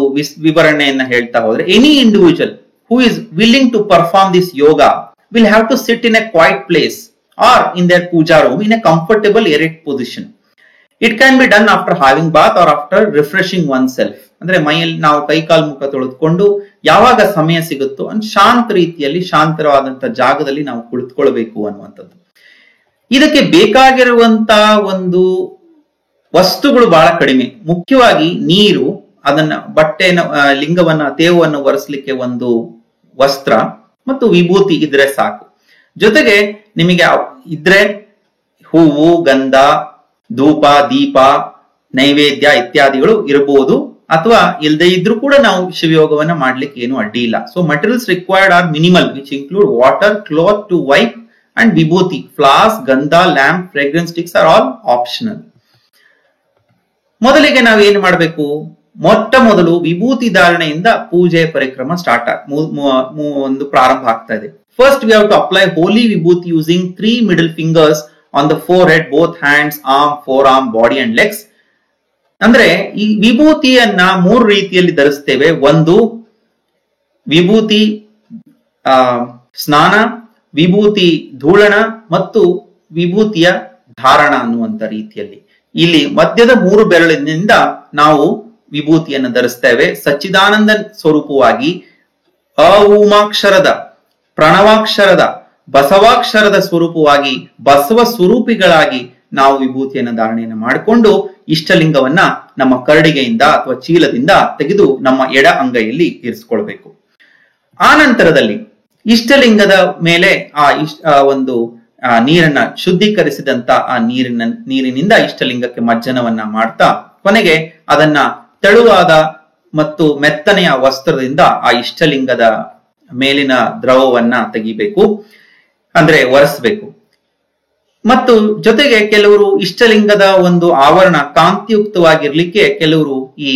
ವಿವರಣೆಯನ್ನ ಹೇಳ್ತಾ ಹೋದ್ರೆ, any individual who is willing to perform this yoga will have to sit in a quiet place or in their puja room in a comfortable erect position. It can be done after having bath or after refreshing oneself. ಅಂದ್ರೆ ಮೈಯಲ್ಲಿ ನಾವು ಕೈಕಾಲು ಮುಖ ತೊಳೆದುಕೊಂಡು ಯಾವಾಗ ಸಮಯ ಸಿಗುತ್ತೋ ಶಾಂತ ರೀತಿಯಲ್ಲಿ ಶಾಂತವಾದಂತ ಜಾಗದಲ್ಲಿ ನಾವು ಕುಳಿತುಕೊಳ್ಬೇಕು ಅನ್ನುವಂಥದ್ದು. ಇದಕ್ಕೆ ಬೇಕಾಗಿರುವಂತ ಒಂದು ವಸ್ತುಗಳು ಬಹಳ ಕಡಿಮೆ. ಮುಖ್ಯವಾಗಿ ನೀರು, ಅದನ್ನ ಬಟ್ಟೆನ ಲಿಂಗವನ್ನ ತೇವವನ್ನು ಒರೆಸ್ಲಿಕ್ಕೆ ಒಂದು ವಸ್ತ್ರ ಮತ್ತು ವಿಭೂತಿ ಇದ್ರೆ ಸಾಕು. ಜೊತೆಗೆ ನಿಮಗೆ ಇದ್ರೆ ಹೂವು, ಗಂಧ, ಧೂಪ, ದೀಪ, ನೈವೇದ್ಯ ಇತ್ಯಾದಿಗಳು ಇರಬಹುದು. ಅಥವಾ ಇಲ್ಲದೆ ಇದ್ರೂ ಕೂಡ ನಾವು ಶಿವಯೋಗವನ್ನ ಮಾಡ್ಲಿಕ್ಕೆ ಏನು ಅಡ್ಡಿ ಇಲ್ಲ. So materials required are minimal, which include water, cloth to wipe and vibhuti. Flowers, gandha, lamp, fragrance sticks are all optional. ಮೊದಲಿಗೆ ನಾವು ಏನ್ ಮಾಡ್ಬೇಕು, ಮೊಟ್ಟ ಮೊದಲು ವಿಭೂತಿ ಧಾರಣೆಯಿಂದ ಪೂಜೆಯ ಪರಿಕ್ರಮ ಒಂದು ಪ್ರಾರಂಭ ಆಗ್ತಾ ಇದೆ. First we have to apply holy vibhuti using 3 middle fingers on the forehead, both hands, arm, forearm, body and legs. ಅಂದ್ರೆ ಈ ವಿಭೂತಿಯನ್ನ 3 ರೀತಿಯಲ್ಲಿ ಧರಿಸ್ತೇವೆ. ಒಂದು ವಿಭೂತಿ ಸ್ನಾನ, ವಿಭೂತಿ ಧೂಳನ ಮತ್ತು ವಿಭೂತಿಯ ಧಾರಣ ಅನ್ನುವಂತ ರೀತಿಯಲ್ಲಿ. ಇಲ್ಲಿ ಮಧ್ಯದ 3 ಬೆರಳಿನಿಂದ ನಾವು ವಿಭೂತಿಯನ್ನು ಧರಿಸ್ತೇವೆ. ಸಚ್ಚಿದಾನಂದ ಸ್ವರೂಪವಾಗಿ ಅಊಮಾಕ್ಷರದ, ಪ್ರಣವಾಕ್ಷರದ, ಬಸವಾಕ್ಷರದ ಸ್ವರೂಪವಾಗಿ, ಬಸವ ಸ್ವರೂಪಿಗಳಾಗಿ ನಾವು ವಿಭೂತಿಯನ್ನು ಧಾರಣೆಯನ್ನು ಮಾಡಿಕೊಂಡು ಇಷ್ಟಲಿಂಗವನ್ನ ನಮ್ಮ ಕರಡಿಗೆಯಿಂದ ಅಥವಾ ಚೀಲದಿಂದ ತೆಗೆದು ನಮ್ಮ ಎಡ ಅಂಗೈಯಲ್ಲಿ ಇರಿಸಿಕೊಳ್ಬೇಕು. ಆ ನಂತರದಲ್ಲಿ ಇಷ್ಟಲಿಂಗದ ಮೇಲೆ ಒಂದು ನೀರನ್ನ ಶುದ್ಧೀಕರಿಸಿದಂತ ಆ ನೀರಿನಿಂದ ಇಷ್ಟಲಿಂಗಕ್ಕೆ ಮಜ್ಜನವನ್ನ ಮಾಡ್ತಾ ಕೊನೆಗೆ ಅದನ್ನ ತೆಳುವಾದ ಮತ್ತು ಮೆತ್ತನೆಯ ವಸ್ತ್ರದಿಂದ ಆ ಇಷ್ಟಲಿಂಗದ ಮೇಲಿನ ದ್ರವವನ್ನ ತೆಗಿಬೇಕು, ಅಂದ್ರೆ ಒರೆಸ್ಬೇಕು. ಮತ್ತು ಜೊತೆಗೆ ಕೆಲವರು ಇಷ್ಟಲಿಂಗದ ಒಂದು ಆವರಣ ಕಾಂತಿಯುಕ್ತವಾಗಿರ್ಲಿಕ್ಕೆ ಕೆಲವರು ಈ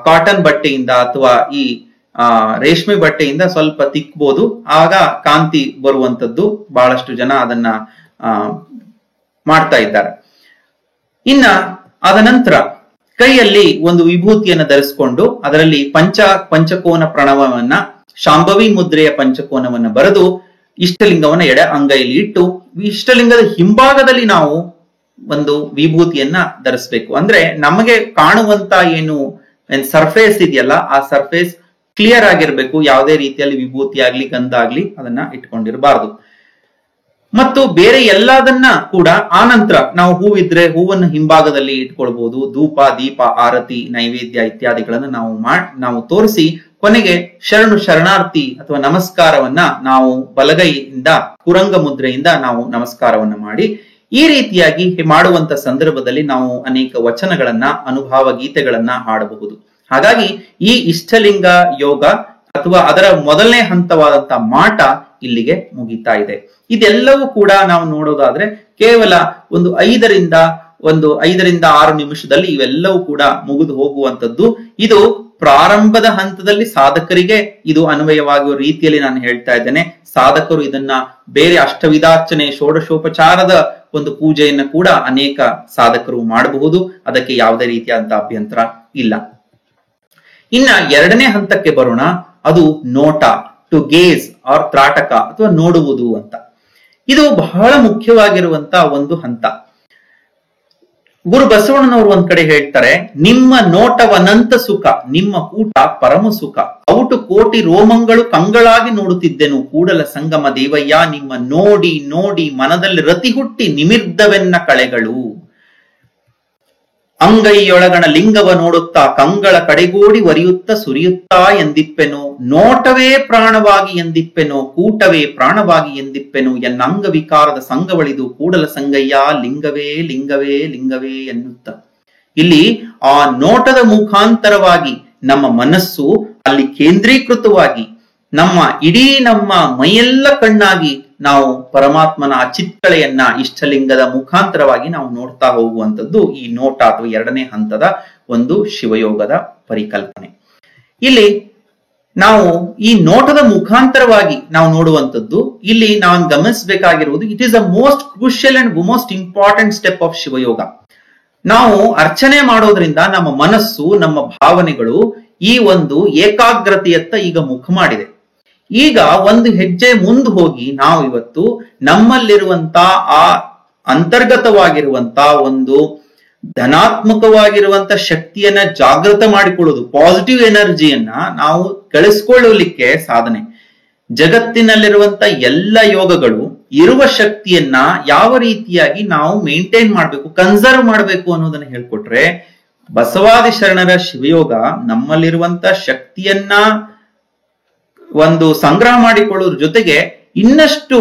ಕಾಟನ್ ಬಟ್ಟೆಯಿಂದ ಅಥವಾ ಈ ರೇಷ್ಮೆ ಬಟ್ಟೆಯಿಂದ ಸ್ವಲ್ಪ ತಿಕ್ಬಹುದು, ಆಗ ಕಾಂತಿ ಬರುವಂತದ್ದು ಬಹಳಷ್ಟು ಜನ ಅದನ್ನ ಮಾಡ್ತಾ ಇದ್ದಾರೆ. ಇನ್ನ ಅದ ನಂತರ ಕೈಯಲ್ಲಿ ಒಂದು ವಿಭೂತಿಯನ್ನು ಧರಿಸಿಕೊಂಡು ಅದರಲ್ಲಿ ಪಂಚಕೋನ ಪ್ರಣವವನ್ನ, ಶಾಂಭವಿ ಮುದ್ರೆಯ ಪಂಚಕೋನವನ್ನ ಬರೆದು ಇಷ್ಟಲಿಂಗವನ್ನ ಎಡ ಅಂಗೈಯಲ್ಲಿ ಇಟ್ಟು ಇಷ್ಟಲಿಂಗದ ಹಿಂಭಾಗದಲ್ಲಿ ನಾವು ಒಂದು ವಿಭೂತಿಯನ್ನ ಧರಿಸ್ಬೇಕು. ಅಂದ್ರೆ ನಮಗೆ ಕಾಣುವಂತ ಏನು ಸರ್ಫೇಸ್ ಇದೆಯಲ್ಲ, ಆ ಸರ್ಫೇಸ್ ಕ್ಲಿಯರ್ ಆಗಿರ್ಬೇಕು. ಯಾವುದೇ ರೀತಿಯಲ್ಲಿ ವಿಭೂತಿ ಆಗ್ಲಿ ಗಂಧ ಆಗ್ಲಿ ಅದನ್ನ ಇಟ್ಕೊಂಡಿರಬಾರ್ದು. ಮತ್ತು ಬೇರೆ ಎಲ್ಲದನ್ನ ಕೂಡ ಆನಂತರ ನಾವು ಹೂವಿದ್ರೆ ಹೂವನ್ನು ಹಿಂಭಾಗದಲ್ಲಿ ಇಟ್ಕೊಳ್ಬಹುದು. ಧೂಪ, ದೀಪ, ಆರತಿ, ನೈವೇದ್ಯ ಇತ್ಯಾದಿಗಳನ್ನು ನಾವು ತೋರಿಸಿ ಕೊನೆಗೆ ಶರಣಾರ್ಥಿ ಅಥವಾ ನಮಸ್ಕಾರವನ್ನ ನಾವು ಬಲಗೈಯಿಂದ ಕುರಂಗ ಮುದ್ರೆಯಿಂದ ನಾವು ನಮಸ್ಕಾರವನ್ನ ಮಾಡಿ, ಈ ರೀತಿಯಾಗಿ ಮಾಡುವಂತ ಸಂದರ್ಭದಲ್ಲಿ ನಾವು ಅನೇಕ ವಚನಗಳನ್ನ, ಅನುಭವ ಗೀತೆಗಳನ್ನ ಹಾಡಬಹುದು. ಹಾಗಾಗಿ ಈ ಇಷ್ಟಲಿಂಗ ಯೋಗ ಅಥವಾ ಅದರ ಮೊದಲನೇ ಹಂತವಾದಂತ ಮಾಟ ಇಲ್ಲಿಗೆ ಮುಗಿತಾ ಇದೆ. ಇದೆಲ್ಲವೂ ಕೂಡ ನಾವು ನೋಡೋದಾದ್ರೆ ಕೇವಲ ಒಂದು 5ರಿಂದ 6 ನಿಮಿಷದಲ್ಲಿ ಇವೆಲ್ಲವೂ ಕೂಡ ಮುಗಿದು ಹೋಗುವಂತದ್ದು. ಇದು ಪ್ರಾರಂಭದ ಹಂತದಲ್ಲಿ ಸಾಧಕರಿಗೆ ಇದು ಅನ್ವಯವಾಗುವ ರೀತಿಯಲ್ಲಿ ನಾನು ಹೇಳ್ತಾ ಇದ್ದೇನೆ. ಸಾಧಕರು ಇದನ್ನ ಬೇರೆ ಅಷ್ಟವಿಧಾರ್ಚನೆ, ಷೋಡಶೋಪಚಾರದ ಒಂದು ಪೂಜೆಯನ್ನ ಕೂಡ ಅನೇಕ ಸಾಧಕರು ಮಾಡಬಹುದು. ಅದಕ್ಕೆ ಯಾವುದೇ ರೀತಿಯಾದಂತಹ ಅಭ್ಯಂತರ ಇಲ್ಲ. ಇನ್ನ 2ನೇ ಹಂತಕ್ಕೆ ಬರೋಣ. ಅದು ನೋಟ, ಟು ಗೇಜ್ ಆರ್ ತ್ರಾಟಕ ಅಥವಾ ನೋಡುವುದು ಅಂತ. ಇದು ಬಹಳ ಮುಖ್ಯವಾಗಿರುವಂತ ಒಂದು ಹಂತ. ಗುರು ಬಸವಣ್ಣನವರು ಒಂದ್ ಕಡೆ ಹೇಳ್ತಾರೆ, ನಿಮ್ಮ ನೋಟವನಂತ ಸುಖ, ನಿಮ್ಮ ಊಟ ಪರಮ ಸುಖ, ಕವುಟು ಕೋಟಿ ರೋಮಂಗಳು ಕಂಗಳಾಗಿ ನೋಡುತ್ತಿದ್ದೆನು. ಕೂಡಲ ಸಂಗಮ ದೇವಯ್ಯ ನಿಮ್ಮ ನೋಡಿ ನೋಡಿ ಮನದಲ್ಲಿ ರತಿ ಹುಟ್ಟಿ ನಿಮಿರ್ದವೆನ್ನ ಕಳೆಗಳು. ಅಂಗೈಯೊಳಗಣ ಲಿಂಗವ ನೋಡುತ್ತಾ ಕಂಗಳ ಕಡೆಗೂಡಿ ಒರಿಯುತ್ತಾ ಸುರಿಯುತ್ತಾ ಎಂದಿಪ್ಪೆನು. ನೋಟವೇ ಪ್ರಾಣವಾಗಿ ಎಂದಿಪ್ಪೆನು, ಕೂಟವೇ ಪ್ರಾಣವಾಗಿ ಎಂದಿಪ್ಪೆನು. ಎನ್ನಂಗ ವಿಕಾರದ ಸಂಗವಳಿದು ಕೂಡಲ ಸಂಗಯ್ಯ ಲಿಂಗವೇ ಲಿಂಗವೇ ಲಿಂಗವೇ ಎನ್ನುತ್ತ. ಇಲ್ಲಿ ಆ ನೋಟದ ಮುಖಾಂತರವಾಗಿ ನಮ್ಮ ಮನಸ್ಸು ಅಲ್ಲಿ ಕೇಂದ್ರೀಕೃತವಾಗಿ ನಮ್ಮ ಮೈಯೆಲ್ಲ ಕಣ್ಣಾಗಿ ನಾವು ಪರಮಾತ್ಮನ ಆ ಚಿತ್ತಳೆಯನ್ನ ಇಷ್ಟಲಿಂಗದ ಮುಖಾಂತರವಾಗಿ ನಾವು ನೋಡ್ತಾ ಹೋಗುವಂಥದ್ದು ಈ ನೋಟ ಅಥವಾ ಎರಡನೇ ಹಂತದ ಒಂದು ಶಿವಯೋಗದ ಪರಿಕಲ್ಪನೆ. ಇಲ್ಲಿ ನಾವು ಈ ನೋಟದ ಮುಖಾಂತರವಾಗಿ ನಾವು ನೋಡುವಂಥದ್ದು, ಇಲ್ಲಿ ನಾವು ಗಮನಿಸಬೇಕಾಗಿರುವುದು, it is a most crucial and most important step of Shivayoga. ನಾವು ಅರ್ಚನೆ ಮಾಡೋದ್ರಿಂದ ನಮ್ಮ ಮನಸ್ಸು, ನಮ್ಮ ಭಾವನೆಗಳು ಈ ಒಂದು ಏಕಾಗ್ರತೆಯತ್ತ ಈಗ ಮುಖ ಮಾಡಿದೆ. ಈಗ ಒಂದು ಹೆಜ್ಜೆ ಮುಂದೆ ಹೋಗಿ ನಾವು ಇವತ್ತು ನಮ್ಮಲ್ಲಿರುವಂತ ಆ ಅಂತರ್ಗತವಾಗಿರುವಂತ ಒಂದು ಧನಾತ್ಮಕವಾಗಿರುವಂತ ಶಕ್ತಿಯನ್ನ ಜಾಗೃತ ಮಾಡಿಕೊಳ್ಳೋದು, ಪಾಸಿಟಿವ್ ಎನರ್ಜಿಯನ್ನ ನಾವು ಗಳಿಸ್ಕೊಳ್ಳಲಿಕ್ಕೆ ಸಾಧನೆ. ಜಗತ್ತಿನಲ್ಲಿರುವಂತ ಎಲ್ಲ ಯೋಗಗಳು ಇರುವ ಶಕ್ತಿಯನ್ನ ಯಾವ ರೀತಿಯಾಗಿ ನಾವು ಮೇಂಟೈನ್ ಮಾಡಬೇಕು, ಕನ್ಸರ್ವ್ ಮಾಡಬೇಕು ಅನ್ನೋದನ್ನ ಹೇಳ್ಕೊಟ್ರೆ, ಬಸವಾದಿ ಶರಣರ ಶಿವಯೋಗ ನಮ್ಮಲ್ಲಿರುವಂತ ಶಕ್ತಿಯನ್ನ ಒಂದು ಸಂಗ್ರಹ ಮಾಡಿಕೊಳ್ಳೋದ್ರ ಜೊತೆಗೆ ಇನ್ನಷ್ಟು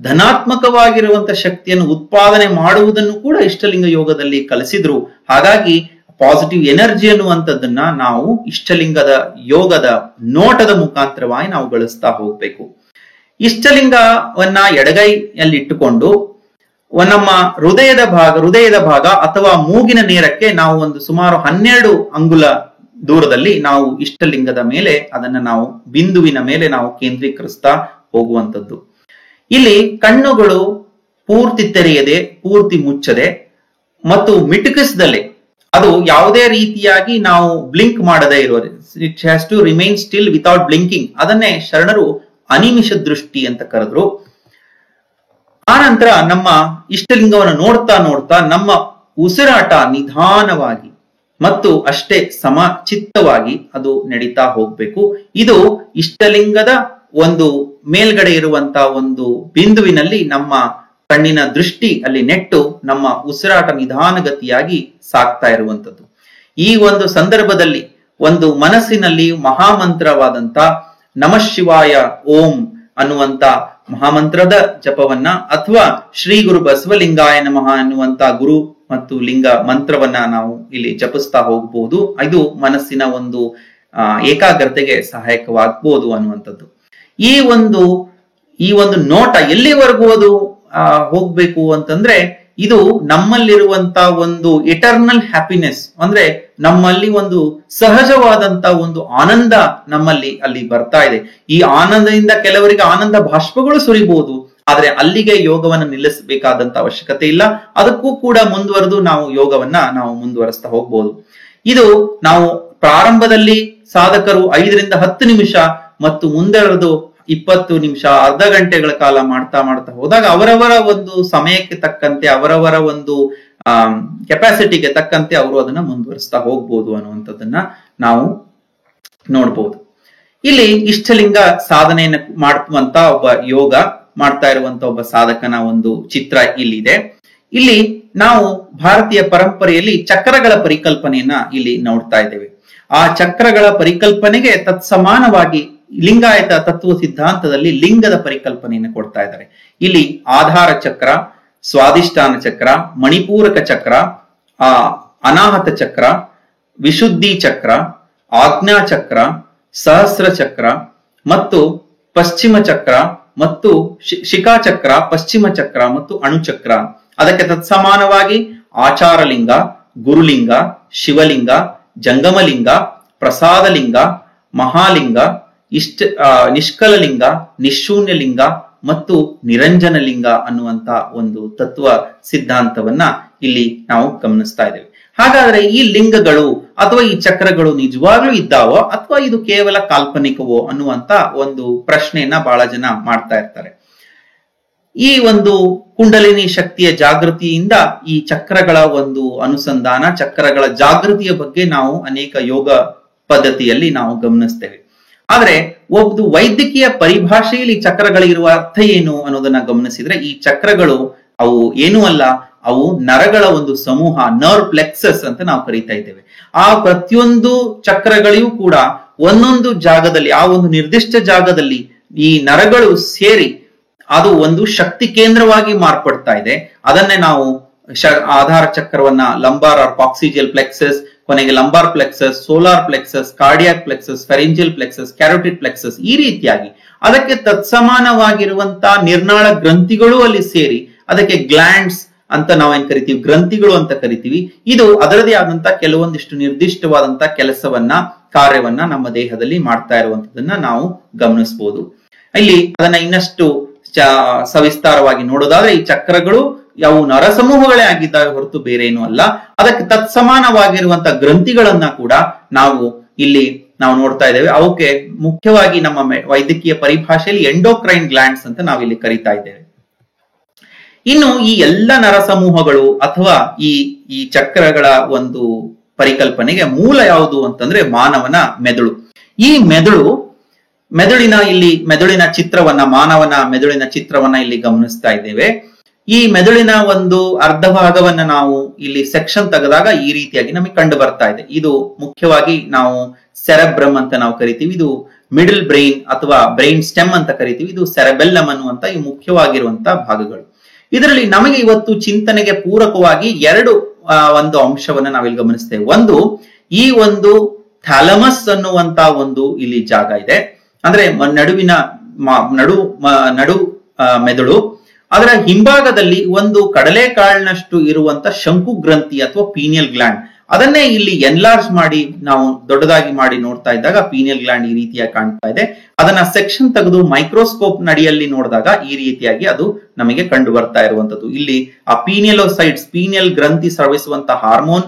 ಧನಾತ್ಮಕವಾಗಿರುವಂತ ಶಕ್ತಿಯನ್ನು ಉತ್ಪಾದನೆ ಮಾಡುವುದನ್ನು ಕೂಡ ಇಷ್ಟಲಿಂಗ ಯೋಗದಲ್ಲಿ ಕಲಿಸಿದ್ರು. ಹಾಗಾಗಿ ಪಾಸಿಟಿವ್ ಎನರ್ಜಿ ಅನ್ನುವಂಥದ್ದನ್ನ ನಾವು ಇಷ್ಟಲಿಂಗದ ಯೋಗದ ನೋಟದ ಮುಖಾಂತರವಾಗಿ ನಾವು ಗಳಿಸ್ತಾ ಹೋಗ್ಬೇಕು. ಇಷ್ಟಲಿಂಗವನ್ನ ಎಡಗೈಯಲ್ಲಿ ಇಟ್ಟುಕೊಂಡು ನಮ್ಮ ಹೃದಯದ ಭಾಗ ಅಥವಾ ಮೂಗಿನ ನೇರಕ್ಕೆ ನಾವು ಒಂದು ಸುಮಾರು 12 ಅಂಗುಲ ದೂರದಲ್ಲಿ ನಾವು ಇಷ್ಟಲಿಂಗದ ಮೇಲೆ ಅದನ್ನ ನಾವು ಬಿಂದುವಿನ ಮೇಲೆ ನಾವು ಕೇಂದ್ರೀಕರಿಸ್ತಾ ಹೋಗುವಂಥದ್ದು. ಇಲ್ಲಿ ಕಣ್ಣುಗಳು ಪೂರ್ತಿ ತೆರೆಯದೆ, ಪೂರ್ತಿ ಮುಚ್ಚದೆ ಮತ್ತು ಮಿಟುಕಿಸದಲೆ, ಅದು ಯಾವುದೇ ರೀತಿಯಾಗಿ ನಾವು ಬ್ಲಿಂಕ್ ಮಾಡದೇ ಇರೋದು, it has to remain still without blinking. ಅದನ್ನೇ ಶರಣರು ಅನಿಮಿಷ ದೃಷ್ಟಿ ಅಂತ ಕರೆದ್ರು. ಆನಂತರ ನಮ್ಮ ಇಷ್ಟಲಿಂಗವನ್ನು ನೋಡ್ತಾ ನೋಡ್ತಾ ನಮ್ಮ ಉಸಿರಾಟ ನಿಧಾನವಾಗಿ ಮತ್ತು ಅಷ್ಟೇ ಸಮಚಿತ್ತವಾಗಿ ಅದು ನಡೀತಾ ಹೋಗ್ಬೇಕು. ಇದು ಇಷ್ಟಲಿಂಗದ ಒಂದು ಮೇಲ್ಗಡೆ ಇರುವಂತ ಒಂದು ಬಿಂದುವಿನಲ್ಲಿ ನಮ್ಮ ಕಣ್ಣಿನ ದೃಷ್ಟಿ ಅಲ್ಲಿ ನೆಟ್ಟು ನಮ್ಮ ಉಸಿರಾಟ ನಿಧಾನಗತಿಯಾಗಿ ಸಾಕ್ತಾ ಇರುವಂತದ್ದು. ಈ ಒಂದು ಸಂದರ್ಭದಲ್ಲಿ ಒಂದು ಮನಸ್ಸಿನಲ್ಲಿ ಮಹಾಮಂತ್ರವಾದಂತ ನಮಃ ಶಿವಾಯ ಓಂ ಅನ್ನುವಂತ ಮಹಾಮಂತ್ರದ ಜಪವನ್ನ ಅಥವಾ ಶ್ರೀ ಗುರು ಬಸವಲಿಂಗಾಯ ನಮಃ ಅನ್ನುವಂತ ಗುರು ಮತ್ತು ಲಿಂಗ ಮಂತ್ರವನ್ನ ನಾವು ಇಲ್ಲಿ ಜಪಿಸ್ತಾ ಹೋಗ್ಬಹುದು. ಇದು ಮನಸ್ಸಿನ ಒಂದು ಏಕಾಗ್ರತೆಗೆ ಸಹಾಯಕವಾಗಬಹುದು ಅನ್ನುವಂಥದ್ದು. ಈ ಒಂದು ನೋಟ ಎಲ್ಲಿವರೆಗೂ ಅದು ಹೋಗ್ಬೇಕು ಅಂತಂದ್ರೆ, ಇದು ನಮ್ಮಲ್ಲಿರುವಂತ ಒಂದು ಎಟರ್ನಲ್ ಹ್ಯಾಪಿನೆಸ್, ಅಂದ್ರೆ ನಮ್ಮಲ್ಲಿ ಒಂದು ಸಹಜವಾದಂತ ಒಂದು ಆನಂದ ನಮ್ಮಲ್ಲಿ ಅಲ್ಲಿ ಬರ್ತಾ ಇದೆ. ಈ ಆನಂದದಿಂದ ಕೆಲವರಿಗೆ ಆನಂದ ಬಾಷ್ಪಗಳು ಸುರಿಬಹುದು, ಆದ್ರೆ ಅಲ್ಲಿಗೆ ಯೋಗವನ್ನು ನಿಲ್ಲಿಸಬೇಕಾದಂತ ಅವಶ್ಯಕತೆ ಇಲ್ಲ. ಅದಕ್ಕೂ ಕೂಡ ಮುಂದುವರೆದು ನಾವು ಯೋಗವನ್ನ ನಾವು ಮುಂದುವರಿಸ್ತಾ ಹೋಗ್ಬೋದು. ಇದು ನಾವು ಪ್ರಾರಂಭದಲ್ಲಿ ಸಾಧಕರು 5 ರಿಂದ 10 ನಿಮಿಷ ಮತ್ತು ಮುಂದೆರೆದು 20 ನಿಮಿಷ, ಅರ್ಧ ಗಂಟೆಗಳ ಕಾಲ ಮಾಡ್ತಾ ಹೋದಾಗ ಅವರವರ ಒಂದು ಸಮಯಕ್ಕೆ ತಕ್ಕಂತೆ, ಅವರವರ ಒಂದು ಕೆಪಾಸಿಟಿಗೆ ತಕ್ಕಂತೆ ಅವರು ಅದನ್ನ ಮುಂದುವರಿಸ್ತಾ ಹೋಗ್ಬೋದು ಅನ್ನುವಂಥದ್ದನ್ನ ನಾವು ನೋಡ್ಬೋದು. ಇಲ್ಲಿ ಇಷ್ಟಲಿಂಗ ಸಾಧನೆಯನ್ನು ಮಾಡುವಂತ ಒಬ್ಬ ಯೋಗ ಮಾಡ್ತಾ ಇರುವಂತ ಒಬ್ಬ ಸಾಧಕನ ಒಂದು ಚಿತ್ರ ಇಲ್ಲಿದೆ. ಇಲ್ಲಿ ನಾವು ಭಾರತೀಯ ಪರಂಪರೆಯಲ್ಲಿ ಚಕ್ರಗಳ ಪರಿಕಲ್ಪನೆಯನ್ನ ಇಲ್ಲಿ ನೋಡ್ತಾ ಇದ್ದೇವೆ. ಆ ಚಕ್ರಗಳ ಪರಿಕಲ್ಪನೆಗೆ ತತ್ಸಮಾನವಾಗಿ ಲಿಂಗಾಯತ ತತ್ವ ಸಿದ್ಧಾಂತದಲ್ಲಿ ಲಿಂಗದ ಪರಿಕಲ್ಪನೆಯನ್ನು ಕೊಡ್ತಾ ಇದ್ದಾರೆ. ಇಲ್ಲಿ ಆಧಾರ ಚಕ್ರ, ಸ್ವಾಧಿಷ್ಠಾನ ಚಕ್ರ, ಮಣಿಪೂರಕ ಚಕ್ರ, ಅನಾಹತ ಚಕ್ರ, ವಿಶುದ್ಧಿ ಚಕ್ರ, ಆಜ್ಞಾ ಚಕ್ರ, ಸಹಸ್ರ ಚಕ್ರ ಮತ್ತು ಪಶ್ಚಿಮ ಚಕ್ರ ಮತ್ತು ಶಿಖಾಚಕ್ರ, ಪಶ್ಚಿಮ ಚಕ್ರ ಮತ್ತು ಅಣುಚಕ್ರ. ಅದಕ್ಕೆ ತತ್ಸಮಾನವಾಗಿ ಆಚಾರಲಿಂಗ, ಗುರುಲಿಂಗ, ಶಿವಲಿಂಗ, ಜಂಗಮಲಿಂಗ, ಪ್ರಸಾದಲಿಂಗ, ಮಹಾಲಿಂಗ, ನಿಷ್ಕಲಲಿಂಗ, ನಿಶೂನ್ಯಲಿಂಗ ಮತ್ತು ನಿರಂಜನ ಲಿಂಗ ಅನ್ನುವಂತ ಒಂದು ತತ್ವ ಸಿದ್ಧಾಂತವನ್ನ ಇಲ್ಲಿ ನಾವು ಗಮನಿಸ್ತಾ ಇದ್ದೇವೆ. ಹಾಗಾದ್ರೆ ಈ ಲಿಂಗಗಳು ಅಥವಾ ಈ ಚಕ್ರಗಳು ನಿಜವಾಗ್ಲೂ ಇದ್ದಾವೋ ಅಥವಾ ಇದು ಕೇವಲ ಕಾಲ್ಪನಿಕವೋ ಅನ್ನುವಂತ ಒಂದು ಪ್ರಶ್ನೆಯನ್ನ ಬಹಳ ಜನ ಮಾಡ್ತಾ ಇರ್ತಾರೆ. ಈ ಒಂದು ಕುಂಡಲಿನಿ ಶಕ್ತಿಯ ಜಾಗೃತಿಯಿಂದ ಈ ಚಕ್ರಗಳ ಒಂದು ಅನುಸಂಧಾನ, ಚಕ್ರಗಳ ಜಾಗೃತಿಯ ಬಗ್ಗೆ ನಾವು ಅನೇಕ ಯೋಗ ಪದ್ಧತಿಯಲ್ಲಿ ನಾವು ಗಮನಿಸ್ತೇವೆ. ಆದ್ರೆ ಒಂದು ವೈದ್ಯಕೀಯ ಪರಿಭಾಷೆಯಲ್ಲಿ ಚಕ್ರಗಳಿರುವ ಅರ್ಥ ಏನು ಅನ್ನೋದನ್ನ ಗಮನಿಸಿದ್ರೆ, ಈ ಚಕ್ರಗಳು ಅವು ಏನೂ ಅಲ್ಲ, ಅವು ನರಗಳ ಒಂದು ಸಮೂಹ, ನರ್ವ್ ಪ್ಲೆಕ್ಸಸ್ ಅಂತ ನಾವು ಕರೀತಾ ಇದ್ದೇವೆ. ಆ ಪ್ರತಿಯೊಂದು ಚಕ್ರಗಳಿಗೂ ಕೂಡ ಒಂದೊಂದು ಜಾಗದಲ್ಲಿ, ಆ ಒಂದು ನಿರ್ದಿಷ್ಟ ಜಾಗದಲ್ಲಿ ಈ ನರಗಳು ಸೇರಿ ಅದು ಒಂದು ಶಕ್ತಿ ಕೇಂದ್ರವಾಗಿ ಮಾರ್ಪಡ್ತಾ ಇದೆ. ಅದನ್ನೇ ನಾವು ಆಧಾರ ಚಕ್ರವನ್ನ ಲಂಬಾರ್ ಆರ್ ಕಾಕ್ಸಿಜಿಯಲ್ ಪ್ಲೆಕ್ಸಸ್, ಕೊನೆಗೆ lumbar plexus, solar plexus, cardiac plexus, pharyngeal plexus, carotid plexus, ಈ ರೀತಿಯಾಗಿ ಅದಕ್ಕೆ ತತ್ಸಮಾನವಾಗಿರುವಂತಹ ನಿರ್ನಾಳ ಗ್ರಂಥಿಗಳು ಅಲ್ಲಿ ಸೇರಿ ಅದಕ್ಕೆ ಗ್ಲ್ಯಾಂಡ್ಸ್ ಅಂತ ನಾವೇನ್ ಕರಿತೀವಿ, ಗ್ರಂಥಿಗಳು ಅಂತ ಕರಿತೀವಿ. ಇದು ಅದರದೇ ಆದಂತಹ ಕೆಲವೊಂದಿಷ್ಟು ನಿರ್ದಿಷ್ಟವಾದಂತಹ ಕೆಲಸವನ್ನ, ಕಾರ್ಯವನ್ನ ನಮ್ಮ ದೇಹದಲ್ಲಿ ಮಾಡ್ತಾ ಇರುವಂತದನ್ನ ನಾವು ಗಮನಿಸಬಹುದು. ಇಲ್ಲಿ ಅದನ್ನ ಇನ್ನಷ್ಟು ಸವಿಸ್ತಾರವಾಗಿ ನೋಡೋದಾದ್ರೆ, ಈ ಚಕ್ರಗಳು ಯಾವ ನರಸಮೂಹಗಳೇ ಆಗಿದ್ದಾವೆ ಹೊರತು ಬೇರೆ ಏನೂ ಅಲ್ಲ. ಅದಕ್ಕೆ ತತ್ಸಮಾನವಾಗಿರುವಂತಹ ಗ್ರಂಥಿಗಳನ್ನ ಕೂಡ ನಾವು ಇಲ್ಲಿ ನೋಡ್ತಾ ಇದ್ದೇವೆ. ಅವಕ್ಕೆ ಮುಖ್ಯವಾಗಿ ನಮ್ಮ ವೈದ್ಯಕೀಯ ಪರಿಭಾಷೆಯಲ್ಲಿ ಎಂಡೋಕ್ರೈನ್ ಗ್ಲ್ಯಾಂಡ್ಸ್ ಅಂತ ನಾವಿಲ್ಲಿ ಕರಿತಾ ಇದ್ದೇವೆ. ಇನ್ನು ಈ ಎಲ್ಲ ನರಸಮೂಹಗಳು ಅಥವಾ ಈ ಚಕ್ರಗಳ ಒಂದು ಪರಿಕಲ್ಪನೆಗೆ ಮೂಲ ಯಾವುದು ಅಂತಂದ್ರೆ ಮಾನವನ ಮೆದುಳು. ಈ ಮೆದುಳಿನ ಚಿತ್ರವನ್ನ, ಮಾನವನ ಮೆದುಳಿನ ಚಿತ್ರವನ್ನ ಇಲ್ಲಿ ಗಮನಿಸ್ತಾ ಇದ್ದೇವೆ. ಈ ಮೆದುಳಿನ ಒಂದು ಅರ್ಧ ಭಾಗವನ್ನ ನಾವು ಇಲ್ಲಿ ಸೆಕ್ಷನ್ ತೆಗೆದಾಗ ಈ ರೀತಿಯಾಗಿ ನಮಗೆ ಕಂಡು ಬರ್ತಾ ಇದೆ. ಇದು ಮುಖ್ಯವಾಗಿ ನಾವು ಸೆರೆಬ್ರಮ್ ಅಂತ ನಾವು ಕರಿತೀವಿ. ಇದು ಮಿಡಲ್ ಬ್ರೈನ್ ಅಥವಾ ಬ್ರೈನ್ ಸ್ಟೆಮ್ ಅಂತ ಕರಿತೀವಿ. ಇದು ಸೆರೆಬೆಲ್ಲಮ್ ಅನ್ನುವಂತ ಈ ಮುಖ್ಯವಾಗಿರುವಂತಹ ಭಾಗಗಳು. ಇದರಲ್ಲಿ ನಮಗೆ ಇವತ್ತು ಚಿಂತನೆಗೆ ಪೂರಕವಾಗಿ ಎರಡು ಒಂದು ಅಂಶವನ್ನ ನಾವಿಲ್ಲಿ ಗಮನಿಸ್ತೇವೆ. ಒಂದು, ಈ ಒಂದು ಥ್ಯಾಲಮಸ್ ಅನ್ನುವಂತ ಒಂದು ಇಲ್ಲಿ ಜಾಗ ಇದೆ, ಅಂದ್ರೆ ನಡು ಮೆದುಳು. ಅದರ ಹಿಂಭಾಗದಲ್ಲಿ ಒಂದು ಕಡಲೆಕಾಳಿನಷ್ಟು ಇರುವಂತ ಶಂಕು ಗ್ರಂಥಿ ಅಥವಾ ಪೀನಿಯಲ್ ಗ್ಲ್ಯಾಂಡ್. ಅದನ್ನೇ ಇಲ್ಲಿ ಎನ್ಲಾರ್ಜ್ ಮಾಡಿ ನಾವು ದೊಡ್ಡದಾಗಿ ಮಾಡಿ ನೋಡ್ತಾ ಇದ್ದಾಗ ಪೀನಿಯಲ್ ಗ್ಲ್ಯಾಂಡ್ ಈ ರೀತಿಯಾಗಿ ಕಾಣ್ತಾ ಇದೆ. ಅದನ್ನ ಸೆಕ್ಷನ್ ತೆಗೆದು ಮೈಕ್ರೋಸ್ಕೋಪ್ ನಡಿಯಲ್ಲಿ ನೋಡಿದಾಗ ಈ ರೀತಿಯಾಗಿ ಅದು ನಮಗೆ ಕಂಡು ಬರ್ತಾ ಇರುವಂತದ್ದು. ಇಲ್ಲಿ ಆ ಪೀನಿಯಲೋಸೈಡ್ಸ್, ಪೀನಿಯಲ್ ಗ್ರಂಥಿ ಸ್ರವಿಸುವಂತ ಹಾರ್ಮೋನ್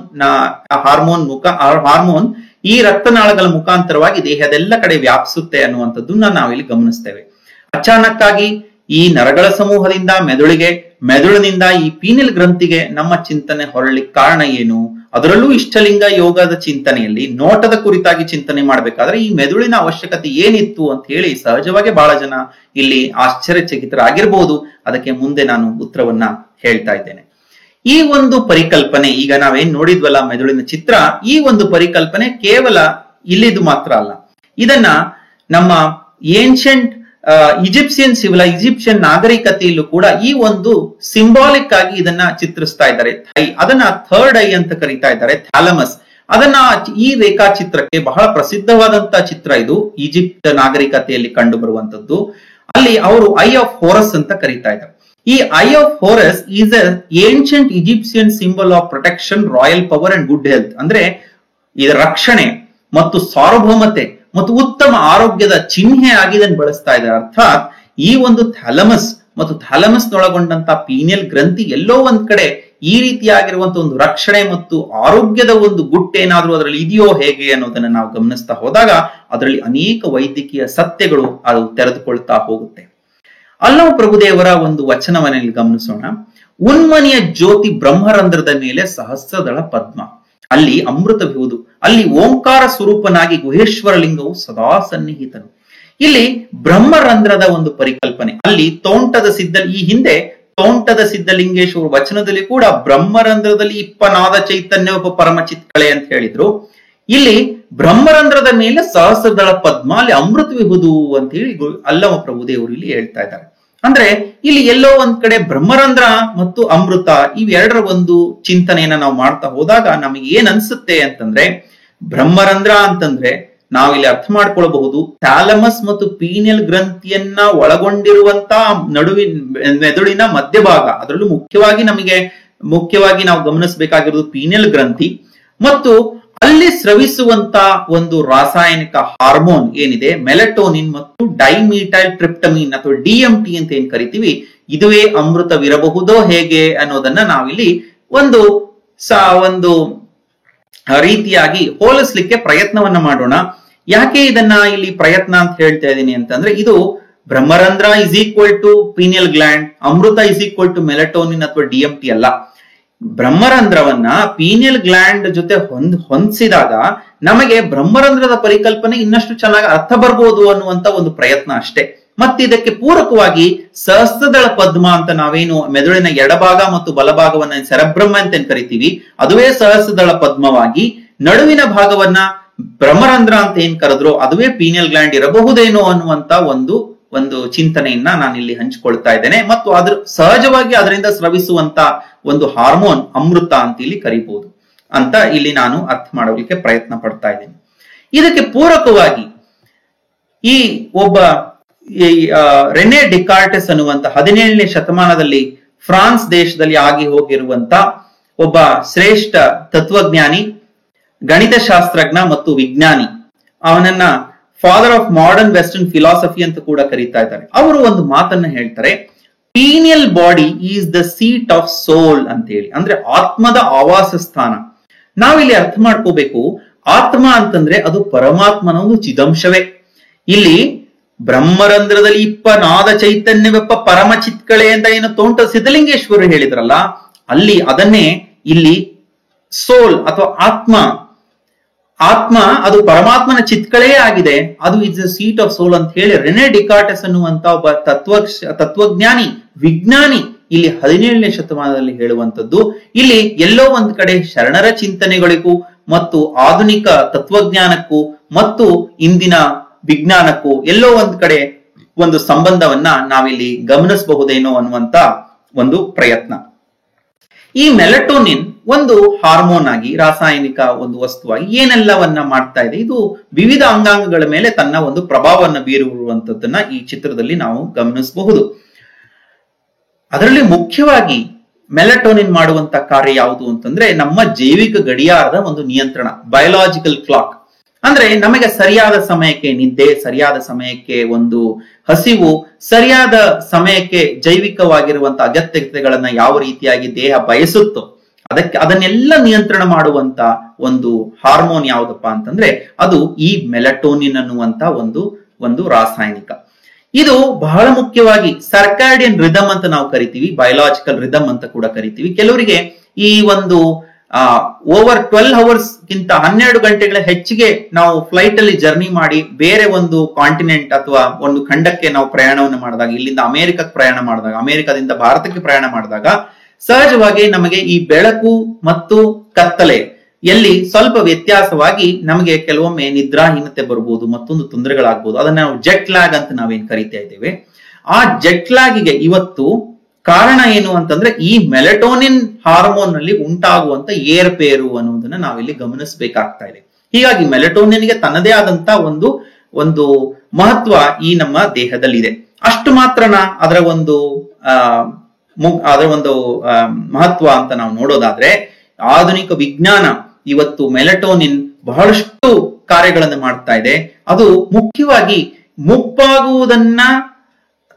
ಈ ರಕ್ತನಾಳಗಳ ಮುಖಾಂತರವಾಗಿ ದೇಹದೆಲ್ಲ ಕಡೆ ವ್ಯಾಪಿಸುತ್ತೆ ಅನ್ನುವಂಥದ್ದನ್ನ ನಾವಿಲ್ಲಿ ಗಮನಿಸ್ತೇವೆ. ಅಚಾನಕ್ ಆಗಿ ಈ ನರಗಳ ಸಮೂಹದಿಂದ ಮೆದುಳಿನಿಂದ ಈ ಪೀನಿಯಲ್ ಗ್ರಂಥಿಗೆ ನಮ್ಮ ಚಿಂತನೆ ಹೊರಲಿಕ್ಕೆ ಕಾರಣ ಏನು? ಅದರಲ್ಲೂ ಇಷ್ಟಲಿಂಗ ಯೋಗದ ಚಿಂತನೆಯಲ್ಲಿ ನೋಟದ ಕುರಿತಾಗಿ ಚಿಂತನೆ ಮಾಡ್ಬೇಕಾದ್ರೆ ಈ ಮೆದುಳಿನ ಅವಶ್ಯಕತೆ ಏನಿತ್ತು ಅಂತ ಹೇಳಿ ಸಹಜವಾಗಿ ಬಹಳ ಜನ ಇಲ್ಲಿ ಆಶ್ಚರ್ಯಚಕಿತರಾಗಿರ್ಬೋದು. ಅದಕ್ಕೆ ಮುಂದೆ ನಾನು ಉತ್ತರವನ್ನ ಹೇಳ್ತಾ ಇದ್ದೇನೆ. ಈ ಒಂದು ಪರಿಕಲ್ಪನೆ, ಈಗ ನಾವೇನ್ ನೋಡಿದ್ವಲ್ಲ ಮೆದುಳಿನ ಚಿತ್ರ, ಈ ಒಂದು ಪರಿಕಲ್ಪನೆ ಕೇವಲ ಇಲ್ಲಿದು ಮಾತ್ರ ಅಲ್ಲ. ಇದನ್ನ ನಮ್ಮ ಏನ್ಷಂಟ್ ಈಜಿಪ್ಷಿಯನ್ ನಾಗರಿಕತೆಯಲ್ಲೂ ಕೂಡ ಈ ಒಂದು ಸಿಂಬಾಲಿಕ್ ಆಗಿ ಇದನ್ನ ಚಿತ್ರಿಸ್ತಾ ಇದ್ದಾರೆ. ಅದನ್ನ ಥರ್ಡ್ ಐ ಅಂತ ಕರೀತಾ ಇದ್ದಾರೆ, ಥ್ಯಾಲಮಸ್. ಅದನ್ನ ಈ ರೇಖಾಚಿತ್ರಕ್ಕೆ ಬಹಳ ಪ್ರಸಿದ್ಧವಾದಂತಹ ಚಿತ್ರ ಇದು, ಈಜಿಪ್ಟ್ ನಾಗರಿಕತೆಯಲ್ಲಿ ಕಂಡು ಬರುವಂತದ್ದು. ಅಲ್ಲಿ ಅವರು ಐ ಆಫ್ ಹೋರಸ್ ಅಂತ ಕರೀತಾ ಇದ್ದಾರೆ. ಈ eye of Horus is a ancient Egyptian symbol of protection, royal power and good health. ಅಂದ್ರೆ ಇದರ ರಕ್ಷಣೆ ಮತ್ತು ಸಾರ್ವಭೌಮತೆ ಮತ್ತು ಉತ್ತಮ ಆರೋಗ್ಯದ ಚಿಹ್ನೆ ಆಗಿ ಇದನ್ನು ಬಳಸ್ತಾ ಇದ್ದಾರೆ. ಅರ್ಥಾತ್ ಈ ಒಂದು ಥ್ಯಾಲಮಸ್ ಮತ್ತು ಥ್ಯಾಲಮಸ್ ನೊಳಗೊಂಡಂತ ಪೀನಿಯಲ್ ಗ್ರಂಥಿ ಎಲ್ಲೋ ಒಂದ್ ಕಡೆ ಈ ರೀತಿಯಾಗಿರುವಂತಹ ಒಂದು ರಕ್ಷಣೆ ಮತ್ತು ಆರೋಗ್ಯದ ಒಂದು ಗುಟ್ಟೇನಾದ್ರೂ ಅದರಲ್ಲಿ ಇದೆಯೋ ಹೇಗೆ ಅನ್ನೋದನ್ನ ನಾವು ಗಮನಿಸ್ತಾ ಹೋದಾಗ ಅದರಲ್ಲಿ ಅನೇಕ ವೈದ್ಯಕೀಯ ಸತ್ಯಗಳು ಅದು ತೆರೆದುಕೊಳ್ತಾ ಹೋಗುತ್ತೆ. ಅಲ್ಲವ ಪ್ರಭುದೇವರ ಒಂದು ವಚನವನ್ನ ಇಲ್ಲಿ ಗಮನಿಸೋಣ. ಉನ್ಮನಿಯ ಜ್ಯೋತಿ ಬ್ರಹ್ಮರಂಧ್ರದ ಮೇಲೆ ಸಹಸ್ರದಳ ಪದ್ಮ, ಅಲ್ಲಿ ಅಮೃತವಿಹುದು, ಅಲ್ಲಿ ಓಂಕಾರ ಸ್ವರೂಪನಾಗಿ ಗುಹೇಶ್ವರ ಲಿಂಗವು ಸದಾ ಸನ್ನಿಹಿತನು. ಇಲ್ಲಿ ಬ್ರಹ್ಮರಂಧ್ರದ ಒಂದು ಪರಿಕಲ್ಪನೆ, ಅಲ್ಲಿ ಈ ಹಿಂದೆ ತೋಂಟದ ಸಿದ್ಧಲಿಂಗೇಶ್ವರ ವಚನದಲ್ಲಿ ಕೂಡ ಬ್ರಹ್ಮರಂಧ್ರದಲ್ಲಿ ಇಪ್ಪನಾದ ಚೈತನ್ಯ ಪರಮ ಚಿತ್ಕಳೆ ಅಂತ ಹೇಳಿದ್ರು. ಇಲ್ಲಿ ಬ್ರಹ್ಮರಂಧ್ರದ ಮೇಲೆ ಸಹಸ್ರದಳ ಪದ್ಮ, ಅಲ್ಲಿ ಅಮೃತವಿಹುದು ಅಂತ ಹೇಳಿ ಅಲ್ಲವ ಪ್ರಭುದೇವರು ಇಲ್ಲಿ ಹೇಳ್ತಾ ಇದ್ದಾರೆ. ಅಂದ್ರೆ ಇಲ್ಲಿ ಎಲ್ಲೋ ಒಂದ್ ಕಡೆ ಬ್ರಹ್ಮರಂಧ್ರ ಮತ್ತು ಅಮೃತ ಇವೆರಡರ ಒಂದು ಚಿಂತನೆಯನ್ನ ನಾವು ಮಾಡ್ತಾ ಹೋದಾಗ ನಮಗೆ ಏನ್ ಅನ್ಸುತ್ತೆ ಅಂತಂದ್ರೆ, ಬ್ರಹ್ಮರಂಧ್ರ ಅಂತಂದ್ರೆ ನಾವಿಲ್ಲಿ ಅರ್ಥ ಮಾಡ್ಕೊಳ್ಬಹುದು ಥ್ಯಾಲಮಸ್ ಮತ್ತು ಪೀನಿಯಲ್ ಗ್ರಂಥಿಯನ್ನ ಒಳಗೊಂಡಿರುವಂತ ಮೆದುಳಿನ ಮಧ್ಯಭಾಗ. ಅದರಲ್ಲೂ ಮುಖ್ಯವಾಗಿ ನಾವು ಗಮನಿಸಬೇಕಾಗಿರೋದು ಪೀನಿಯಲ್ ಗ್ರಂಥಿ ಮತ್ತು ಅಲ್ಲಿ ಸ್ರವಿಸುವಂತ ಒಂದು ರಾಸಾಯನಿಕ ಹಾರ್ಮೋನ್ ಏನಿದೆ, ಮೆಲಟೋನಿನ್ ಮತ್ತು ಡೈಮೀಟೈಲ್ ಟ್ರಿಪ್ಟಮಿನ್ ಅಥವಾ DMT ಅಂತ ಏನ್ ಕರಿತೀವಿ, ಇದುವೇ ಅಮೃತವಿರಬಹುದೋ ಹೇಗೆ ಅನ್ನೋದನ್ನ ನಾವಿಲ್ಲಿ ಒಂದು ರೀತಿಯಾಗಿ ಹೋಲಿಸ್ಲಿಕ್ಕೆ ಪ್ರಯತ್ನವನ್ನ ಮಾಡೋಣ. ಯಾಕೆ ಇದನ್ನ ಇಲ್ಲಿ ಪ್ರಯತ್ನ ಅಂತ ಹೇಳ್ತಾ ಇದ್ದೀನಿ ಅಂತಂದ್ರೆ, ಇದು brahmarandhra is equal to pineal gland, amrita is equal to melatonin ಅಥವಾ DMT ಅಲ್ಲ. ಬ್ರಹ್ಮರಂಧ್ರವನ್ನ ಪೀನಿಯಲ್ ಗ್ಲ್ಯಾಂಡ್ ಜೊತೆ ಹೊಂದಿಸಿದಾಗ ನಮಗೆ ಬ್ರಹ್ಮರಂಧ್ರದ ಪರಿಕಲ್ಪನೆ ಇನ್ನಷ್ಟು ಚೆನ್ನಾಗಿ ಅರ್ಥ ಬರ್ಬೋದು ಅನ್ನುವಂತ ಒಂದು ಪ್ರಯತ್ನ ಅಷ್ಟೇ. ಮತ್ತೆ ಇದಕ್ಕೆ ಪೂರಕವಾಗಿ ಸಹಸ್ರದಳ ಪದ್ಮ ಅಂತ ನಾವೇನು ಮೆದುಳಿನ ಎಡಭಾಗ ಮತ್ತು ಬಲಭಾಗವನ್ನ ಸೆರೆಬ್ರಮ್ ಅಂತ ಕರಿತೀವಿ, ಅದುವೇ ಸಹಸ್ರದಳ ಪದ್ಮವಾಗಿ ನಡುವಿನ ಭಾಗವನ್ನ ಬ್ರಹ್ಮರಂಧ್ರ ಅಂತ ಏನ್ ಕರೆದ್ರು ಅದುವೇ ಪೀನಿಯಲ್ ಗ್ಲ್ಯಾಂಡ್ ಇರಬಹುದೇನೋ ಅನ್ನುವಂತ ಒಂದು ಚಿಂತನೆಯನ್ನ ನಾನು ಇಲ್ಲಿ ಹಂಚಿಕೊಳ್ತಾ ಇದ್ದೇನೆ. ಮತ್ತು ಅದ್ರ ಸಹಜವಾಗಿ ಅದರಿಂದ ಸ್ರವಿಸುವಂತ ಒಂದು ಹಾರ್ಮೋನ್ ಅಮೃತ ಅಂತ ಇಲ್ಲಿ ಕರಿಬಹುದು ಅಂತ ಇಲ್ಲಿ ನಾನು ಅರ್ಥ ಮಾಡೋದಕ್ಕೆ ಪ್ರಯತ್ನ ಪಡ್ತಾ ಇದ್ದೇನೆ. ಇದಕ್ಕೆ ಪೂರಕವಾಗಿ ಈ ಒಬ್ಬ ರೆನೆ ಡಿಕಾರ್ಟಸ್ ಅನ್ನುವಂತ 17ನೇ ಶತಮಾನದಲ್ಲಿ ಫ್ರಾನ್ಸ್ ದೇಶದಲ್ಲಿ ಆಗಿ ಹೋಗಿರುವಂತ ಒಬ್ಬ ಶ್ರೇಷ್ಠ ತತ್ವಜ್ಞಾನಿ, ಗಣಿತಶಾಸ್ತ್ರಜ್ಞ ಮತ್ತು ವಿಜ್ಞಾನಿ. ಅವನನ್ನ father of modern western philosophy ಅಂತ ಕೂಡ ಕರೀತಾ ಇದ್ದಾರೆ. ಅವರು ಒಂದು ಮಾತನ್ನ ಹೇಳ್ತಾರೆ, pineal body is the seat of soul ಅಂತ ಹೇಳಿ, ಅಂದ್ರೆ ಆತ್ಮದ ಆವಾಸ ಸ್ಥಾನ. ನಾವಿಲ್ಲಿ ಅರ್ಥ ಮಾಡ್ಕೋಬೇಕು, ಆತ್ಮ ಅಂತಂದ್ರೆ ಅದು ಪರಮಾತ್ಮನ ಒಂದು ಚಿದಂಶವೇ. ಇಲ್ಲಿ ಬ್ರಹ್ಮರಂಧ್ರದಲ್ಲಿ ನಾದ ಚೈತನ್ಯವೆಪ್ಪ ಪರಮ ಚಿತ್ಕಳೆ ಅಂತ ಏನು ತೋಂಟ ಸಿದ್ಧಲಿಂಗೇಶ್ವರರು ಹೇಳಿದ್ರಲ್ಲ, ಅಲ್ಲಿ ಅದನ್ನೇ ಇಲ್ಲಿ ಸೋಲ್ ಅಥವಾ ಆತ್ಮ ಅದು ಪರಮಾತ್ಮನ ಚಿತ್ಕಳೇ ಆಗಿದೆ, ಅದು is the seat of soul ಅಂತ ಹೇಳಿ ರೆನೆ ಡಿಕಾರ್ಟಸ್ ಅನ್ನುವಂತ ಒಬ್ಬ ತತ್ವಜ್ಞಾನಿ ವಿಜ್ಞಾನಿ ಇಲ್ಲಿ 17ನೇ ಶತಮಾನದಲ್ಲಿ ಹೇಳುವಂತದ್ದು. ಇಲ್ಲಿ ಎಲ್ಲೋ ಒಂದ್ ಕಡೆ ಶರಣರ ಚಿಂತನೆಗಳಿಗೂ ಮತ್ತು ಆಧುನಿಕ ತತ್ವಜ್ಞಾನಕ್ಕೂ ಮತ್ತು ಇಂದಿನ ವಿಜ್ಞಾನಕ್ಕೂ ಎಲ್ಲೋ ಒಂದ್ ಕಡೆ ಒಂದು ಸಂಬಂಧವನ್ನ ನಾವಿಲ್ಲಿ ಗಮನಿಸಬಹುದೇನೋ ಅನ್ನುವಂತ ಒಂದು ಪ್ರಯತ್ನ. ಈ ಮೆಲಟೋನಿನ್ ಒಂದು ಹಾರ್ಮೋನ್ ಆಗಿ, ರಾಸಾಯನಿಕ ಒಂದು ವಸ್ತುವಾಗಿ ಏನೆಲ್ಲವನ್ನ ಮಾಡ್ತಾ ಇದೆ, ಇದು ವಿವಿಧ ಅಂಗಾಂಗಗಳ ಮೇಲೆ ತನ್ನ ಒಂದು ಪ್ರಭಾವವನ್ನು ಬೀರುವಂತದ್ದನ್ನ ಈ ಚಿತ್ರದಲ್ಲಿ ನಾವು ಗಮನಿಸಬಹುದು. ಅದರಲ್ಲಿ ಮುಖ್ಯವಾಗಿ ಮೆಲಟೋನಿನ್ ಮಾಡುವಂತ ಕಾರ್ಯ ಯಾವುದು ಅಂತಂದ್ರೆ ನಮ್ಮ ಜೈವಿಕ ಗಡಿಯಾರದ ಒಂದು ನಿಯಂತ್ರಣ, ಬಯೋಲಾಜಿಕಲ್ ಕ್ಲಾಕ್. ಅಂದ್ರೆ ನಮಗೆ ಸರಿಯಾದ ಸಮಯಕ್ಕೆ ನಿದ್ದೆ, ಸರಿಯಾದ ಸಮಯಕ್ಕೆ ಒಂದು ಹಸಿವು, ಸರಿಯಾದ ಸಮಯಕ್ಕೆ ಜೈವಿಕವಾಗಿರುವಂತ ಅಗತ್ಯತೆಗಳನ್ನ ಯಾವ ರೀತಿಯಾಗಿ ದೇಹ ಬಯಸುತ್ತೋ ಅದನ್ನೆಲ್ಲ ನಿಯಂತ್ರಣ ಮಾಡುವಂತ ಒಂದು ಹಾರ್ಮೋನ್ ಯಾವುದಪ್ಪ ಅಂತಂದ್ರೆ ಅದು ಈ ಮೆಲಟೋನಿನ್ ಅನ್ನುವಂತ ಒಂದು ರಾಸಾಯನಿಕ. ಇದು ಬಹಳ ಮುಖ್ಯವಾಗಿ ಸರ್ಕಾಡಿಯನ್ ರಿದಮ್ ಅಂತ ನಾವು ಕರಿತೀವಿ, ಬಯೋಲಾಜಿಕಲ್ ರಿದಮ್ ಅಂತ ಕೂಡ ಕರಿತೀವಿ. ಕೆಲವರಿಗೆ ಈ ಒಂದು ಓವರ್ 12 hours ಗಿಂತ 12 ಗಂಟೆಗಳ ಹೆಚ್ಚಿಗೆ ನಾವು ಫ್ಲೈಟ್ ಅಲ್ಲಿ ಜರ್ನಿ ಮಾಡಿ ಬೇರೆ ಒಂದು ಕಾಂಟಿನೆಂಟ್ ಅಥವಾ ಒಂದು ಖಂಡಕ್ಕೆ ನಾವು ಪ್ರಯಾಣವನ್ನು ಮಾಡಿದಾಗ, ಇಲ್ಲಿಂದ ಅಮೆರಿಕಕ್ಕೆ ಪ್ರಯಾಣ ಮಾಡಿದಾಗ, ಅಮೆರಿಕದಿಂದ ಭಾರತಕ್ಕೆ ಪ್ರಯಾಣ ಮಾಡಿದಾಗ ಸಹಜವಾಗಿ ನಮಗೆ ಈ ಬೆಳಕು ಮತ್ತು ಕತ್ತಲೆ ಎಲ್ಲಿ ಸ್ವಲ್ಪ ವ್ಯತ್ಯಾಸವಾಗಿ ನಮಗೆ ಕೆಲವೊಮ್ಮೆ ನಿದ್ರಾಹೀನತೆ ಬರ್ಬೋದು, ಮತ್ತೊಂದು ತೊಂದರೆಗಳಾಗ್ಬೋದು. ಅದನ್ನ ನಾವು ಜೆಟ್ ಲ್ಯಾಗ್ ಅಂತ ನಾವೇನ್ ಕರಿತಾ ಇದ್ದೇವೆ. ಆ ಜೆಟ್ ಲ್ಯಾಗಿಗೆ ಇವತ್ತು ಕಾರಣ ಏನು ಅಂತಂದ್ರೆ ಈ ಮೆಲಟೋನಿನ್ ಹಾರ್ಮೋನ್ ನಲ್ಲಿ ಉಂಟಾಗುವಂತ ಏರ್ಪೇರು ಅನ್ನೋದನ್ನ ನಾವಿಲ್ಲಿ ಗಮನಿಸಬೇಕಾಗ್ತಾ ಇದೆ. ಹೀಗಾಗಿ ಮೆಲಟೋನಿನ್ಗೆ ತನ್ನದೇ ಆದಂತ ಒಂದು ಮಹತ್ವ ಈ ನಮ್ಮ ದೇಹದಲ್ಲಿ ಇದೆ. ಅಷ್ಟು ಮಾತ್ರನ ಅದರ ಒಂದು ಮಹತ್ವ ಅಂತ ನಾವು ನೋಡೋದಾದ್ರೆ, ಆಧುನಿಕ ವಿಜ್ಞಾನ ಇವತ್ತು ಮೆಲಟೋನಿನ್ ಬಹಳಷ್ಟು ಕಾರ್ಯಗಳನ್ನು ಮಾಡ್ತಾ ಇದೆ. ಅದು ಮುಖ್ಯವಾಗಿ ಮುಪ್ಪಾಗುವುದನ್ನ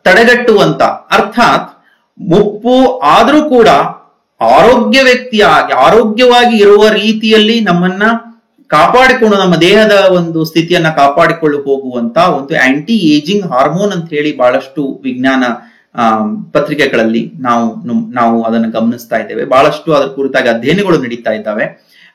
ತಡೆಗಟ್ಟುವಂತ, ಅರ್ಥಾತ್ ಮುಪ್ಪು ಆದ್ರೂ ಕೂಡ ಆರೋಗ್ಯವಾಗಿ ಇರುವ ರೀತಿಯಲ್ಲಿ ನಮ್ಮನ್ನ ಕಾಪಾಡಿಕೊಂಡು ನಮ್ಮ ದೇಹದ ಒಂದು ಸ್ಥಿತಿಯನ್ನ ಕಾಪಾಡಿಕೊಂಡು ಹೋಗುವಂತ ಒಂದು ಆಂಟಿ ಏಜಿಂಗ್ ಹಾರ್ಮೋನ್ ಅಂತ ಹೇಳಿ ಬಹಳಷ್ಟು ವಿಜ್ಞಾನ ಪತ್ರಿಕೆಗಳಲ್ಲಿ ನಾವು ಅದನ್ನು ಗಮನಿಸ್ತಾ ಇದ್ದೇವೆ. ಬಹಳಷ್ಟು ಅದರ ಕುರಿತಾಗಿ ಅಧ್ಯಯನಗಳು ನಡೀತಾ ಇದ್ದಾವೆ.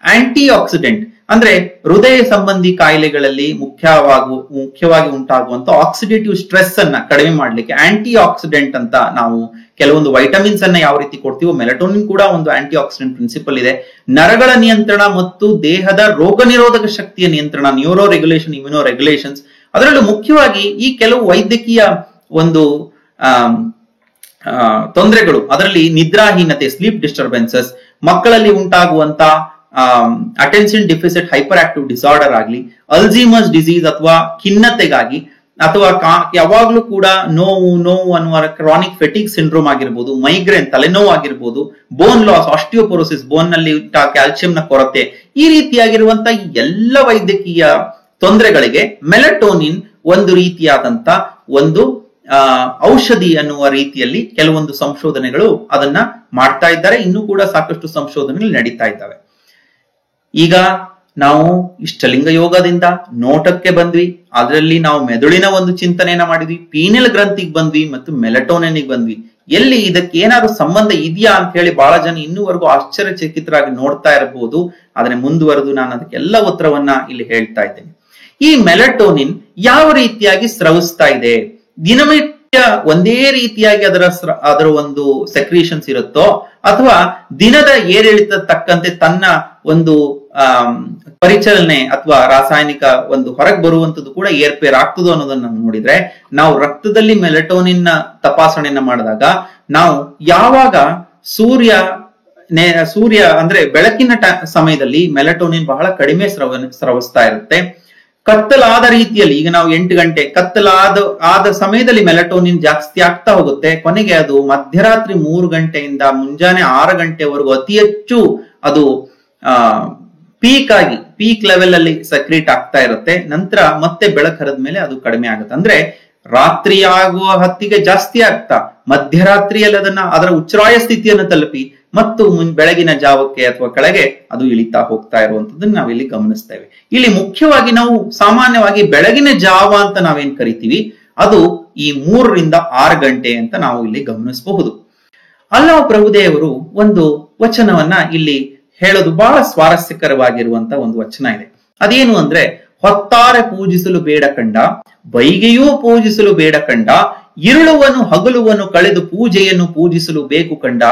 ಆಂಟಿ ಆಕ್ಸಿಡೆಂಟ್ ಅಂದ್ರೆ ಹೃದಯ ಸಂಬಂಧಿ ಕಾಯಿಲೆಗಳಲ್ಲಿ ಮುಖ್ಯವಾಗಿ ಉಂಟಾಗುವಂತ ಆಕ್ಸಿಡೇಟಿವ್ ಸ್ಟ್ರೆಸ್ ಅನ್ನ ಕಡಿಮೆ ಮಾಡ್ಲಿಕ್ಕೆ ಆಂಟಿ ಆಕ್ಸಿಡೆಂಟ್ ಅಂತ ನಾವು ಕೆಲವೊಂದು ವೈಟಮಿನ್ಸ್ ಅನ್ನ ಯಾವ ರೀತಿ ಕೊಡ್ತೀವೋ, ಮೆಲಟೋನಿನ್ ಕೂಡ ಒಂದು ಆಂಟಿ ಆಕ್ಸಿಡೆಂಟ್ ಪ್ರಿನ್ಸಿಪಲ್ ಇದೆ. ನರಗಳ ನಿಯಂತ್ರಣ ಮತ್ತು ದೇಹದ ರೋಗ ನಿರೋಧಕ ಶಕ್ತಿಯ ನಿಯಂತ್ರಣ, ನ್ಯೂರೋ ರೆಗ್ಯುಲೇಷನ್, ಇಮ್ಯುನೋ ರೆಗ್ಯುಲೇಷನ್ಸ್. ಅದರಲ್ಲೂ ಮುಖ್ಯವಾಗಿ ಈ ಕೆಲವು ವೈದ್ಯಕೀಯ ಒಂದು ತೊಂದರೆಗಳು, ಅದರಲ್ಲಿ ನಿದ್ರಾಹೀನತೆ, ಸ್ಲೀಪ್ ಡಿಸ್ಟರ್ಬೆನ್ಸಸ್, ಮಕ್ಕಳಲ್ಲಿ ಉಂಟಾಗುವಂತ attention deficit hyperactive disorder ಆಗಲಿ, ಅಲ್ಝೀಮರ್ಸ್ ಡಿಸೀಸ್ ಅಥವಾ ಖಿನ್ನತೆಗಾಗಿ, ಅಥವಾ ಯಾವಾಗ್ಲೂ ಕೂಡ ನೋವು ಅನ್ನುವ ಕ್ರಾನಿಕ್ ಫೆಟಿಗ್ ಸಿಂಡ್ರೋಮ್ ಆಗಿರ್ಬೋದು, ಮೈಗ್ರೇನ್ ತಲೆನೋವು ಆಗಿರ್ಬೋದು, ಬೋನ್ ಲಾಸ್, ಆಸ್ಟಿಯೋಪೊರೋಸಿಸ್, ಬೋನ್ ನಲ್ಲಿ ಕ್ಯಾಲ್ಸಿಯಂನ ಕೊರತೆ, ಈ ರೀತಿಯಾಗಿರುವಂತ ಎಲ್ಲ ವೈದ್ಯಕೀಯ ತೊಂದರೆಗಳಿಗೆ ಮೆಲಟೋನಿನ್ ಒಂದು ರೀತಿಯಾದಂತ ಒಂದು ಔಷಧಿ ಅನ್ನುವ ರೀತಿಯಲ್ಲಿ ಕೆಲವೊಂದು ಸಂಶೋಧನೆಗಳು ಅದನ್ನ ಮಾಡ್ತಾ ಇದ್ದಾರೆ. ಇನ್ನೂ ಕೂಡ ಸಾಕಷ್ಟು ಸಂಶೋಧನೆಗಳು ನಡೀತಾ ಇದ್ದಾವೆ. ಈಗ ನಾವು ಇಷ್ಟಲಿಂಗ ಯೋಗದಿಂದ ನೋಟಕ್ಕೆ ಬಂದ್ವಿ, ಅದರಲ್ಲಿ ನಾವು ಮೆದುಳಿನ ಒಂದು ಚಿಂತನೆಯನ್ನ ಮಾಡಿದ್ವಿ, ಪೀನಿಯಲ್ ಗ್ರಂಥಿಗೆ ಬಂದ್ವಿ ಮತ್ತು ಮೆಲಟೋನಿನ್ಗೆ ಬಂದ್ವಿ. ಎಲ್ಲಿ ಇದಕ್ಕೆ ಏನಾದ್ರು ಸಂಬಂಧ ಇದೆಯಾ ಅಂತ ಹೇಳಿ ಬಹಳ ಜನ ಇನ್ನೂವರೆಗೂ ಆಶ್ಚರ್ಯಚಕಿತರಾಗಿ ನೋಡ್ತಾ ಇರಬಹುದು. ಆದ್ರೆ ಮುಂದುವರೆದು ನಾನು ಅದಕ್ಕೆಲ್ಲ ಉತ್ತರವನ್ನ ಇಲ್ಲಿ ಹೇಳ್ತಾ ಇದ್ದೇನೆ. ಈ ಮೆಲಟೋನಿನ್ ಯಾವ ರೀತಿಯಾಗಿ ಸ್ರವಿಸ್ತಾ ಇದೆ? ದಿನನಿತ್ಯ ಒಂದೇ ರೀತಿಯಾಗಿ ಅದರ ಒಂದು ಸೆಕ್ರೀಷನ್ಸ್ ಇರುತ್ತೋ, ಅಥವಾ ದಿನದ ಏರಿಳಿತ ತಕ್ಕಂತೆ ತನ್ನ ಒಂದು ಪರಿಚಲನೆ ಅಥವಾ ರಾಸಾಯನಿಕ ಒಂದು ಹೊರಗೆ ಬರುವಂತದ್ದು ಕೂಡ ಏರ್ಪೇರ್ ಆಗ್ತದೋ ಅನ್ನೋದನ್ನ ನೋಡಿದ್ರೆ, ನಾವು ರಕ್ತದಲ್ಲಿ ಮೆಲಟೋನಿನ್ ತಪಾಸಣೆಯನ್ನ ಮಾಡಿದಾಗ ನಾವು ಯಾವಾಗ ಸೂರ್ಯ ಅಂದ್ರೆ ಬೆಳಕಿನ ಸಮಯದಲ್ಲಿ ಮೆಲಟೋನಿನ್ ಬಹಳ ಕಡಿಮೆ ಸ್ರವಿಸ್ತಾ ಇರುತ್ತೆ. ಕತ್ತಲಾದ ರೀತಿಯಲ್ಲಿ, ಈಗ ನಾವು 8 ಗಂಟೆ ಆದ ಸಮಯದಲ್ಲಿ ಮೆಲಟೋನಿನ್ ಜಾಸ್ತಿ ಆಗ್ತಾ ಹೋಗುತ್ತೆ. ಕೊನೆಗೆ ಅದು ಮಧ್ಯರಾತ್ರಿ 3 ಗಂಟೆಯಿಂದ ಮುಂಜಾನೆ 6 ಗಂಟೆವರೆಗೂ ಅತಿ ಹೆಚ್ಚು ಅದು ಪೀಕ್ ಲೆವೆಲ್ ಅಲ್ಲಿ ಸಕ್ರೀಟ್ ಆಗ್ತಾ ಇರುತ್ತೆ. ನಂತರ ಮತ್ತೆ ಬೆಳಕು ಹರಿದ ಮೇಲೆ ಅದು ಕಡಿಮೆ ಆಗುತ್ತೆ. ಅಂದ್ರೆ ರಾತ್ರಿ ಆಗುವ ಹೊತ್ತಿಗೆ ಜಾಸ್ತಿ ಆಗ್ತಾ ಮಧ್ಯರಾತ್ರಿಯಲ್ಲಿ ಅದರ ಉಚ್ಛ್ರಾಯ ಸ್ಥಿತಿಯನ್ನು ತಲುಪಿ ಮತ್ತು ಬೆಳಗಿನ ಜಾವಕ್ಕೆ ಅಥವಾ ಕೆಳಗೆ ಅದು ಇಳಿತಾ ಹೋಗ್ತಾ ಇರುವಂತದ್ದನ್ನ ನಾವಿಲ್ಲಿ ಗಮನಿಸ್ತೇವೆ. ಇಲ್ಲಿ ಮುಖ್ಯವಾಗಿ ನಾವು ಸಾಮಾನ್ಯವಾಗಿ ಬೆಳಗಿನ ಜಾವ ಅಂತ ನಾವೇನ್ ಕರಿತೀವಿ, ಅದು ಈ 3 ರಿಂದ 6 ಗಂಟೆ ಅಂತ ನಾವು ಇಲ್ಲಿ ಗಮನಿಸಬಹುದು. ಅಲ್ಲಾ ಪ್ರಭುದೇವರು ಒಂದು ವಚನವನ್ನ ಇಲ್ಲಿ ಹೇಳೋದು ಬಹಳ ಸ್ವಾರಸ್ಯಕರವಾಗಿರುವಂತ ಒಂದು ವಚನ ಇದೆ. ಅದೇನು ಅಂದ್ರೆ, ಹೊತ್ತಾರೆ ಪೂಜಿಸಲು ಬೇಡ ಕಂಡ, ಬೈಗೆಯೂ ಪೂಜಿಸಲು ಬೇಡ ಕಂಡ, ಇರುಳುವನು ಹಗಲುವನ್ನು ಕಳೆದು ಪೂಜೆಯನ್ನು ಪೂಜಿಸಲು ಬೇಕು ಕಂಡ,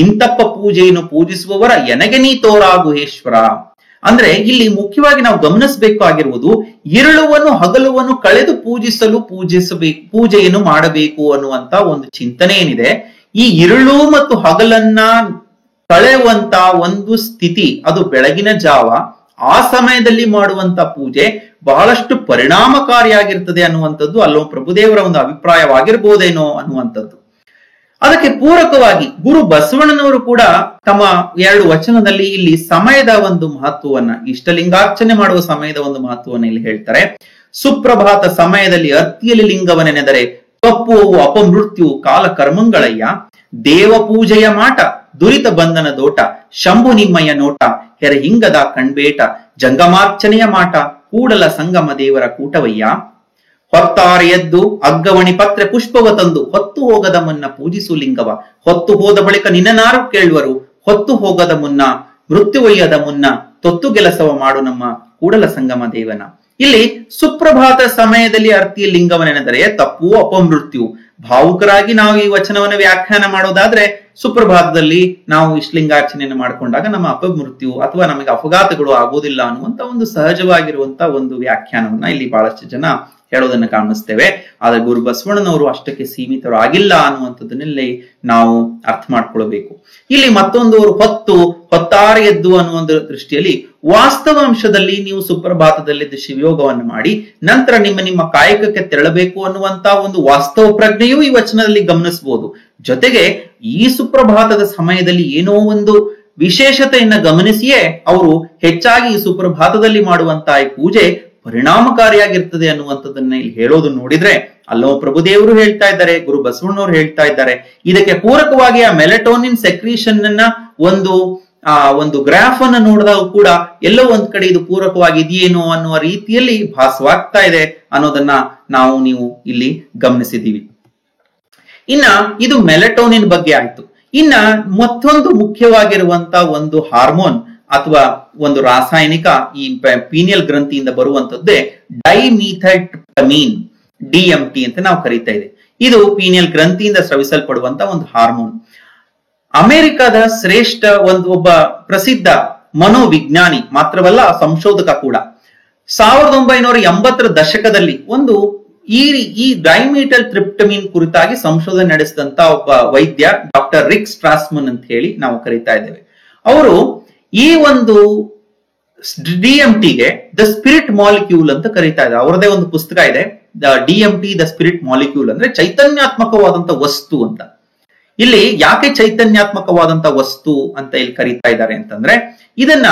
ಇಂತಪ್ಪ ಪೂಜೆಯನ್ನು ಪೂಜಿಸುವವರ ಎನಗೆ ನೀ ತೋರಾಗುಹೇಶ್ವರ. ಅಂದ್ರೆ ಇಲ್ಲಿ ಮುಖ್ಯವಾಗಿ ನಾವು ಗಮನಿಸಬೇಕಾಗಿರುವುದು, ಇರುಳುವನ್ನು ಹಗಲುವನ್ನು ಕಳೆದು ಪೂಜೆಯನ್ನು ಮಾಡಬೇಕು ಅನ್ನುವಂತ ಒಂದು ಚಿಂತನೆ ಏನಿದೆ. ಈ ಇರುಳು ಮತ್ತು ಹಗಲನ್ನ ಕಳೆಯುವಂತ ಒಂದು ಸ್ಥಿತಿ, ಅದು ಬೆಳಗಿನ ಜಾವ, ಆ ಸಮಯದಲ್ಲಿ ಮಾಡುವಂತ ಪೂಜೆ ಬಹಳಷ್ಟು ಪರಿಣಾಮಕಾರಿಯಾಗಿರ್ತದೆ ಅನ್ನುವಂಥದ್ದು ಅಲ್ಲೋ ಪ್ರಭುದೇವರ ಒಂದು ಅಭಿಪ್ರಾಯವಾಗಿರ್ಬೋದೇನೋ ಅನ್ನುವಂಥದ್ದು. ಅದಕ್ಕೆ ಪೂರಕವಾಗಿ ಗುರು ಬಸವಣ್ಣನವರು ಕೂಡ ತಮ್ಮ 2 ವಚನದಲ್ಲಿ ಇಲ್ಲಿ ಸಮಯದ ಒಂದು ಮಹತ್ವವನ್ನ, ಇಷ್ಟಲಿಂಗಾರ್ಚನೆ ಮಾಡುವ ಸಮಯದ ಒಂದು ಮಹತ್ವವನ್ನ ಇಲ್ಲಿ ಹೇಳ್ತಾರೆ. ಸುಪ್ರಭಾತ ಸಮಯದಲ್ಲಿ ಅರ್ತಿಯಲ್ಲಿ ಲಿಂಗವನೆನೆದರೆ ತಪ್ಪುವು ಅಪಮೃತ್ಯು ಕಾಲ ಕರ್ಮಂಗಳಯ್ಯ, ದೇವ ಪೂಜೆಯ ಮಾಟ ದುರಿತ ಬಂಧನ ದೋಟ, ಶಂಭು ನಿಮ್ಮಯ್ಯ ನೋಟ ಹೆರೆ ಹಿಂಗದ ಕಣ್ಬೇಟ, ಜಂಗಮಾರ್ಚನೆಯ ಮಾಟ ಕೂಡಲ ಸಂಗಮ ದೇವರ ಕೂಟವಯ್ಯ. ಹೊತ್ತಾರೆ ಎದ್ದು ಅಗ್ಗವಣಿ ಪತ್ರೆ ಪುಷ್ಪವ ತಂದು ಹೊತ್ತು ಹೋಗದ ಮುನ್ನ ಪೂಜಿಸು ಲಿಂಗವ, ಹೊತ್ತು ಹೋದ ಬಳಿಕ ನಿನ್ನನಾರು ಕೇಳುವರು, ಹೊತ್ತು ಹೋಗದ ಮುನ್ನ ಮೃತ್ಯುವಯ್ಯದ ಮುನ್ನ ತೊತ್ತು ಕೆಲಸವ ಮಾಡು ನಮ್ಮ ಕೂಡಲ ಸಂಗಮ ದೇವನ. ಇಲ್ಲಿ ಸುಪ್ರಭಾತ ಸಮಯದಲ್ಲಿ ಅರ್ತಿಯ ಲಿಂಗವನೆನೆದರೆ ತಪ್ಪು ಅಪಮೃತ್ಯು. ಭಾವುಕರಾಗಿ ನಾವು ಈ ವಚನವನ್ನು ವ್ಯಾಖ್ಯಾನ ಮಾಡೋದಾದ್ರೆ, ಸುಪ್ರಭಾತದಲ್ಲಿ ನಾವು ಇಷ್ಟಲಿಂಗಾರ್ಚನೆಯನ್ನು ಮಾಡಿಕೊಂಡಾಗ ನಮ್ಮ ಅಪಮೃತ್ಯು ಅಥವಾ ನಮಗೆ ಅಪಘಾತಗಳು ಆಗೋದಿಲ್ಲ ಅನ್ನುವಂತ ಒಂದು ಸಹಜವಾಗಿರುವಂತ ಒಂದು ವ್ಯಾಖ್ಯಾನವನ್ನ ಇಲ್ಲಿ ಬಹಳಷ್ಟು ಜನ ಹೇಳೋದನ್ನ ಕಾಣಿಸ್ತೇವೆ. ಆದ್ರೆ ಗುರು ಬಸವಣ್ಣನವರು ಅಷ್ಟಕ್ಕೆ ಸೀಮಿತರಾಗಿಲ್ಲ ಅನ್ನುವಂಥದ್ದನ್ನಲ್ಲಿ ನಾವು ಅರ್ಥ ಮಾಡ್ಕೊಳ್ಬೇಕು. ಇಲ್ಲಿ ಮತ್ತೊಂದು ಹೊತ್ತಾರೆ ಎದ್ದು ಅನ್ನುವ ಒಂದು ದೃಷ್ಟಿಯಲ್ಲಿ ವಾಸ್ತವಾಂಶದಲ್ಲಿ ನೀವು ಸುಪ್ರಭಾತದಲ್ಲಿ ಶಿವಯೋಗವನ್ನು ಮಾಡಿ ನಂತರ ನಿಮ್ಮ ಕಾಯಕಕ್ಕೆ ತೆರಳಬೇಕು ಅನ್ನುವಂತ ಒಂದು ವಾಸ್ತವ ಪ್ರಜ್ಞೆಯೂ ಈ ವಚನದಲ್ಲಿ ಗಮನಿಸಬಹುದು. ಜೊತೆಗೆ ಈ ಸುಪ್ರಭಾತದ ಸಮಯದಲ್ಲಿ ಏನೋ ಒಂದು ವಿಶೇಷತೆಯನ್ನ ಗಮನಿಸಿಯೇ ಅವರು ಹೆಚ್ಚಾಗಿ ಈ ಸುಪ್ರಭಾತದಲ್ಲಿ ಮಾಡುವಂತಹ ಈ ಪೂಜೆ ಪರಿಣಾಮಕಾರಿಯಾಗಿರ್ತದೆ ಅನ್ನುವಂಥದ್ದನ್ನ ಇಲ್ಲಿ ಹೇಳೋದು ನೋಡಿದ್ರೆ, ಅಲ್ಲೋ ಪ್ರಭುದೇವರು ಹೇಳ್ತಾ ಇದ್ದಾರೆ, ಗುರು ಬಸವಣ್ಣವರು ಹೇಳ್ತಾ ಇದ್ದಾರೆ. ಇದಕ್ಕೆ ಪೂರಕವಾಗಿ ಆ ಮೆಲಟೋನಿನ್ ಸೆಕ್ರೀಷನ್ ಅನ್ನ ಒಂದು ಗ್ರಾಫ್ ಅನ್ನ ನೋಡಿದಾಗ ಕೂಡ ಎಲ್ಲೋ ಒಂದ್ ಕಡೆ ಇದು ಪೂರಕವಾಗಿ ಇದೆಯೇನೋ ಅನ್ನುವ ರೀತಿಯಲ್ಲಿ ಭಾಸವಾಗ್ತಾ ಇದೆ ಅನ್ನೋದನ್ನ ನೀವು ಇಲ್ಲಿ ಗಮನಿಸಿದೀವಿ. ಇನ್ನ ಇದು ಮೆಲಟೋನಿನ್ ಬಗ್ಗೆ ಆಯ್ತು. ಇನ್ನ ಮತ್ತೊಂದು ಮುಖ್ಯವಾಗಿರುವಂತ ಒಂದು ಹಾರ್ಮೋನ್ ಅಥವಾ ಒಂದು ರಾಸಾಯನಿಕ ಈ ಪೀನಿಯಲ್ ಗ್ರಂಥಿಯಿಂದ ಬರುವಂತದ್ದೇ ಡೈಮಿಥೈಲ್ಟ್ರಿಪ್ಟಮೀನ್, DMT ಅಂತ ನಾವು ಕರೀತಾ ಇದೆ. ಇದು ಪೀನಿಯಲ್ ಗ್ರಂಥಿಯಿಂದ ಸ್ರವಿಸಲ್ಪಡುವಂತ ಒಂದು ಹಾರ್ಮೋನ್. ಅಮೆರಿಕದ ಶ್ರೇಷ್ಠ ಒಬ್ಬ ಪ್ರಸಿದ್ಧ ಮನೋವಿಜ್ಞಾನಿ ಮಾತ್ರವಲ್ಲ, ಸಂಶೋಧಕ ಕೂಡ 1980ರ ದಶಕದಲ್ಲಿ ಈ ಡೈಮಿಥೈಲ್ಟ್ರಿಪ್ಟಮೀನ್ ಕುರಿತಾಗಿ ಸಂಶೋಧನೆ ನಡೆಸಿದಂತ ಒಬ್ಬ ವೈದ್ಯ ಡಾಕ್ಟರ್ ರಿಕ್ ಸ್ಟ್ರಾಸ್ಮನ್ ಅಂತ ಹೇಳಿ ನಾವು ಕರೀತಾ ಇದ್ದೇವೆ. ಅವರು ಈ ಒಂದು DMTಗೆ ದ ಸ್ಪಿರಿಟ್ ಮಾಲಿಕ್ಯೂಲ್ ಅಂತ ಕರೀತಾ ಇದ್ದಾರೆ. ಅವರದೇ ಒಂದು ಪುಸ್ತಕ ಇದೆ, DMT ದ ಸ್ಪಿರಿಟ್ ಮಾಲಿಕ್ಯೂಲ್, ಅಂದ್ರೆ ಚೈತನ್ಯಾತ್ಮಕವಾದಂತ ವಸ್ತು ಅಂತ. ಇಲ್ಲಿ ಯಾಕೆ ಚೈತನ್ಯಾತ್ಮಕವಾದಂತ ವಸ್ತು ಅಂತ ಇಲ್ಲಿ ಕರೀತಾ ಇದ್ದಾರೆ ಅಂತಂದ್ರೆ, ಇದನ್ನ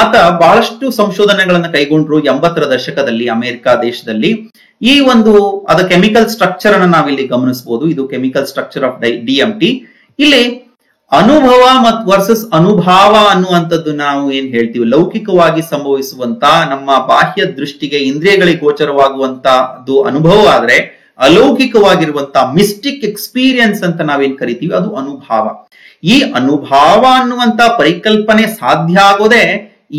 ಆತ ಬಹಳಷ್ಟು ಸಂಶೋಧನೆಗಳನ್ನ ಕೈಗೊಂಡ್ರು 80ರ ದಶಕದಲ್ಲಿ ಅಮೆರಿಕ ದೇಶದಲ್ಲಿ. ಈ ಅದ ಕೆಮಿಕಲ್ ಸ್ಟ್ರಕ್ಚರ್ ಅನ್ನ ನಾವಿಲ್ಲಿ ಗಮನಿಸಬಹುದು. ಇದು ಕೆಮಿಕಲ್ ಸ್ಟ್ರಕ್ಚರ್ ಆಫ್ DMT. ಇಲ್ಲಿ ಅನುಭವ ಮತ್ತು ವರ್ಸಸ್ ಅನುಭಾವ ಅನ್ನುವಂಥದ್ದು ನಾವು ಏನ್ ಹೇಳ್ತೀವಿ, ಲೌಕಿಕವಾಗಿ ಸಂಭವಿಸುವಂತ ನಮ್ಮ ಬಾಹ್ಯ ದೃಷ್ಟಿಗೆ ಇಂದ್ರಿಯಗಳಿಗೆ ಗೋಚರವಾಗುವಂತದ್ದು ಅನುಭವ ಆದ್ರೆ, ಅಲೌಕಿಕವಾಗಿರುವಂತಹ ಮಿಸ್ಟಿಕ್ ಎಕ್ಸ್ಪೀರಿಯನ್ಸ್ ಅಂತ ನಾವೇನ್ ಕರಿತೀವಿ, ಅದು ಅನುಭಾವ. ಈ ಅನುಭಾವ ಅನ್ನುವಂತ ಪರಿಕಲ್ಪನೆ ಸಾಧ್ಯ ಆಗೋದೇ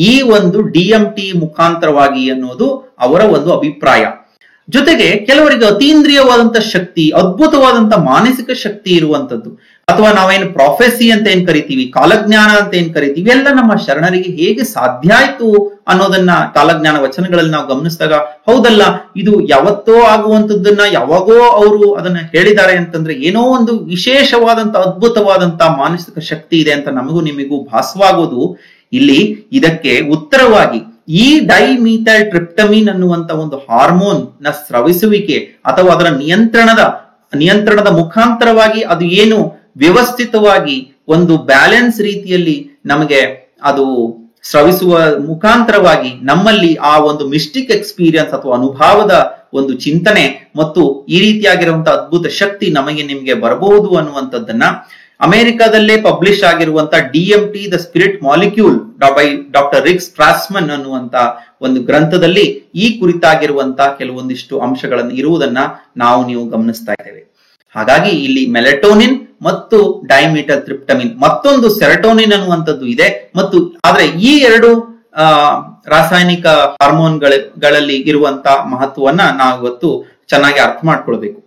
ಈ ಒಂದು DMT ಮುಖಾಂತರವಾಗಿ ಅನ್ನೋದು ಅವರ ಒಂದು ಅಭಿಪ್ರಾಯ. ಜೊತೆಗೆ ಕೆಲವರಿಗೆ ಅತೀಂದ್ರಿಯವಾದಂತ ಶಕ್ತಿ, ಅದ್ಭುತವಾದಂತ ಮಾನಸಿಕ ಶಕ್ತಿ ಇರುವಂತದ್ದು, ಅಥವಾ ನಾವೇನು ಪ್ರಾಫೆಸಿ ಅಂತ ಏನ್ ಕರಿತೀವಿ, ಕಾಲಜ್ಞಾನ ಅಂತ ಏನ್ ಕರಿತೀವಿ, ಎಲ್ಲ ನಮ್ಮ ಶರಣರಿಗೆ ಹೇಗೆ ಸಾಧ್ಯ ಆಯ್ತು ಅನ್ನೋದನ್ನ ಕಾಲಜ್ಞಾನ ವಚನಗಳಲ್ಲಿ ನಾವು ಗಮನಿಸಿದಾಗ, ಹೌದಲ್ಲ ಇದು ಯಾವತ್ತೋ ಆಗುವಂತದ್ದನ್ನ ಯಾವಾಗೋ ಅವರು ಅದನ್ನ ಹೇಳಿದ್ದಾರೆ ಅಂತಂದ್ರೆ ಏನೋ ಒಂದು ವಿಶೇಷವಾದಂತ ಅದ್ಭುತವಾದಂತ ಮಾನಸಿಕ ಶಕ್ತಿ ಇದೆ ಅಂತ ನಮಗೂ ನಿಮಗೂ ಭಾಸವಾಗೋದು. ಇಲ್ಲಿ ಇದಕ್ಕೆ ಉತ್ತರವಾಗಿ ಈ ಡೈಮೀಥೈಲ್ ಟ್ರಿಪ್ಟಮಿನ್ ಅನ್ನುವಂತ ಒಂದು ಹಾರ್ಮೋನ್ ನ ಸ್ರವಿಸುವಿಕೆ ಅಥವಾ ಅದರ ನಿಯಂತ್ರಣದ ಮುಖಾಂತರವಾಗಿ ಅದು ಏನು ವ್ಯವಸ್ಥಿತವಾಗಿ ಒಂದು ಬ್ಯಾಲೆನ್ಸ್ ರೀತಿಯಲ್ಲಿ ನಮಗೆ ಅದು ಸ್ರವಿಸುವ ಮುಖಾಂತರವಾಗಿ ನಮ್ಮಲ್ಲಿ ಆ ಒಂದು ಮಿಸ್ಟಿಕ್ ಎಕ್ಸ್ಪೀರಿಯನ್ಸ್ ಅಥವಾ ಅನುಭವದ ಒಂದು ಚಿಂತನೆ ಮತ್ತು ಈ ರೀತಿಯಾಗಿರುವಂತಹ ಅದ್ಭುತ ಶಕ್ತಿ ನಮಗೆ ನಿಮಗೆ ಬರಬಹುದು ಅನ್ನುವಂಥದ್ದನ್ನ ಅಮೆರಿಕಾದಲ್ಲೇ ಪಬ್ಲಿಷ್ ಆಗಿರುವಂತ DMT the spirit molecule by doctor Rick Strassman ಅನ್ನುವಂತ ಒಂದು ಗ್ರಂಥದಲ್ಲಿ ಈ ಕುರಿತಾಗಿರುವಂತಹ ಕೆಲವೊಂದಿಷ್ಟು ಅಂಶಗಳನ್ನು ಇರುವುದನ್ನ ನೀವು ಗಮನಿಸ್ತಾ ಇದ್ದೇವೆ. ಹಾಗಾಗಿ ಇಲ್ಲಿ ಮೆಲಟೋನಿನ್ ಮತ್ತು ಡೈಮೀಥೈಲ್ ಟ್ರಿಪ್ಟಮಿನ್, ಮತ್ತೊಂದು ಸೆರಟೋನಿನ್ ಅನ್ನುವಂಥದ್ದು ಇದೆ. ಮತ್ತು ಆದ್ರೆ ಈ ಎರಡು ರಾಸಾಯನಿಕ ಹಾರ್ಮೋನ್ಗಳಲ್ಲಿ ಇರುವಂತ ಮಹತ್ವವನ್ನ ನಾವು ಇವತ್ತು ಚೆನ್ನಾಗಿ ಅರ್ಥ ಮಾಡ್ಕೊಳ್ಬೇಕು.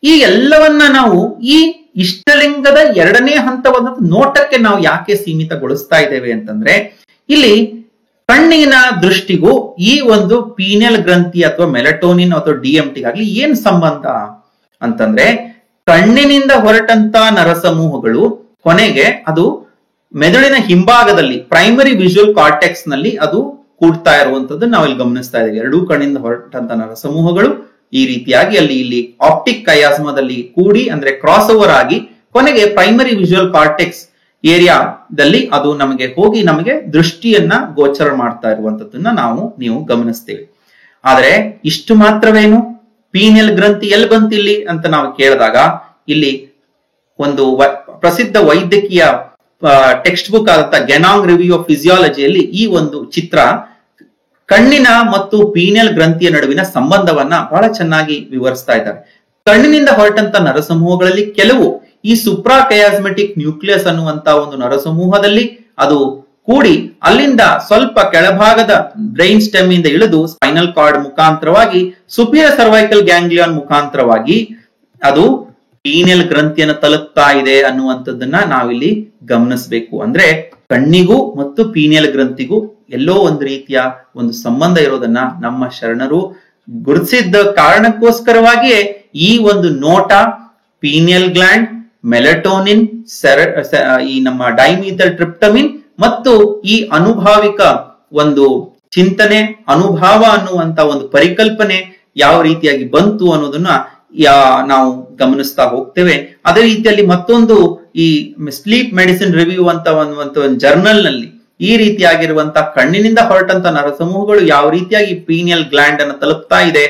ಈ ಎಲ್ಲವನ್ನ ನಾವು ಈ ಇಷ್ಟಲಿಂಗದ ಎರಡನೇ ಹಂತವಾದ ನೋಟಕ್ಕೆ ನಾವು ಯಾಕೆ ಸೀಮಿತಗೊಳಿಸ್ತಾ ಇದ್ದೇವೆ ಅಂತಂದ್ರೆ, ಇಲ್ಲಿ ಕಣ್ಣಿನ ದೃಷ್ಟಿಗೂ ಈ ಒಂದು ಪೀನಿಯಲ್ ಗ್ರಂಥಿ ಅಥವಾ ಮೆಲಟೋನಿನ್ ಅಥವಾ DMTಗಾಗ್ಲಿ ಏನ್ ಸಂಬಂಧ ಅಂತಂದ್ರೆ, ಕಣ್ಣಿನಿಂದ ಹೊರಟಂತ ನರಸಮೂಹಗಳು ಕೊನೆಗೆ ಅದು ಮೆದುಳಿನ ಹಿಂಭಾಗದಲ್ಲಿ ಪ್ರೈಮರಿ ವಿಜುವಲ್ ಕಾರ್ಟೆಕ್ಸ್ ನಲ್ಲಿ ಅದು ಕೂಡ್ತಾ ಇರುವಂತದ್ದು ನಾವಿಲ್ಲಿ ಗಮನಿಸ್ತಾ ಇದ್ದೇವೆ. ಎರಡೂ ಕಣ್ಣಿಂದ ಹೊರಟಂತ ನರಸಮೂಹಗಳು ಈ ರೀತಿಯಾಗಿ ಇಲ್ಲಿ ಆಪ್ಟಿಕ್ ಕಯಾಸ್ಮದಲ್ಲಿ ಕೂಡಿ ಅಂದ್ರೆ ಕ್ರಾಸ್ ಓವರ್ ಆಗಿ ಕೊನೆಗೆ ಪ್ರೈಮರಿ ವಿಜುವಲ್ ಕಾರ್ಟೆಕ್ಸ್ ಏರಿಯಾದಲ್ಲಿ ಅದು ನಮಗೆ ಹೋಗಿ ನಮಗೆ ದೃಷ್ಟಿಯನ್ನ ಗೋಚರ ಮಾಡ್ತಾ ಇರುವಂತದ್ದನ್ನ ನೀವು ಗಮನಿಸ್ತೇವೆ. ಆದ್ರೆ ಇಷ್ಟು ಮಾತ್ರವೇನು, ಪೀನಿಯಲ್ ಗ್ರಂಥಿ ಎಲ್ಲಿ ಬಂತು ಇಲ್ಲಿ ಅಂತ ನಾವು ಕೇಳಿದಾಗ, ಇಲ್ಲಿ ಒಂದು ಪ್ರಸಿದ್ಧ ವೈದ್ಯಕೀಯ ಟೆಕ್ಸ್ಟ್ ಬುಕ್ ಆದಂತ ಗೆನಾಂಗ್ ರಿವ್ಯೂ ಆಫ್ ಫಿಸಿಯಾಲಜಿಯಲ್ಲಿ ಈ ಒಂದು ಚಿತ್ರ ಕಣ್ಣಿನ ಮತ್ತು ಪೀನಿಯಲ್ ಗ್ರಂಥಿಯ ನಡುವಿನ ಸಂಬಂಧವನ್ನ ಬಹಳ ಚೆನ್ನಾಗಿ ವಿವರಿಸ್ತಾ ಇದ್ದಾರೆ. ಕಣ್ಣಿನಿಂದ ಹೊರಟಂತ ನರಸಮೂಹಗಳಲ್ಲಿ ಕೆಲವು ಈ ಸುಪ್ರಾಕಯಾಸ್ಮೆಟಿಕ್ ನ್ಯೂಕ್ಲಿಯಸ್ ಅನ್ನುವಂತ ಒಂದು ನರಸಮೂಹದಲ್ಲಿ ಅದು ಕೂಡಿ ಅಲ್ಲಿಂದ ಸ್ವಲ್ಪ ಕೆಳಭಾಗದ ಬ್ರೈನ್ ಸ್ಟೆಮ್ ಇಂದ ಇಳಿದು ಸ್ಪೈನಲ್ ಕಾರ್ಡ್ ಮುಖಾಂತರವಾಗಿ ಸುಪೀರಿಯರ್ ಸರ್ವೈಕಲ್ ಗ್ಯಾಂಗ್ಲಿಯಾನ್ ಮುಖಾಂತರವಾಗಿ ಅದು ಪೀನಿಯಲ್ ಗ್ರಂಥಿಯನ್ನು ತಲುಪ್ತಾ ಇದೆ ಅನ್ನುವಂಥದ್ದನ್ನ ನಾವಿಲ್ಲಿ ಗಮನಿಸಬೇಕು. ಅಂದ್ರೆ ಕಣ್ಣಿಗೂ ಮತ್ತು ಪೀನಿಯಲ್ ಗ್ರಂಥಿಗೂ ಎಲ್ಲೋ ಒಂದು ರೀತಿಯ ಒಂದು ಸಂಬಂಧ ಇರೋದನ್ನ ನಮ್ಮ ಶರಣರು ಗುರುತಿಸಿದ್ದ ಕಾರಣಕ್ಕೋಸ್ಕರವಾಗಿಯೇ ಈ ಒಂದು ನೋಟ, ಪೀನಿಯಲ್ ಗ್ಲ್ಯಾಂಡ್, ಮೆಲಟೋನಿನ್, ಈ ನಮ್ಮ ಡೈಮೀಥೈಲ್ ಟ್ರಿಪ್ಟಮಿನ್ ಮತ್ತು ಈ ಅನುಭಾವಿಕ ಒಂದು ಚಿಂತನೆ, ಅನುಭಾವ ಅನ್ನುವಂತ ಒಂದು ಪರಿಕಲ್ಪನೆ ಯಾವ ರೀತಿಯಾಗಿ ಬಂತು ಅನ್ನೋದನ್ನ ನಾವು ಗಮನಿಸ್ತಾ ಹೋಗ್ತೇವೆ. ಅದೇ ರೀತಿಯಲ್ಲಿ ಮತ್ತೊಂದು ಈ ಸ್ಲೀಪ್ ಮೆಡಿಸಿನ್ ರಿವ್ಯೂ ಅಂತ ಒಂದು ಜರ್ನಲ್ ನಲ್ಲಿ ಈ ರೀತಿಯಾಗಿರುವಂತಹ ಕಣ್ಣಿನಿಂದ ಹೊರಟಂತ ನರಸಮೂಹಗಳು ಯಾವ ರೀತಿಯಾಗಿ ಪೀನಿಯಲ್ ಗ್ಲ್ಯಾಂಡ್ ಅನ್ನು ತಲುಪ್ತಾ ಇದೆ,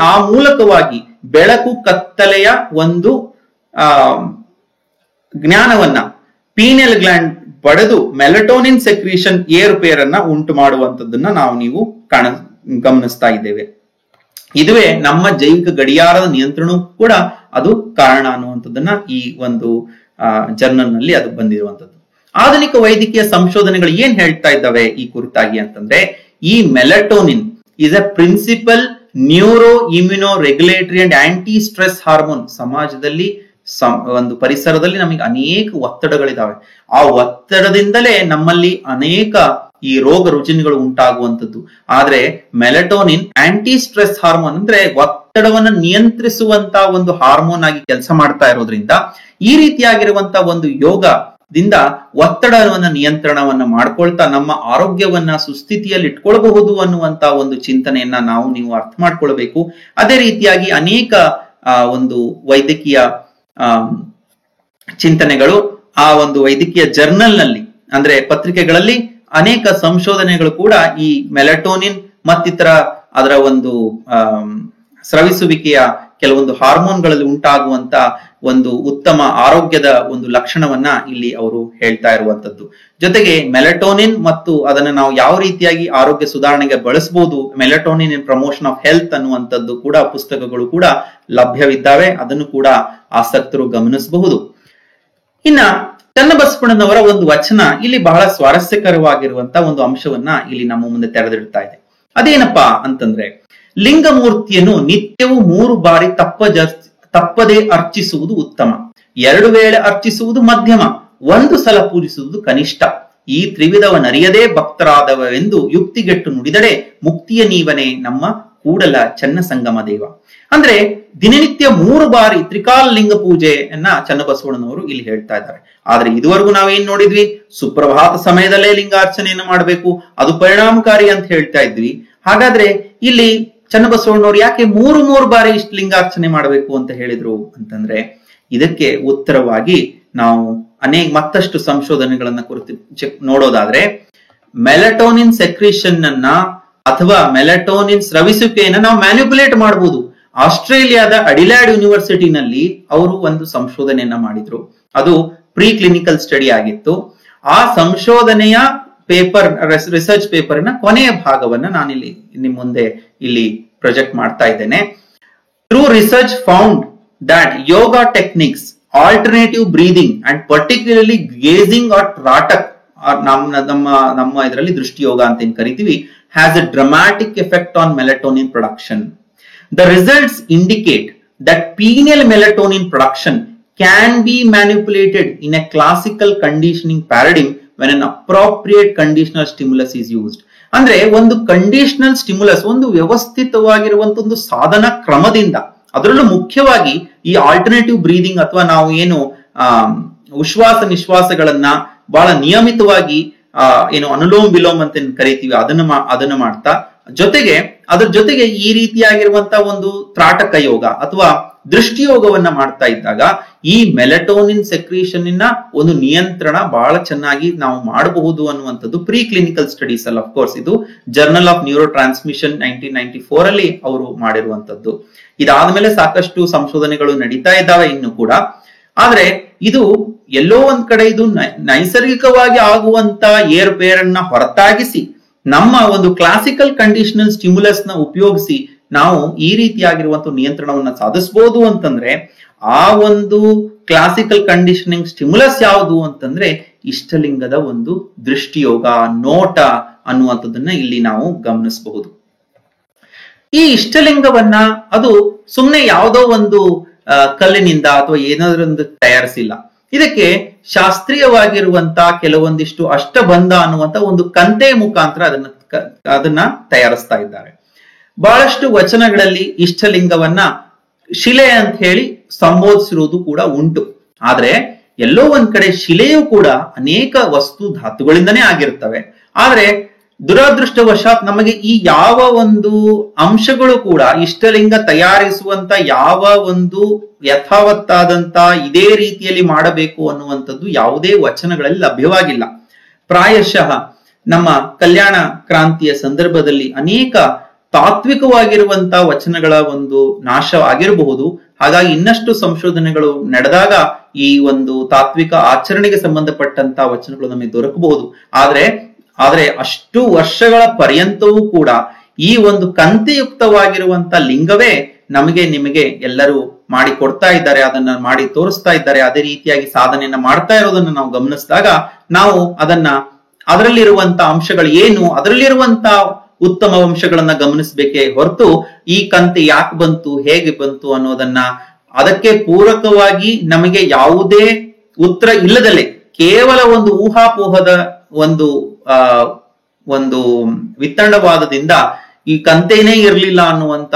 ಆ ಮೂಲಕವಾಗಿ ಬೆಳಕು ಕತ್ತಲೆಯ ಒಂದು ಜ್ಞಾನವನ್ನ ಪೀನಿಯಲ್ ಗ್ಲ್ಯಾಂಡ್ ಪಡೆದು ಮೆಲಟೋನಿನ್ ಸೆಕ್ರೀಷನ್ ಏರುಪೇರನ್ನ ಉಂಟು ಮಾಡುವಂತದ್ದನ್ನ ನೀವು ಗಮನಿಸ್ತಾ ಇದ್ದೇವೆ. ಇದುವೇ ನಮ್ಮ ಜೈವಿಕ ಗಡಿಯಾರದ ನಿಯಂತ್ರಣವೂ ಕೂಡ ಅದು ಕಾರಣ ಅನ್ನುವಂಥದ್ದನ್ನ ಈ ಒಂದು ಜರ್ನಲ್ ನಲ್ಲಿ ಅದು ಬಂದಿರುವಂತದ್ದು. ಆಧುನಿಕ ವೈದ್ಯಕೀಯ ಸಂಶೋಧನೆಗಳು ಏನ್ ಹೇಳ್ತಾ ಇದ್ದಾವೆ ಈ ಕುರಿತಾಗಿ ಅಂತಂದ್ರೆ, ಈ melatonin is a principal neuro immuno regulatory and anti stress hormone. ಸಮಾಜದಲ್ಲಿ ಒಂದು ಪರಿಸರದಲ್ಲಿ ನಮಗೆ ಅನೇಕ ಒತ್ತಡಗಳಿದಾವೆ. ಆ ಒತ್ತಡದಿಂದಲೇ ನಮ್ಮಲ್ಲಿ ಅನೇಕ ಈ ರೋಗ ರುಜಿನಗಳು ಉಂಟಾಗುವಂಥದ್ದು. ಆದ್ರೆ ಮೆಲಟೋನಿನ್ ಆಂಟಿ ಸ್ಟ್ರೆಸ್ ಹಾರ್ಮೋನ್ ಅಂದ್ರೆ ಒತ್ತಡವನ್ನು ನಿಯಂತ್ರಿಸುವಂತ ಒಂದು ಹಾರ್ಮೋನ್ ಆಗಿ ಕೆಲಸ ಮಾಡ್ತಾ ಇರೋದ್ರಿಂದ ಈ ರೀತಿಯಾಗಿರುವಂತ ಒಂದು ಯೋಗದಿಂದ ಒತ್ತಡವನ್ನ ನಿಯಂತ್ರಣವನ್ನ ಮಾಡ್ಕೊಳ್ತಾ ನಮ್ಮ ಆರೋಗ್ಯವನ್ನ ಸುಸ್ಥಿತಿಯಲ್ಲಿ ಇಟ್ಕೊಳ್ಬಹುದು ಅನ್ನುವಂತ ಒಂದು ಚಿಂತನೆಯನ್ನ ನೀವು ಅರ್ಥ ಮಾಡ್ಕೊಳ್ಬೇಕು. ಅದೇ ರೀತಿಯಾಗಿ ಅನೇಕ ಒಂದು ವೈದ್ಯಕೀಯ ಚಿಂತನೆಗಳು ಆ ಒಂದು ವೈದ್ಯಕೀಯ ಜರ್ನಲ್ ನಲ್ಲಿ ಅಂದ್ರೆ ಪತ್ರಿಕೆಗಳಲ್ಲಿ ಅನೇಕ ಸಂಶೋಧನೆಗಳು ಕೂಡ ಈ ಮೆಲಟೋನಿನ್ ಮತ್ತಿತರ ಅದರ ಒಂದು ಸ್ರವಿಸುವಿಕೆಯ ಕೆಲವೊಂದು ಹಾರ್ಮೋನ್ಗಳಲ್ಲಿ ಉಂಟಾಗುವಂತ ಒಂದು ಉತ್ತಮ ಆರೋಗ್ಯದ ಒಂದು ಲಕ್ಷಣವನ್ನ ಇಲ್ಲಿ ಅವರು ಹೇಳ್ತಾ ಇರುವಂತದ್ದು. ಜೊತೆಗೆ ಮೆಲಟೋನಿನ್ ಮತ್ತು ಅದನ್ನ ನಾವು ಯಾವ ರೀತಿಯಾಗಿ ಆರೋಗ್ಯ ಸುಧಾರಣೆಗೆ ಬಳಸಬಹುದು, melatonin in promotion of health ಅನ್ನುವಂಥದ್ದು ಕೂಡ ಪುಸ್ತಕಗಳು ಕೂಡ ಲಭ್ಯವಿದ್ದಾವೆ. ಅದನ್ನು ಕೂಡ ಆಸಕ್ತರು ಗಮನಿಸಬಹುದು. ಇನ್ನ ಚನ್ನಬಸವಣ್ಣನವರ ಒಂದು ವಚನ ಇಲ್ಲಿ ಬಹಳ ಸ್ವಾರಸ್ಯಕರವಾಗಿರುವಂತ ಒಂದು ಅಂಶವನ್ನ ಇಲ್ಲಿ ನಮ್ಮ ಮುಂದೆ ತೆರೆದಿಡ್ತಾ ಇದೆ. ಅದೇನಪ್ಪಾ ಅಂತಂದ್ರೆ, ಲಿಂಗಮೂರ್ತಿಯನ್ನು ನಿತ್ಯವೂ 3 ಬಾರಿ ತಪ್ಪದೇ ಅರ್ಚಿಸುವುದು ಉತ್ತಮ, 2 ವೇಳೆ ಅರ್ಚಿಸುವುದು ಮಧ್ಯಮ, 1 ಸಲ ಪೂಜಿಸುವುದು ಕನಿಷ್ಠ. ಈ ತ್ರಿವಿಧವನ್ನರಿಯದೇ ಭಕ್ತರಾದವೆಂದು ಯುಕ್ತಿಗೆಟ್ಟು ನುಡಿದಡೆ ಮುಕ್ತಿಯ ನೀವನೇ ನಮ್ಮ ಕೂಡಲ ಚನ್ನ ಸಂಗಮ ದೇವ. ಅಂದ್ರೆ ದಿನನಿತ್ಯ 3 ಬಾರಿ ತ್ರಿಕಾಲ ಲಿಂಗ ಪೂಜೆಯನ್ನ ಚನ್ನಬಸವಣ್ಣನವರು ಇಲ್ಲಿ ಹೇಳ್ತಾ ಇದ್ದಾರೆ. ಆದ್ರೆ ಇದುವರೆಗೂ ನಾವೇನ್ ನೋಡಿದ್ವಿ, ಸುಪ್ರಭಾತ ಸಮಯದಲ್ಲೇ ಲಿಂಗಾರ್ಚನೆಯನ್ನ ಮಾಡಬೇಕು, ಅದು ಪರಿಣಾಮಕಾರಿ ಅಂತ ಹೇಳ್ತಾ ಇದ್ವಿ. ಹಾಗಾದ್ರೆ ಇಲ್ಲಿ ಚನ್ನಬಸವಣ್ಣನವರು ಯಾಕೆ 3 ಬಾರಿ ಇಷ್ಟು ಲಿಂಗಾರ್ಚನೆ ಮಾಡಬೇಕು ಅಂತ ಹೇಳಿದ್ರು ಅಂತಂದ್ರೆ, ಇದಕ್ಕೆ ಉತ್ತರವಾಗಿ ನಾವು ಮತ್ತಷ್ಟು ಸಂಶೋಧನೆಗಳನ್ನ ಕುರಿತು ನೋಡೋದಾದ್ರೆ, ಮೆಲಟೋನಿನ್ ಸೆಕ್ರೀಷನ್ ಅನ್ನ ಅಥವಾ ಮೆಲಟೋನಿನ್ ಸ್ರವಿಸುವಿಕೆಯನ್ನ ನಾವು ಮ್ಯಾನ್ಯುಪುಲೇಟ್ ಮಾಡಬಹುದು. ಆಸ್ಟ್ರೇಲಿಯಾದ ಅಡಿಲ್ಯಾಡ್ ಯೂನಿವರ್ಸಿಟಿನಲ್ಲಿ ಅವರು ಒಂದು ಸಂಶೋಧನೆಯನ್ನ ಮಾಡಿದ್ರು. ಅದು ಪ್ರೀ ಕ್ಲಿನಿಕಲ್ ಸ್ಟಡಿ ಆಗಿತ್ತು. ಆ ಸಂಶೋಧನೆಯ ಪೇಪರ್, ರಿಸರ್ಚ್ ಪೇಪರ್ನ ಕೊನೆಯ ಭಾಗವನ್ನ ನಾನಿಲ್ಲಿ ನಿಮ್ಮ ಮುಂದೆ ಇಲ್ಲಿ ಪ್ರೊಜೆಕ್ಟ್ ಮಾಡ್ತಾ ಇದ್ದೇನೆ. True research found that yoga techniques, alternative breathing and particularly gazing or tratak, ನಮ್ಮ ಇದರಲ್ಲಿ ದೃಷ್ಟಿ ಯೋಗ ಅಂತ ಏನ್ ಕರಿತೀವಿ, has a dramatic effect on melatonin production. The results indicate that pineal melatonin production can be manipulated in a classical conditioning paradigm when an appropriate conditional stimulus is used. ಅಂದ್ರೆ ಒಂದು conditional stimulus, ಒಂದು ವ್ಯವಸ್ಥಿತವಾಗಿರುವಂತ ಒಂದು ಸಾಧನ ಕ್ರಮದಿಂದ, ಅದರಲ್ಲೂ ಮುಖ್ಯವಾಗಿ ಈ alternative breathing ಅಥವಾ ನಾವು ಏನು ಉಶ್ವಾಸ ನಿಶ್ವಾಸಗಳನ್ನ ಬಹಳ ನಿಯಮಿತವಾಗಿ ಅನುಲೋಮ್ ವಿಲೋಮ್ ಅಂತ ಕರಿತೀವಿ, ಅದನ್ನ ಮಾಡ್ತಾ ಅದ್ರ ಜೊತೆಗೆ ಈ ರೀತಿಯಾಗಿರುವಂತ ಒಂದು ತ್ರಾಟಕ ಯೋಗ ಅಥವಾ ದೃಷ್ಟಿಯೋಗವನ್ನ ಮಾಡ್ತಾ ಇದ್ದಾಗ ಈ ಮೆಲಟೋನಿನ್ ಸೆಕ್ರೀಷನ್ ಒಂದು ನಿಯಂತ್ರಣ ಬಹಳ ಚೆನ್ನಾಗಿ ನಾವು ಮಾಡಬಹುದು ಅನ್ನುವಂಥದ್ದು ಪ್ರೀ ಕ್ಲಿನಿಕಲ್ ಸ್ಟಡೀಸ್ ಅಲ್ಲಿ. ಅಫ್ಕೋರ್ಸ್ ಇದು ಜರ್ನಲ್ ಆಫ್ ನ್ಯೂರೋ ಟ್ರಾನ್ಸ್ಮಿಷನ್ 1994 ಅಲ್ಲಿ ಅವರು ಮಾಡಿರುವಂತದ್ದು. ಇದಾದ್ಮೇಲೆ ಸಾಕಷ್ಟು ಸಂಶೋಧನೆಗಳು ನಡೀತಾ ಇದ್ದಾವೆ ಇನ್ನು ಕೂಡ. ಆದ್ರೆ ಇದು ಎಲ್ಲೋ ಒಂದ್ ಕಡೆ ಇದು ನೈಸರ್ಗಿಕವಾಗಿ ಆಗುವಂತ ಏರುಪೇರನ್ನ ಹೊರತಾಗಿಸಿ ನಮ್ಮ ಒಂದು ಕ್ಲಾಸಿಕಲ್ ಕಂಡೀಷನಲ್ ಸ್ಟಿಮ್ಯುಲಸ್ ನ ಉಪಯೋಗಿಸಿ ನಾವು ಈ ರೀತಿಯಾಗಿರುವಂತ ನಿಯಂತ್ರಣವನ್ನ ಸಾಧಿಸಬಹುದು ಅಂತಂದ್ರೆ, ಆ ಒಂದು ಕ್ಲಾಸಿಕಲ್ ಕಂಡೀಷನಿಂಗ್ ಸ್ಟಿಮ್ಯುಲಸ್ ಯಾವುದು ಅಂತಂದ್ರೆ ಇಷ್ಟಲಿಂಗದ ಒಂದು ದೃಷ್ಟಿಯೋಗ, ನೋಟ ಅನ್ನುವಂಥದ್ದನ್ನ ಇಲ್ಲಿ ನಾವು ಗಮನಿಸಬಹುದು. ಈ ಇಷ್ಟಲಿಂಗವನ್ನ ಅದು ಸುಮ್ಮನೆ ಯಾವುದೋ ಒಂದು ಕಲ್ಲಿನಿಂದ ಅಥವಾ ಏನಾದ್ರೊಂದು ತಯಾರಿಸಿಲ್ಲ. ಇದಕ್ಕೆ ಶಾಸ್ತ್ರೀಯವಾಗಿರುವಂತ ಕೆಲವೊಂದಿಷ್ಟು ಅಷ್ಟಬಂಧ ಅನ್ನುವಂತ ಒಂದು ಕಂತೆ ಮುಖಾಂತರ ಅದನ್ನ ತಯಾರಿಸ್ತಾ ಇದ್ದಾರೆ. ಬಹಳಷ್ಟು ವಚನಗಳಲ್ಲಿ ಇಷ್ಟಲಿಂಗವನ್ನ ಶಿಲೆ ಅಂತ ಹೇಳಿ ಸಂಬೋಧಿಸಿರುವುದು ಕೂಡ ಉಂಟು. ಆದ್ರೆ ಎಲ್ಲೋ ಒಂದ್ ಕಡೆ ಶಿಲೆಯೂ ಕೂಡ ಅನೇಕ ವಸ್ತು ಧಾತುಗಳಿಂದನೇ ಆಗಿರ್ತವೆ. ಆದ್ರೆ ದುರದೃಷ್ಟವಶಾತ್ ನಮಗೆ ಈ ಯಾವ ಒಂದು ಅಂಶಗಳು ಕೂಡ ಇಷ್ಟಲಿಂಗ ತಯಾರಿಸುವಂತ ಯಾವ ಒಂದು ಯಥಾವತ್ತಾದಂತ ಇದೇ ರೀತಿಯಲ್ಲಿ ಮಾಡಬೇಕು ಅನ್ನುವಂಥದ್ದು ಯಾವುದೇ ವಚನಗಳಲ್ಲಿ ಲಭ್ಯವಾಗಿಲ್ಲ. ಪ್ರಾಯಶಃ ನಮ್ಮ ಕಲ್ಯಾಣ ಕ್ರಾಂತಿಯ ಸಂದರ್ಭದಲ್ಲಿ ಅನೇಕ ತಾತ್ವಿಕವಾಗಿರುವಂತ ವಚನಗಳ ಒಂದು ನಾಶ ಆಗಿರಬಹುದು. ಹಾಗಾಗಿ ಇನ್ನಷ್ಟು ಸಂಶೋಧನೆಗಳು ನಡೆದಾಗ ಈ ಒಂದು ತಾತ್ವಿಕ ಆಚರಣೆಗೆ ಸಂಬಂಧಪಟ್ಟಂತ ವಚನಗಳು ನಮಗೆ ದೊರಕಬಹುದು. ಆದ್ರೆ ಅಷ್ಟು ವರ್ಷಗಳ ಪರ್ಯಂತವೂ ಕೂಡ ಈ ಒಂದು ಕಂತೆಯುಕ್ತವಾಗಿರುವಂತ ಲಿಂಗವೇ ನಿಮಗೆ ಎಲ್ಲರೂ ಮಾಡಿ ಕೊಡ್ತಾ ಇದ್ದಾರೆ, ಅದನ್ನ ಮಾಡಿ ತೋರಿಸ್ತಾ ಇದ್ದಾರೆ. ಅದೇ ರೀತಿಯಾಗಿ ಸಾಧನೆಯನ್ನ ಮಾಡ್ತಾ ಇರೋದನ್ನ ನಾವು ಗಮನಿಸಿದಾಗ ನಾವು ಅದರಲ್ಲಿರುವಂತ ಅಂಶಗಳು ಏನು, ಅದರಲ್ಲಿರುವಂತ ಉತ್ತಮ ಅಂಶಗಳನ್ನ ಗಮನಿಸಬೇಕೇ ಹೊರತು ಈ ಕಂತೆ ಯಾಕೆ ಬಂತು, ಹೇಗೆ ಬಂತು ಅನ್ನೋದನ್ನ ಅದಕ್ಕೆ ಪೂರಕವಾಗಿ ನಮಗೆ ಯಾವುದೇ ಉತ್ತರ ಇಲ್ಲದಲೇ ಕೇವಲ ಒಂದು ಊಹಾಪೋಹದ ಒಂದು ವಿತ್ತಂಡವಾದದಿಂದ ಈ ಕಂತೆನೇ ಇರಲಿಲ್ಲ ಅನ್ನುವಂತ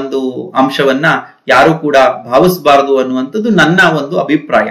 ಒಂದು ಅಂಶವನ್ನ ಯಾರು ಕೂಡ ಭಾವಿಸಬಾರದು ಅನ್ನುವಂಥದ್ದು ನನ್ನ ಒಂದು ಅಭಿಪ್ರಾಯ.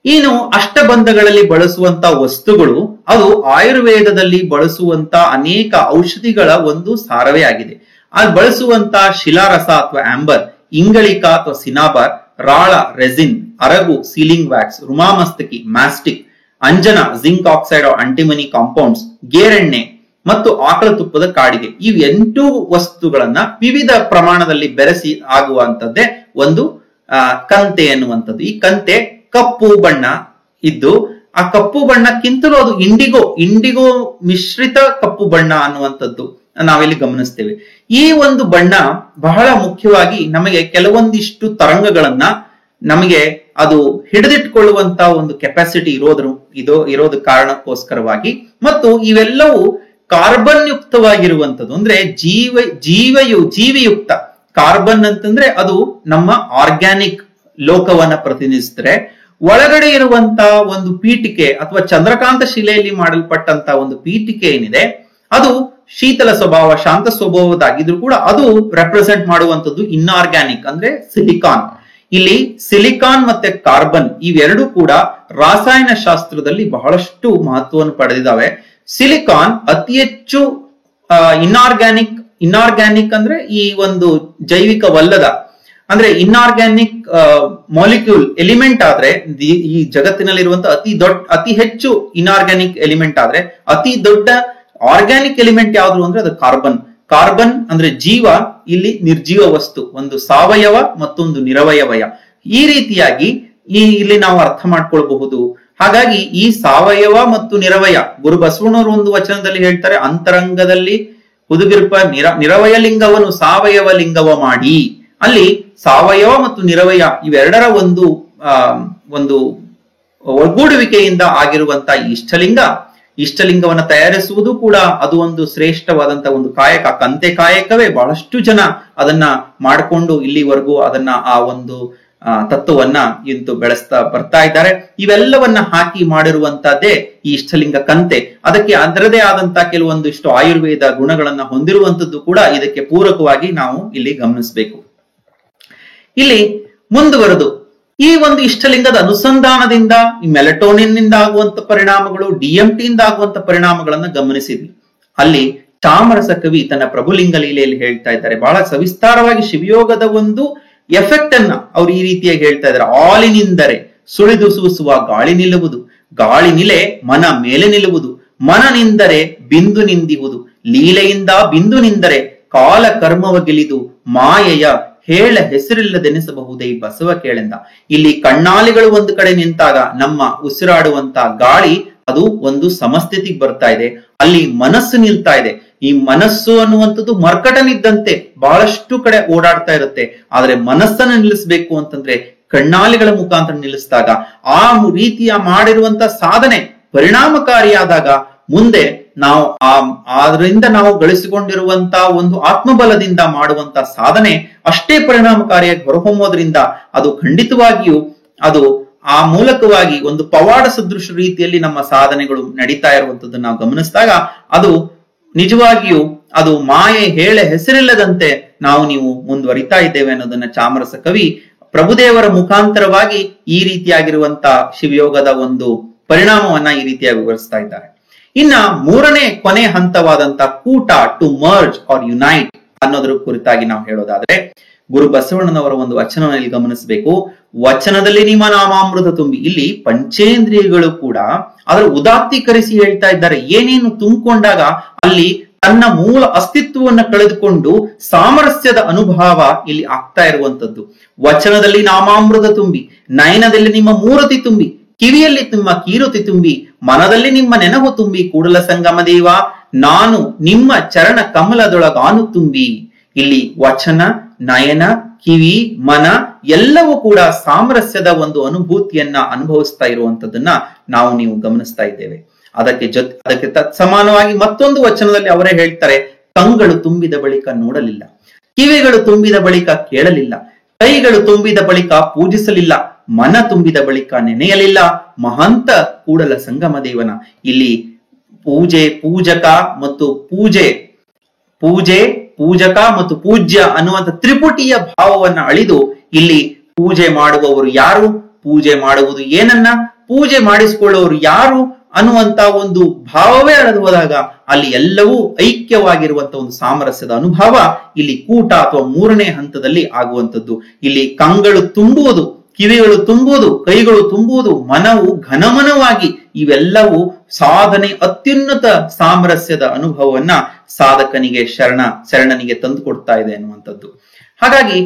ಇನ್ನು ಅಷ್ಟಬಂಧಗಳಲ್ಲಿ ಬಳಸುವಂತ ವಸ್ತುಗಳು ಅದು ಆಯುರ್ವೇದದಲ್ಲಿ ಬಳಸುವಂತ ಅನೇಕ ಔಷಧಿಗಳ ಒಂದು ಸಾರವೇ ಆಗಿದೆ. ಅಲ್ಲಿ ಬಳಸುವಂತ ಶಿಲಾರಸ ಅಥವಾ ಆಂಬರ್, ಇಂಗಳಿಕ ಅಥವಾ ಸಿನಾಬಾರ್, ರಾಳ ರೆಸಿನ್, ಅರಗು ಸೀಲಿಂಗ್ ವ್ಯಾಕ್ಸ್, ರುಮಾಮಸ್ತಕಿ ಮ್ಯಾಸ್ಟಿಕ್, ಅಂಜನ ಜಿಂಕ್ ಆಕ್ಸೈಡ್ ಆಂಟಿಮನಿ ಕಾಂಪೌಂಡ್ಸ್, ಗೇರೆಣ್ಣೆ ಮತ್ತು ಆಕಳ ತುಪ್ಪದ ಕಾಡಿಗೆ. ಈ 8 ವಸ್ತುಗಳನ್ನ ವಿವಿಧ ಪ್ರಮಾಣದಲ್ಲಿ ಬೆರೆಸಿ ಆಗುವಂತದ್ದೇ ಒಂದು ಕಂತೆ ಎನ್ನುವಂಥದ್ದು. ಈ ಕಂತೆ ಕಪ್ಪು ಬಣ್ಣ ಇದ್ದು, ಆ ಕಪ್ಪು ಬಣ್ಣಕ್ಕಿಂತಲೂ ಅದು ಇಂಡಿಗೋ ಮಿಶ್ರಿತ ಕಪ್ಪು ಬಣ್ಣ ಅನ್ನುವಂಥದ್ದು ನಾವಿಲ್ಲಿ ಗಮನಿಸ್ತೇವೆ. ಈ ಒಂದು ಬಣ್ಣ ಬಹಳ ಮುಖ್ಯವಾಗಿ ನಮಗೆ ಕೆಲವೊಂದಿಷ್ಟು ತರಂಗಗಳನ್ನ ನಮಗೆ ಅದು ಹಿಡಿದಿಟ್ಕೊಳ್ಳುವಂತ ಒಂದು ಕೆಪಾಸಿಟಿ ಇರೋದು ಕಾರಣಕ್ಕೋಸ್ಕರವಾಗಿ, ಮತ್ತು ಇವೆಲ್ಲವೂ ಕಾರ್ಬನ್ ಯುಕ್ತವಾಗಿರುವಂಥದ್ದು. ಅಂದ್ರೆ ಜೀವಿಯುಕ್ತ. ಕಾರ್ಬನ್ ಅಂತಂದ್ರೆ ಅದು ನಮ್ಮ ಆರ್ಗ್ಯಾನಿಕ್ ಲೋಕವನ್ನ ಪ್ರತಿನಿಧಿಸಿದ್ರೆ, ಒಳಗಡೆ ಇರುವಂತ ಒಂದು ಪೀಠಿಕೆ ಅಥವಾ ಚಂದ್ರಕಾಂತ ಶಿಲೆಯಲ್ಲಿ ಮಾಡಲ್ಪಟ್ಟಂತ ಒಂದು ಪೀಠಿಕೆ ಏನಿದೆ ಅದು ಶೀತಲ ಸ್ವಭಾವ, ಶಾಂತ ಸ್ವಭಾವದಾಗಿದ್ರು ಕೂಡ ಅದು ರೆಪ್ರೆಸೆಂಟ್ ಮಾಡುವಂತದ್ದು ಇನ್ಆರ್ಗ್ಯಾನಿಕ್ ಅಂದ್ರೆ ಸಿಲಿಕಾನ್. ಇಲ್ಲಿ ಸಿಲಿಕಾನ್ ಮತ್ತೆ ಕಾರ್ಬನ್ ಇವೆರಡೂ ಕೂಡ ರಾಸಾಯನ ಶಾಸ್ತ್ರದಲ್ಲಿ ಬಹಳಷ್ಟು ಮಹತ್ವವನ್ನು ಪಡೆದಿದ್ದಾವೆ. ಸಿಲಿಕಾನ್ ಅತಿ ಹೆಚ್ಚು ಇನ್ಆರ್ಗ್ಯಾನಿಕ್ ಅಂದ್ರೆ ಈ ಒಂದು ಜೈವಿಕವಲ್ಲದ ಅಂದ್ರೆ ಇನ್ಆರ್ಗ್ಯಾನಿಕ್ ಮಾಲಿಕ್ಯೂಲ್ ಎಲಿಮೆಂಟ್ ಆದ್ರೆ, ಈ ಜಗತ್ತಿನಲ್ಲಿರುವಂತಹ ಅತಿ ಹೆಚ್ಚು ಇನ್ಆರ್ಗ್ಯಾನಿಕ್ ಎಲಿಮೆಂಟ್ ಆದ್ರೆ ಅತಿ ದೊಡ್ಡ ಆರ್ಗ್ಯಾನಿಕ್ ಎಲಿಮೆಂಟ್ ಯಾವುದು ಅಂದ್ರೆ ಅದು ಕಾರ್ಬನ್ ಅಂದ್ರೆ ಜೀವ, ಇಲ್ಲಿ ನಿರ್ಜೀವ ವಸ್ತು, ಒಂದು ಸಾವಯವ ಮತ್ತೊಂದು ನಿರವಯವಯ. ಈ ರೀತಿಯಾಗಿ ಇಲ್ಲಿ ನಾವು ಅರ್ಥ ಮಾಡ್ಕೊಳ್ಬಹುದು. ಹಾಗಾಗಿ ಈ ಸಾವಯವ ಮತ್ತು ನಿರವಯ, ಗುರು ಬಸವಣ್ಣವರು ಒಂದು ವಚನದಲ್ಲಿ ಹೇಳ್ತಾರೆ, ಅಂತರಂಗದಲ್ಲಿ ಹುದುಗಿರ್ಪ ನಿರವಯ ಲಿಂಗವನ್ನು ಸಾವಯವ ಲಿಂಗವ ಮಾಡಿ. ಅಲ್ಲಿ ಸಾವಯವ ಮತ್ತು ನಿರವಯ ಇವೆರಡರ ಒಂದು ಒಗ್ಗೂಡುವಿಕೆಯಿಂದ ಆಗಿರುವಂತ ಇಷ್ಟಲಿಂಗವನ್ನ ತಯಾರಿಸುವುದು ಕೂಡ ಅದು ಒಂದು ಶ್ರೇಷ್ಠವಾದಂತ ಒಂದು ಕಾಯಕ. ಕಂತೆ ಕಾಯಕವೇ ಬಹಳಷ್ಟು ಜನ ಅದನ್ನ ಮಾಡಿಕೊಂಡು ಇಲ್ಲಿವರೆಗೂ ಅದನ್ನ ಆ ಒಂದು ತತ್ವವನ್ನ ಇಂದು ಬೆಳೆಸ್ತಾ ಬರ್ತಾ ಇದ್ದಾರೆ. ಇವೆಲ್ಲವನ್ನ ಹಾಕಿ ಮಾಡಿರುವಂತದ್ದೇ ಈ ಇಷ್ಟಲಿಂಗ ಕಂತೆ. ಅದಕ್ಕೆ ಅದರದೇ ಆದಂತ ಕೆಲವೊಂದಿಷ್ಟು ಆಯುರ್ವೇದ ಗುಣಗಳನ್ನ ಹೊಂದಿರುವಂತದ್ದು ಕೂಡ ಇದಕ್ಕೆ ಪೂರಕವಾಗಿ ನಾವು ಇಲ್ಲಿ ಗಮನಿಸಬೇಕು. ಇಲ್ಲಿ ಮುಂದುವರೆದು ಈ ಒಂದು ಇಷ್ಟಲಿಂಗದ ಅನುಸಂಧಾನದಿಂದ ಈ ಮೆಲಟೋನಿನ್ ನಿಂದ ಆಗುವಂತ ಪರಿಣಾಮಗಳು, DMT ಇಂದ ಆಗುವಂತ ಪರಿಣಾಮಗಳನ್ನ ಗಮನಿಸಿದ್ವಿ. ಅಲ್ಲಿ ಚಾಮರಸ ಕವಿ ತನ್ನ ಪ್ರಭುಲಿಂಗ ಲೀಲೆಯಲ್ಲಿ ಹೇಳ್ತಾ ಇದ್ದಾರೆ, ಬಹಳ ಸವಿಸ್ತಾರವಾಗಿ ಶಿವಯೋಗದ ಒಂದು ಎಫೆಕ್ಟ್ ಅನ್ನ ಅವ್ರು ಈ ರೀತಿಯಾಗಿ ಹೇಳ್ತಾ ಇದ್ದಾರೆ. ಆಲಿನಿಂದರೆ ಸುಳಿದು ಸೂಸುವ ಗಾಳಿ ನಿಲ್ಲುವುದು, ಗಾಳಿ ನಿಲೆ ಮನ ಮೇಲೆ ನಿಲ್ಲುವುದು, ಮನ ನಿಂದರೆ ಬಿಂದು ನಿಂದಿಹುದು, ಲೀಲೆಯಿಂದ ಬಿಂದು ನಿಂದರೆ ಕಾಲ ಕರ್ಮವ ಗೆಲಿದು ಮಾಯೆಯ ಹೇಳ ಹೆಸರಿಲ್ಲದೆನಿಸಬಹುದೇ ಬಸವ ಕೇಳೆಂದ. ಇಲ್ಲಿ ಕಣ್ಣಾಲಿಗಳು ಒಂದು ಕಡೆ ನಿಂತಾಗ ನಮ್ಮ ಉಸಿರಾಡುವಂತ ಗಾಳಿ ಅದು ಒಂದು ಸಮಸ್ಥಿತಿಗೆ ಬರ್ತಾ ಇದೆ. ಅಲ್ಲಿ ಮನಸ್ಸು ನಿಲ್ತಾ ಇದೆ. ಈ ಮನಸ್ಸು ಅನ್ನುವಂಥದ್ದು ಮರ್ಕಟನಿದ್ದಂತೆ ಬಹಳಷ್ಟು ಕಡೆ ಓಡಾಡ್ತಾ ಇರುತ್ತೆ. ಆದ್ರೆ ಅದನ್ನ ನಿಲ್ಲಿಸಬೇಕು ಅಂತಂದ್ರೆ ಕಣ್ಣಾಲಿಗಳ ಮುಖಾಂತರ ನಿಲ್ಲಿಸಿದಾಗ, ಆ ರೀತಿಯ ಮಾಡಿರುವಂತ ಸಾಧನೆ ಪರಿಣಾಮಕಾರಿಯಾದಾಗ ಮುಂದೆ ನಾವು ಅದರಿಂದ ನಾವು ಗಳಿಸಿಕೊಂಡಿರುವಂತ ಒಂದು ಆತ್ಮಬಲದಿಂದ ಮಾಡುವಂತ ಸಾಧನೆ ಅಷ್ಟೇ ಪರಿಣಾಮಕಾರಿಯಾಗಿ ಹೊರಹೊಮ್ಮೋದ್ರಿಂದ ಅದು ಖಂಡಿತವಾಗಿಯೂ ಅದು ಆ ಮೂಲಕವಾಗಿ ಒಂದು ಪವಾಡ ಸದೃಶ ರೀತಿಯಲ್ಲಿ ನಮ್ಮ ಸಾಧನೆಗಳು ನಡೀತಾ ಇರುವಂತದ್ದನ್ನು ನಾವು ಗಮನಿಸಿದಾಗ ಅದು ನಿಜವಾಗಿಯೂ ಅದು ಮಾಯೆ ಹೇಳೆ ಹೆಸರಿಲ್ಲದಂತೆ ನೀವು ಮುಂದುವರಿತಾ ಇದ್ದೇವೆ ಅನ್ನೋದನ್ನ ಚಾಮರಸ ಕವಿ ಪ್ರಭುದೇವರ ಮುಖಾಂತರವಾಗಿ ಈ ರೀತಿಯಾಗಿರುವಂತ ಶಿವಯೋಗದ ಒಂದು ಪರಿಣಾಮವನ್ನ ಈ ರೀತಿಯಾಗಿ ವಿವರಿಸ್ತಾ ಇದ್ದಾರೆ. ಇನ್ನ ಮೂರನೇ ಕೊನೆ ಹಂತವಾದಂತ ಕೂಟ, ಟು ಮರ್ಜ್ ಆರ್ ಯುನೈಟ್ ಅನ್ನೋದ್ರ ಕುರಿತಾಗಿ ನಾವು ಹೇಳೋದಾದ್ರೆ, ಗುರು ಬಸವಣ್ಣನವರ ಒಂದು ವಚನವನ್ನು ಗಮನಿಸಬೇಕು. ವಚನದಲ್ಲಿ ನಿಮ್ಮ ನಾಮಾಮೃತ ತುಂಬಿ, ಇಲ್ಲಿ ಪಂಚೇಂದ್ರಿಯಗಳು ಕೂಡ ಅದರ ಉದಾತ್ತೀಕರಿಸಿ ಹೇಳ್ತಾ ಇದ್ದಾರೆ. ಏನೇನು ತುಂಬಿಕೊಂಡಾಗ ಅಲ್ಲಿ ತನ್ನ ಮೂಲ ಅಸ್ತಿತ್ವವನ್ನ ಕಳೆದುಕೊಂಡು ಸಾಮರಸ್ಯದ ಅನುಭವ ಇಲ್ಲಿ ಆಗ್ತಾ ಇರುವಂತದ್ದು. ವಚನದಲ್ಲಿ ನಾಮಾಮೃತ ತುಂಬಿ, ನಯನದಲ್ಲಿ ನಿಮ್ಮ ಮೂರತಿ ತುಂಬಿ, ಕಿವಿಯಲ್ಲಿ ನಿಮ್ಮ ಕೀರುತಿ ತುಂಬಿ, ಮನದಲ್ಲಿ ನಿಮ್ಮ ನೆನಹು ತುಂಬಿ, ಕೂಡಲ ಸಂಗಮ ದೇವ ನಾನು ನಿಮ್ಮ ಚರಣ ಕಮಲದೊಳಗಾನು ತುಂಬಿ. ಇಲ್ಲಿ ವಚನ, ನಯನ, ಕಿವಿ, ಮನ ಎಲ್ಲವೂ ಕೂಡ ಸಾಮರಸ್ಯದ ಒಂದು ಅನುಭೂತಿಯನ್ನ ಅನುಭವಿಸ್ತಾ ಇರುವಂತದನ್ನ ನೀವು ಗಮನಿಸ್ತಾ ಇದ್ದೇವೆ. ಅದಕ್ಕೆ ತತ್ಸಮಾನವಾಗಿ ಮತ್ತೊಂದು ವಚನದಲ್ಲಿ ಅವರೇ ಹೇಳ್ತಾರೆ, ಕಂಗಳು ತುಂಬಿದ ಬಳಿಕ ನೋಡಲಿಲ್ಲ, ಕಿವಿಗಳು ತುಂಬಿದ ಬಳಿಕ ಕೇಳಲಿಲ್ಲ, ಕೈಗಳು ತುಂಬಿದ ಬಳಿಕ ಪೂಜಿಸಲಿಲ್ಲ, ಮನ ತುಂಬಿದ ಬಳಿಕ ನೆನೆಯಲಿಲ್ಲ, ಮಹಂತ ಕೂಡಲ ಸಂಗಮ ದೇವನ. ಇಲ್ಲಿ ಪೂಜಕ ಮತ್ತು ಪೂಜಕ ಮತ್ತು ಪೂಜ್ಯ ಅನ್ನುವಂಥ ತ್ರಿಪುಟಿಯ ಭಾವವನ್ನ ಅಳಿದು ಇಲ್ಲಿ ಪೂಜೆ ಮಾಡುವವರು ಯಾರು, ಪೂಜೆ ಮಾಡುವುದು ಏನನ್ನ, ಪೂಜೆ ಮಾಡಿಸಿಕೊಳ್ಳುವವರು ಯಾರು ಅನ್ನುವಂತ ಒಂದು ಭಾವವೇ ಅಳೆದು ಹೋದಾಗ ಅಲ್ಲಿ ಎಲ್ಲವೂ ಐಕ್ಯವಾಗಿರುವಂತ ಒಂದು ಸಾಮರಸ್ಯದ ಅನುಭವ ಇಲ್ಲಿ ಕೂಟ ಅಥವಾ ಮೂರನೇ ಹಂತದಲ್ಲಿ ಆಗುವಂಥದ್ದು. ಇಲ್ಲಿ ಕಂಗಳು ತುಂಬುವುದು ಕಿವಿಗಳು ತುಂಬುವುದು, ಕೈಗಳು ತುಂಬುವುದು, ಮನವು ಘನಮನವಾಗಿ, ಇವೆಲ್ಲವೂ ಸಾಧನೆ ಅತ್ಯುನ್ನತ ಸಾಮರಸ್ಯದ ಅನುಭವವನ್ನ ಸಾಧಕನಿಗೆ ಶರಣನಿಗೆ ತಂದು ಕೊಡ್ತಾ ಇದೆ ಅನ್ನುವಂಥದ್ದು. ಹಾಗಾಗಿ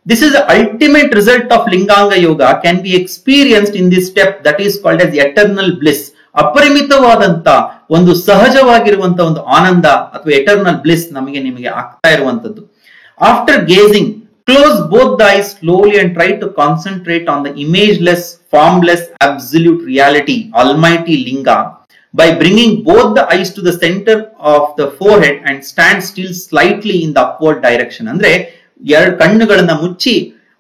this is the ultimate result of Linganga Yoga can be experienced in this step that is called as eternal bliss. ಅಪರಿಮಿತವಾದಂತ ಒಂದು ಸಹಜವಾಗಿರುವಂತ ಒಂದು ಆನಂದ ಅಥವಾ ಎಟರ್ನಲ್ ಬ್ಲಿಸ್ ನಿಮಗೆ ಆಗ್ತಾ ಇರುವಂತದ್ದು. After gazing, close both the eyes slowly and try to concentrate on the imageless, formless, absolute reality, Almighty Linga, by bringing both the eyes to the center of the forehead and stand still slightly in the upward direction. ಅಂದ್ರೆ ಎರಡು ಕಣ್ಣುಗಳನ್ನ ಮುಚ್ಚಿ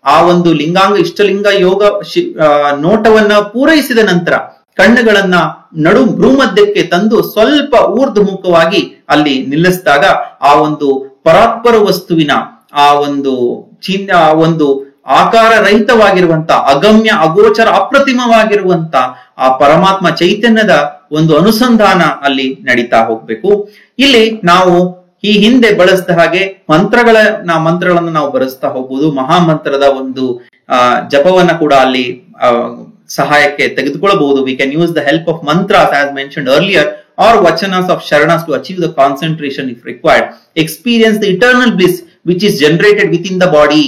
ಆ ಒಂದು ಲಿಂಗಾಂಗ ಇಷ್ಟಲಿಂಗ ಯೋಗ ನೋಟವನ್ನ ಪೂರೈಸಿದ ನಂತರ ಕಣ್ಣುಗಳನ್ನ ಭ್ರೂಮಧ್ಯಕ್ಕೆ ತಂದು ಸ್ವಲ್ಪ ಊರ್ಧ್ವಮುಖವಾಗಿ ಅಲ್ಲಿ ನಿಲ್ಲಿಸಿದಾಗ ಆ ಒಂದು ಪರಾತ್ಪರ ವಸ್ತುವಿನ ಆ ಒಂದು ಆಕಾರ ರಹಿತವಾಗಿರುವಂತ ಅಗಮ್ಯ, ಅಗೋಚರ, ಅಪ್ರತಿಮವಾಗಿರುವಂತ ಆ ಪರಮಾತ್ಮ ಚೈತನ್ಯದ ಒಂದು ಅನುಸಂಧಾನ ಅಲ್ಲಿ ನಡೀತಾ ಹೋಗ್ಬೇಕು. ಇಲ್ಲಿ ನಾವು ಈ ಹಿಂದೆ ಬಳಸಿದ ಹಾಗೆ ಮಂತ್ರಗಳನ್ನ ನಾವು ಬಳಸ್ತಾ ಹೋಗ್ಬೋದು. ಮಹಾಮಂತ್ರದ ಒಂದು ಜಪವನ್ನ ಕೂಡ ಅಲ್ಲಿ ಸಹಾಯಕ್ಕೆ ತೆಗೆದುಕೊಳ್ಳಬಹುದು. We can use the help of mantras as mentioned earlier or vachanas of sharanas to achieve the concentration if required. Experience the eternal bliss which is generated within the body.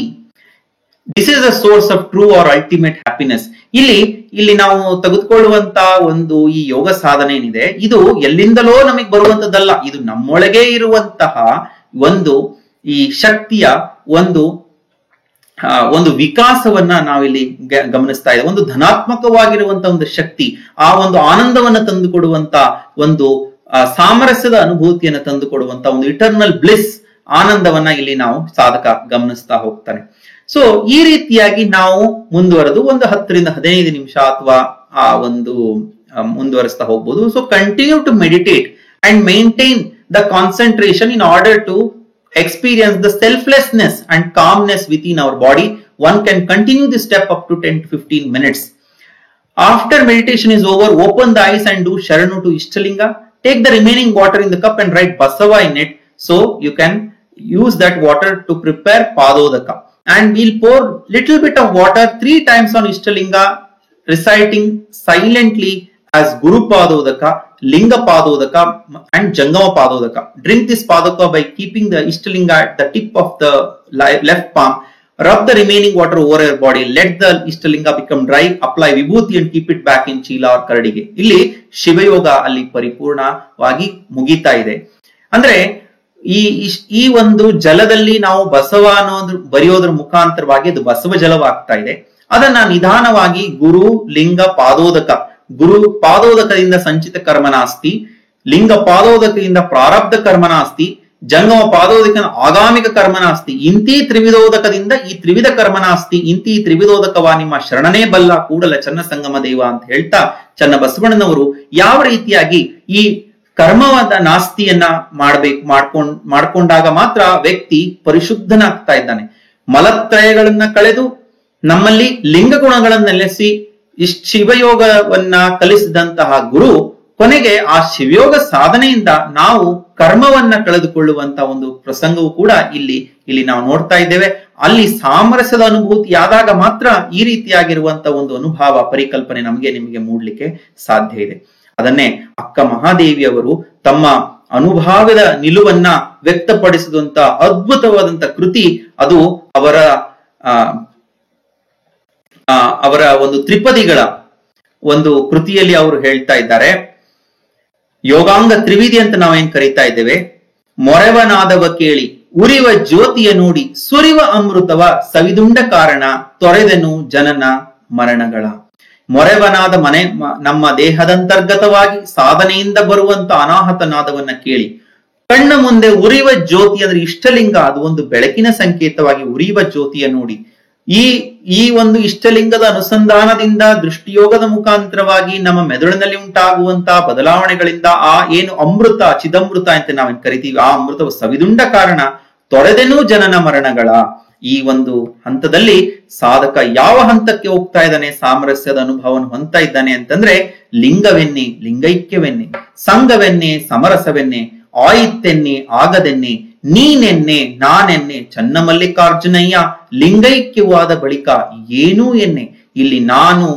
This is the source of true or ultimate happiness. ಇಲ್ಲಿ ನಾವು ತೆಗೆದುಕೊಳ್ಳುವಂತ ಒಂದು ಈ ಯೋಗ ಸಾಧನೆ ಏನಿದೆ, ಇದು ಎಲ್ಲಿಂದಲೋ ನಮಗೆ ಬರುವಂತದ್ದಲ್ಲ. ಇದು ನಮ್ಮೊಳಗೆ ಇರುವಂತಹ ಒಂದು ಈ ಶಕ್ತಿಯ ಒಂದು ವಿಕಾಸವನ್ನ ನಾವಿಲ್ಲಿ ಗಮನಿಸ್ತಾ ಇದ್ದೇವೆ. ಒಂದು ಧನಾತ್ಮಕವಾಗಿರುವಂತ ಒಂದು ಶಕ್ತಿ, ಆ ಒಂದು ಆನಂದವನ್ನ ತಂದುಕೊಡುವಂತ ಒಂದು ಸಾಮರಸ್ಯದ ಅನುಭೂತಿಯನ್ನು ತಂದುಕೊಡುವಂತ ಒಂದು ಇಟರ್ನಲ್ ಬ್ಲಿಸ್ ಆನಂದವನ್ನ ಇಲ್ಲಿ ನಾವು ಸಾಧಕ ಗಮನಿಸ್ತಾ ಹೋಗ್ತಾನೆ. ಸೊ ಈ ರೀತಿಯಾಗಿ ನಾವು ಮುಂದುವರೆದು ಒಂದು 10 ರಿಂದ 15 ನಿಮಿಷ ಅಥವಾ ಆ ಒಂದು ಮುಂದುವರಿಸ್ತಾ ಹೋಗ್ಬೋದು. So continue to meditate and maintain the concentration in order to experience the selflessness and calmness within our body. One can continue this step up to 10 to 15 minutes. After meditation is over, open the eyes and do Sharanu to Ishtalinga. Take the remaining water in the cup and write Basava in it. So you can use that water to prepare Padodaka. And we'll pour little bit of water 3 times on Ishtalinga, reciting silently as Guru Padodaka, Linga Padodaka and Jangama Padodaka. Drink this Padodaka by keeping the Ishtalinga at the tip of the left palm. Rub the remaining water over your body. Let the Ishtalinga become dry. Apply Vibhuti and keep it back in Chila or Karadige. ಇಲ್ಲಿ ಶಿವಯೋಗ ಅಲ್ಲಿ ಪರಿಪೂರ್ಣವಾಗಿ ಮುಗಿತಾ ಇದೆ. ಅಂದ್ರೆ ಈ ಒಂದು ಜಲದಲ್ಲಿ ನಾವು ಬಸವ ಅನ್ನೋದು ಬರೆಯೋದ್ರ ಮುಖಾಂತರವಾಗಿ ಅದು ಬಸವ ಜಲವಾಗ್ತಾ ಇದೆ. ಅದನ್ನ ನಿಧಾನವಾಗಿ ಗುರು ಲಿಂಗ ಪಾದೋದಕ, ಗುರು ಪಾದೋದಕದಿಂದ ಸಂಚಿತ ಕರ್ಮನಾಸ್ತಿ, ಲಿಂಗ ಪಾದೋದಕದಿಂದ ಪ್ರಾರಬ್ಧ ಕರ್ಮನಾಸ್ತಿ, ಜಂಗಮ ಪಾದೋದಕ ಆಗಾಮಿಕ ಕರ್ಮನಾಸ್ತಿ, ಇಂತಿ ತ್ರಿವಿಧೋದಕದಿಂದ ಈ ತ್ರಿವಿಧ ಕರ್ಮನಾಸ್ತಿ, ಇಂತಿ ತ್ರಿವಿಧೋದಕವ ನಿಮ್ಮ ಶರಣನೇ ಬಲ್ಲ ಕೂಡಲ ಚನ್ನ ಸಂಗಮ ದೇವ ಅಂತ ಹೇಳ್ತಾ ಚನ್ನ ಬಸವಣ್ಣನವರು ಯಾವ ರೀತಿಯಾಗಿ ಈ ಕರ್ಮವಾದ ನಾಸ್ತಿಯನ್ನ ಮಾಡ್ಕೊಂಡಾಗ ಮಾತ್ರ ವ್ಯಕ್ತಿ ಪರಿಶುದ್ಧನಾಗ್ತಾ ಇದ್ದಾನೆ. ಮಲತ್ರಯಗಳನ್ನ ಕಳೆದು ನಮ್ಮಲ್ಲಿ ಲಿಂಗ ಗುಣಗಳನ್ನ ನೆಲೆಸಿ ಶಿವಯೋಗವನ್ನ ಕಲಿಸಿದಂತಹ ಗುರು ಕೊನೆಗೆ ಆ ಶಿವಯೋಗ ಸಾಧನೆಯಿಂದ ನಾವು ಕರ್ಮವನ್ನ ಕಳೆದುಕೊಳ್ಳುವಂತ ಒಂದು ಪ್ರಸಂಗವು ಕೂಡ ಇಲ್ಲಿ ನಾವು ನೋಡ್ತಾ ಇದ್ದೇವೆ. ಅಲ್ಲಿ ಸಾಮರಸ್ಯದ ಅನುಭೂತಿ ಆದಾಗ ಮಾತ್ರ ಈ ರೀತಿಯಾಗಿರುವಂತ ಒಂದು ಅನುಭವ ಪರಿಕಲ್ಪನೆ ನಿಮಗೆ ಮೂಡ್ಲಿಕ್ಕೆ ಸಾಧ್ಯ ಇದೆ. ಅದನ್ನೇ ಅಕ್ಕ ಮಹಾದೇವಿಯವರು ತಮ್ಮ ಅನುಭವದ ನಿಲುವನ್ನ ವ್ಯಕ್ತಪಡಿಸಿದಂತ ಅದ್ಭುತವಾದಂತ ಕೃತಿ ಅದು ಅವರ ಒಂದು ತ್ರಿಪದಿಗಳ ಒಂದು ಕೃತಿಯಲ್ಲಿ ಅವರು ಹೇಳ್ತಾ ಇದ್ದಾರೆ. ಯೋಗಾಂಗ ತ್ರಿವಿಧಿ ಅಂತ ನಾವೇನ್ ಕರೀತಾ ಇದ್ದೇವೆ. ಮೊರೆವನಾದವ ಕೇಳಿ ಉರಿವ ಜ್ಯೋತಿಯ ನೋಡಿ ಸುರಿವ ಅಮೃತವ ಸವಿದುಂಡ ಕಾರಣ ತೊರೆದೆನು ಜನನ ಮರಣಗಳ. ಮೊರೆವನಾದ ನಮ್ಮ ದೇಹದಂತರ್ಗತವಾಗಿ ಸಾಧನೆಯಿಂದ ಬರುವಂತ ಅನಾಹತ ನಾದವನ್ನ ಕೇಳಿ ಕಣ್ಣ ಮುಂದೆ ಉರಿಯುವ ಜ್ಯೋತಿ ಅಂದ್ರೆ ಇಷ್ಟಲಿಂಗ, ಅದು ಒಂದು ಬೆಳಕಿನ ಸಂಕೇತವಾಗಿ ಉರಿಯುವ ಜ್ಯೋತಿಯ ನೋಡಿ ಈ ಒಂದು ಇಷ್ಟಲಿಂಗದ ಅನುಸಂಧಾನದಿಂದ ದೃಷ್ಟಿಯೋಗದ ಮುಖಾಂತರವಾಗಿ ನಮ್ಮ ಮೆದುಳಿನಲ್ಲಿ ಉಂಟಾಗುವಂತಹ ಬದಲಾವಣೆಗಳಿಂದ ಆ ಏನು ಅಮೃತ ಚಿದಮೃತ ಅಂತ ನಾವೇನ್ ಕರಿತೀವಿ, ಆ ಅಮೃತವು ಸವಿದುಂಡ ಕಾರಣ ತೊರೆದೆನೂ ಜನನ ಮರಣಗಳ. ಈ ಒಂದು ಹಂತದಲ್ಲಿ ಸಾಧಕ ಯಾವ ಹಂತಕ್ಕೆ ಹೋಗ್ತಾ ಇದ್ದಾನೆ, ಸಾಮರಸ್ಯದ ಅನುಭವವನ್ನು ಹೊಂದ್ತಾ ಇದ್ದಾನೆ ಅಂತಂದ್ರೆ ಲಿಂಗವೆನ್ನೆ ಲಿಂಗೈಕ್ಯವೆನ್ನೆ, ಸಂಘವೆನ್ನೆ ಸಮರಸವೆನ್ನೆ, ಆಯಿತೆನ್ನೆ ಆಗದೆನ್ನೆ, ನೀನೆನ್ನೆ ನಾನೆನ್ನೆ ಚನ್ನಮಲ್ಲಿಕಾರ್ಜುನಯ್ಯ, ಲಿಂಗೈಕ್ಯವಾದ ಬಳಿಕ ಏನೂ ಎನ್ನೆ. ಇಲ್ಲಿ ನಾನು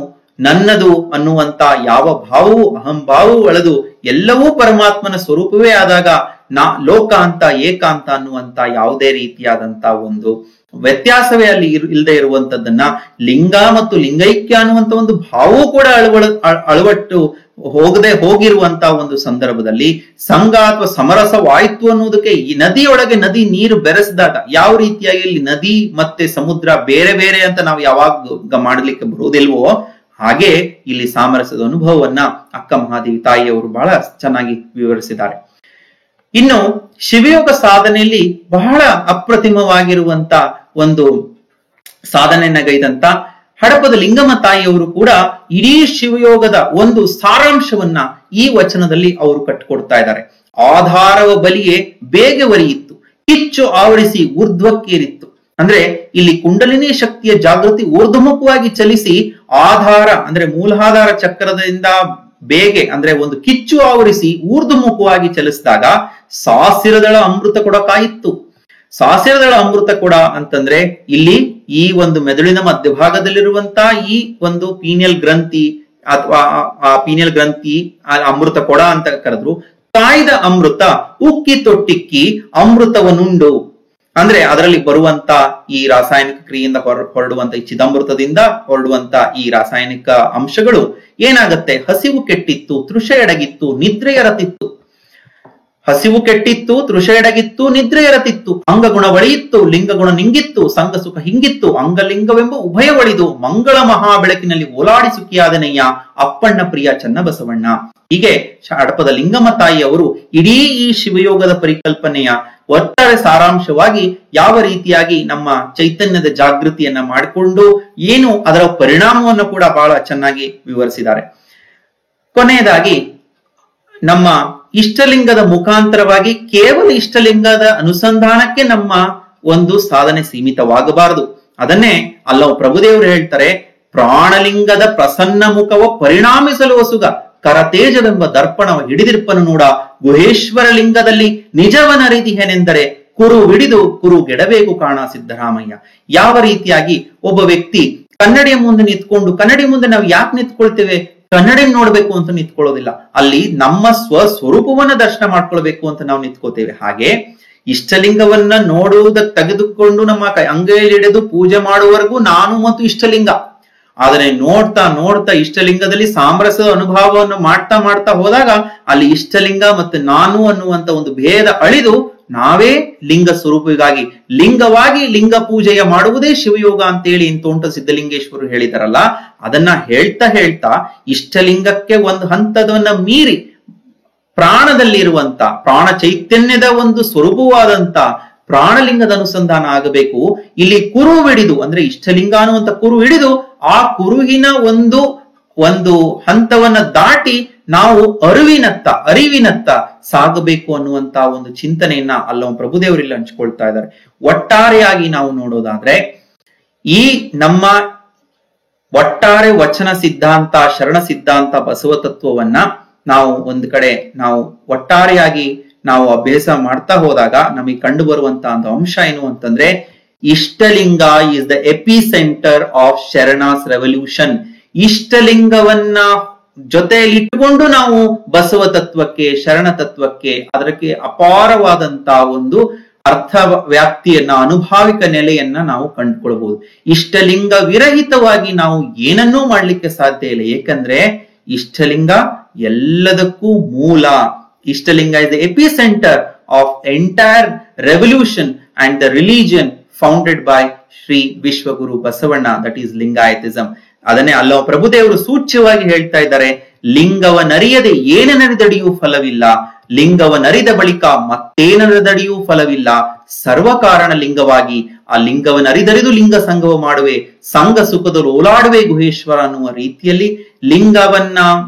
ನನ್ನದು ಅನ್ನುವಂತ ಯಾವ ಭಾವವು ಅಹಂಭಾವವು ಅಳೆದು ಎಲ್ಲವೂ ಪರಮಾತ್ಮನ ಸ್ವರೂಪವೇ ಆದಾಗ ಲೋಕ ಅಂತ ಏಕಾಂತ ಅನ್ನುವಂತ ಯಾವುದೇ ರೀತಿಯಾದಂತ ಒಂದು ವ್ಯತ್ಯಾಸವೇ ಅಲ್ಲಿ ಇಲ್ಲದೆ ಇರುವಂತದ್ದನ್ನ ಲಿಂಗ ಮತ್ತು ಲಿಂಗೈಕ್ಯ ಅನ್ನುವಂತ ಒಂದು ಭಾವವೂ ಕೂಡ ಅಳವಟ್ಟು ಹೋಗಿರುವಂತ ಒಂದು ಸಂದರ್ಭದಲ್ಲಿ ಸಂಘ ಅಥವಾ ಸಮರಸವಾಯ್ತು ಅನ್ನೋದಕ್ಕೆ ಈ ನದಿಯೊಳಗೆ ನದಿ ನೀರು ಬೆರೆಸಿದಾಗ ಯಾವ ರೀತಿಯಾಗಿ ಇಲ್ಲಿ ನದಿ ಮತ್ತೆ ಸಮುದ್ರ ಬೇರೆ ಬೇರೆ ಅಂತ ನಾವು ಯಾವಾಗ ಮಾಡ್ಲಿಕ್ಕೆ ಬರುವುದಿಲ್ವೋ ಹಾಗೆ ಇಲ್ಲಿ ಸಾಮರಸ್ಯದ ಅನುಭವವನ್ನ ಅಕ್ಕ ಮಹಾದೇವಿ ತಾಯಿಯವರು ಬಹಳ ಚೆನ್ನಾಗಿ ವಿವರಿಸಿದ್ದಾರೆ. ಇನ್ನು ಶಿವಯೋಗ ಸಾಧನೆಯಲ್ಲಿ ಬಹಳ ಅಪ್ರತಿಮವಾಗಿರುವಂತ ಒಂದು ಸಾಧನೆಯನ್ನಗೈದಂತ ಹಡಪದ ಲಿಂಗಮ್ಮ ತಾಯಿಯವರು ಕೂಡ ಇಡೀ ಶಿವಯೋಗದ ಒಂದು ಸಾರಾಂಶವನ್ನ ಈ ವಚನದಲ್ಲಿ ಅವರು ಕಟ್ಟಿಕೊಡ್ತಾ ಇದ್ದಾರೆ. ಆಧಾರವ ಬಲಿಯೇ ಬೇಗ ಒರಿಯಿತ್ತು, ಕಿಚ್ಚು ಆವರಿಸಿ ಊರ್ಧ್ವಕ್ಕೇರಿತ್ತು. ಅಂದ್ರೆ ಇಲ್ಲಿ ಕುಂಡಲಿನಿ ಶಕ್ತಿಯ ಜಾಗೃತಿ ಊರ್ಧ್ವಮುಖವಾಗಿ ಚಲಿಸಿ ಆಧಾರ ಅಂದ್ರೆ ಮೂಲಾಧಾರ ಚಕ್ರದಿಂದ ಬೇಗೆ ಅಂದ್ರೆ ಒಂದು ಕಿಚ್ಚು ಆವರಿಸಿ ಊರ್ಧ್ವಮುಖವಾಗಿ ಚಲಿಸಿದಾಗ ಸಾಸಿರದಳ ಅಮೃತ ಕೊಡ ಕಾಯಿತ್ತು. ಸಾಸಿರದಳ ಅಮೃತ ಕೊಡ ಅಂತಂದ್ರೆ ಇಲ್ಲಿ ಈ ಒಂದು ಮೆದುಳಿನ ಮಧ್ಯಭಾಗದಲ್ಲಿರುವಂತ ಈ ಒಂದು ಪೀನಿಯಲ್ ಗ್ರಂಥಿ ಅಥವಾ ಆ ಪೀನಿಯಲ್ ಗ್ರಂಥಿ ಅಮೃತ ಕೊಡ ಅಂತ ಕರೆದ್ರು. ಕಾಯ್ದ ಅಮೃತ ಉಕ್ಕಿ ತೊಟ್ಟಿಕ್ಕಿ ಅಮೃತವನ್ನುಂಡು ಅಂದ್ರೆ ಅದರಲ್ಲಿ ಬರುವಂತ ಈ ರಾಸಾಯನಿಕ ಕ್ರಿಯೆಯಿಂದ ಹೊರಡುವಂತ ಈ ಚಿದಂಬೃತದಿಂದ ಹೊರಡುವಂತ ಈ ರಾಸಾಯನಿಕ ಅಂಶಗಳು ಏನಾಗತ್ತೆ, ಹಸಿವು ಕೆಟ್ಟಿತ್ತು, ತೃಷೆ ಎಡಗಿತ್ತು, ನಿದ್ರೆ ಎರತಿತ್ತು. ಹಸಿವು ಕೆಟ್ಟಿತ್ತು, ತೃಷೆ ಎಡಗಿತ್ತು, ನಿದ್ರೆ ಎರತಿತ್ತು. ಅಂಗಗುಣ ಒಳಿಯಿತ್ತು, ಲಿಂಗಗುಣ ನಿಂಗಿತ್ತು, ಸಂಘ ಸುಖ ಹಿಂಗಿತ್ತು, ಅಂಗಲಿಂಗವೆಂಬ ಉಭಯ ಒಳಿದು ಮಂಗಳ ಮಹಾ ಬೆಳಕಿನಲ್ಲಿ ಓಲಾಡಿ ಸುಖಿಯಾದನಯ್ಯ ಅಪ್ಪಣ್ಣ ಪ್ರಿಯ ಚನ್ನಬಸವಣ್ಣ. ಹೀಗೆ ಹಡಪದ ಲಿಂಗಮ್ಮ ತಾಯಿಯವರು ಇಡೀ ಈ ಶಿವಯೋಗದ ಪರಿಕಲ್ಪನೆಯ ಒಟ್ಟಾರೆ ಸಾರಾಂಶವಾಗಿ ಯಾವ ರೀತಿಯಾಗಿ ನಮ್ಮ ಚೈತನ್ಯದ ಜಾಗೃತಿಯನ್ನ ಮಾಡಿಕೊಂಡು ಏನು ಅದರ ಪರಿಣಾಮವನ್ನು ಕೂಡ ಬಹಳ ಚೆನ್ನಾಗಿ ವಿವರಿಸಿದ್ದಾರೆ. ಕೊನೆಯದಾಗಿ ನಮ್ಮ ಇಷ್ಟಲಿಂಗದ ಮುಖಾಂತರವಾಗಿ ಕೇವಲ ಇಷ್ಟಲಿಂಗದ ಅನುಸಂಧಾನಕ್ಕೆ ನಮ್ಮ ಒಂದು ಸಾಧನೆ ಸೀಮಿತವಾಗಬಾರದು. ಅದನ್ನೇ ಅಲ್ಲವ ಪ್ರಭುದೇವರು ಹೇಳ್ತಾರೆ, ಪ್ರಾಣಲಿಂಗದ ಪ್ರಸನ್ನ ಮುಖವ ಪರಿಣಾಮಿಸಲು ಹೊಸುಗ ಕರತೇಜವೆಂಬ ದರ್ಪಣವ ಹಿಡಿದಿರ್ಪನು ನೋಡ ಗುಹೇಶ್ವರ ಲಿಂಗದಲ್ಲಿ ನಿಜವನರಿದಿಹೆನೆಂದರೆ ಕುರು ವಿಡಿದು ಕುರು ಗೆಡಬೇಕು ಕಾಣ ಸಿದ್ದರಾಮಯ್ಯ. ಯಾವ ರೀತಿಯಾಗಿ ಒಬ್ಬ ವ್ಯಕ್ತಿ ಕನ್ನಡಿಯ ಮುಂದೆ ನಿಂತ್ಕೊಂಡು, ಕನ್ನಡಿ ಮುಂದೆ ನಾವು ಯಾಕೆ ನಿಂತ್ಕೊಳ್ತೇವೆ, ಕನ್ನಡಿ ನೋಡ್ಬೇಕು ಅಂತ ನಿಂತ್ಕೊಳ್ಳೋದಿಲ್ಲ, ಅಲ್ಲಿ ನಮ್ಮ ಸ್ವಸ್ವರೂಪವನ್ನ ದರ್ಶನ ಮಾಡ್ಕೊಳ್ಬೇಕು ಅಂತ ನಾವು ನಿಂತ್ಕೋತೇವೆ. ಹಾಗೆ ಇಷ್ಟಲಿಂಗವನ್ನ ನೋಡುವುದಕ್ಕೆ ತೆಗೆದುಕೊಂಡು ನಮ್ಮ ಅಂಗೈಯಲ್ಲಿ ಹಿಡಿದು ಪೂಜೆ ಮಾಡುವವರೆಗೂ ನಾನು ಮತ್ತು ಇಷ್ಟಲಿಂಗ. ಆದರೆ ನೋಡ್ತಾ ನೋಡ್ತಾ ಇಷ್ಟಲಿಂಗದಲ್ಲಿ ಸಾಮರಸ್ಯದ ಅನುಭವವನ್ನು ಮಾಡ್ತಾ ಮಾಡ್ತಾ ಹೋದಾಗ ಅಲ್ಲಿ ಇಷ್ಟಲಿಂಗ ಮತ್ತೆ ನಾನು ಅನ್ನುವಂತ ಒಂದು ಭೇದ ಅಳಿದು ನಾವೇ ಲಿಂಗ ಸ್ವರೂಪವಾಗಿ ಲಿಂಗವಾಗಿ ಲಿಂಗ ಪೂಜೆಯ ಮಾಡುವುದೇ ಶಿವಯೋಗ ಅಂತೇಳಿ ತೋಂಟ ಸಿದ್ಧಲಿಂಗೇಶ್ವರರು ಹೇಳಿದಾರಲ್ಲ, ಅದನ್ನ ಹೇಳ್ತಾ ಹೇಳ್ತಾ ಇಷ್ಟಲಿಂಗಕ್ಕೆ ಒಂದು ಹಂತದವನ್ನ ಮೀರಿ ಪ್ರಾಣದಲ್ಲಿರುವಂತ ಪ್ರಾಣ ಚೈತನ್ಯದ ಒಂದು ಸ್ವರೂಪವಾದಂತ ಪ್ರಾಣಲಿಂಗದ ಅನುಸಂಧಾನ ಆಗಬೇಕು. ಇಲ್ಲಿ ಕುರು ಹಿಡಿದು ಅಂದ್ರೆ ಇಷ್ಟಲಿಂಗ ಅನ್ನುವಂತ ಕುರು ಹಿಡಿದು ಆ ಕುರುವಿನ ಒಂದು ಹಂತವನ್ನ ದಾಟಿ ನಾವು ಅರಿವಿನತ್ತ ಸಾಗಬೇಕು ಅನ್ನುವಂತ ಒಂದು ಚಿಂತನೆಯನ್ನ ಅಲ್ಲವ ಪ್ರಭುದೇವರಿಲ್ಲ ಹಂಚಿಕೊಳ್ತಾ ಇದ್ದಾರೆ. ಒಟ್ಟಾರೆಯಾಗಿ ನಾವು ನೋಡೋದಾದ್ರೆ ಈ ನಮ್ಮ ಒಟ್ಟಾರೆ ವಚನ ಸಿದ್ಧಾಂತ, ಶರಣ ಸಿದ್ಧಾಂತ, ಬಸವ ತತ್ವವನ್ನ ನಾವು ಒಂದು ಕಡೆ ನಾವು ಒಟ್ಟಾರೆಯಾಗಿ ನಾವು ಅಭ್ಯಾಸ ಮಾಡ್ತಾ ಹೋದಾಗ ನಮಗೆ ಕಂಡು ಬರುವಂತ ಒಂದು ಅಂಶ ಏನು ಅಂತಂದ್ರೆ, Ishtalinga is the epicentre of Sharanas revolution. ಇಷ್ಟಲಿಂಗವನ್ನ ಜೊತೆಯಲ್ಲಿ ಇಟ್ಟುಕೊಂಡು ನಾವು ಬಸವ ತತ್ವಕ್ಕೆ, ಶರಣ ತತ್ವಕ್ಕೆ, ಅದಕ್ಕೆ ಅಪಾರವಾದಂತ ಒಂದು ಅರ್ಥ ವ್ಯಾಪ್ತಿಯನ್ನ, ಅನುಭಾವಿಕ ನೆಲೆಯನ್ನ ನಾವು ಕಂಡುಕೊಳ್ಬಹುದು. ಇಷ್ಟಲಿಂಗ ವಿರಹಿತವಾಗಿ ನಾವು ಏನನ್ನೂ ಮಾಡ್ಲಿಕ್ಕೆ ಸಾಧ್ಯ ಇಲ್ಲ. ಏಕೆಂದ್ರೆ ಇಷ್ಟಲಿಂಗ ಎಲ್ಲದಕ್ಕೂ ಮೂಲ. ಇಷ್ಟಲಿಂಗ is the epicenter of entire revolution and the religion founded by Sri Vishwaguru Basavana, that is Lingayatism. ಅದನ್ನೇ ಅಲ್ಲವ ಪ್ರಭುದೇವರು ಸೂಚ್ಯವಾಗಿ ಹೇಳ್ತಾ ಇದ್ದಾರೆ, ಲಿಂಗವನರಿಯದೆ ಏನನರಿದಡಿಯೂ ಫಲವಿಲ್ಲ, ಲಿಂಗವನರಿದ ಬಳಿಕ ಮತ್ತೇನರಿದಡಿಯೂ ಫಲವಿಲ್ಲ, ಸರ್ವಕಾರಣ ಲಿಂಗವಾಗಿ ಆ ಲಿಂಗವನರಿದರಿದು ಲಿಂಗ ಸಂಗವ ಮಾಡುವೆ, ಸಂಘ ಸುಖದಲ್ಲಿ ಓಲಾಡುವೆ ಗುಹೇಶ್ವರ ಅನ್ನುವ ರೀತಿಯಲ್ಲಿ ಲಿಂಗವನ್ನ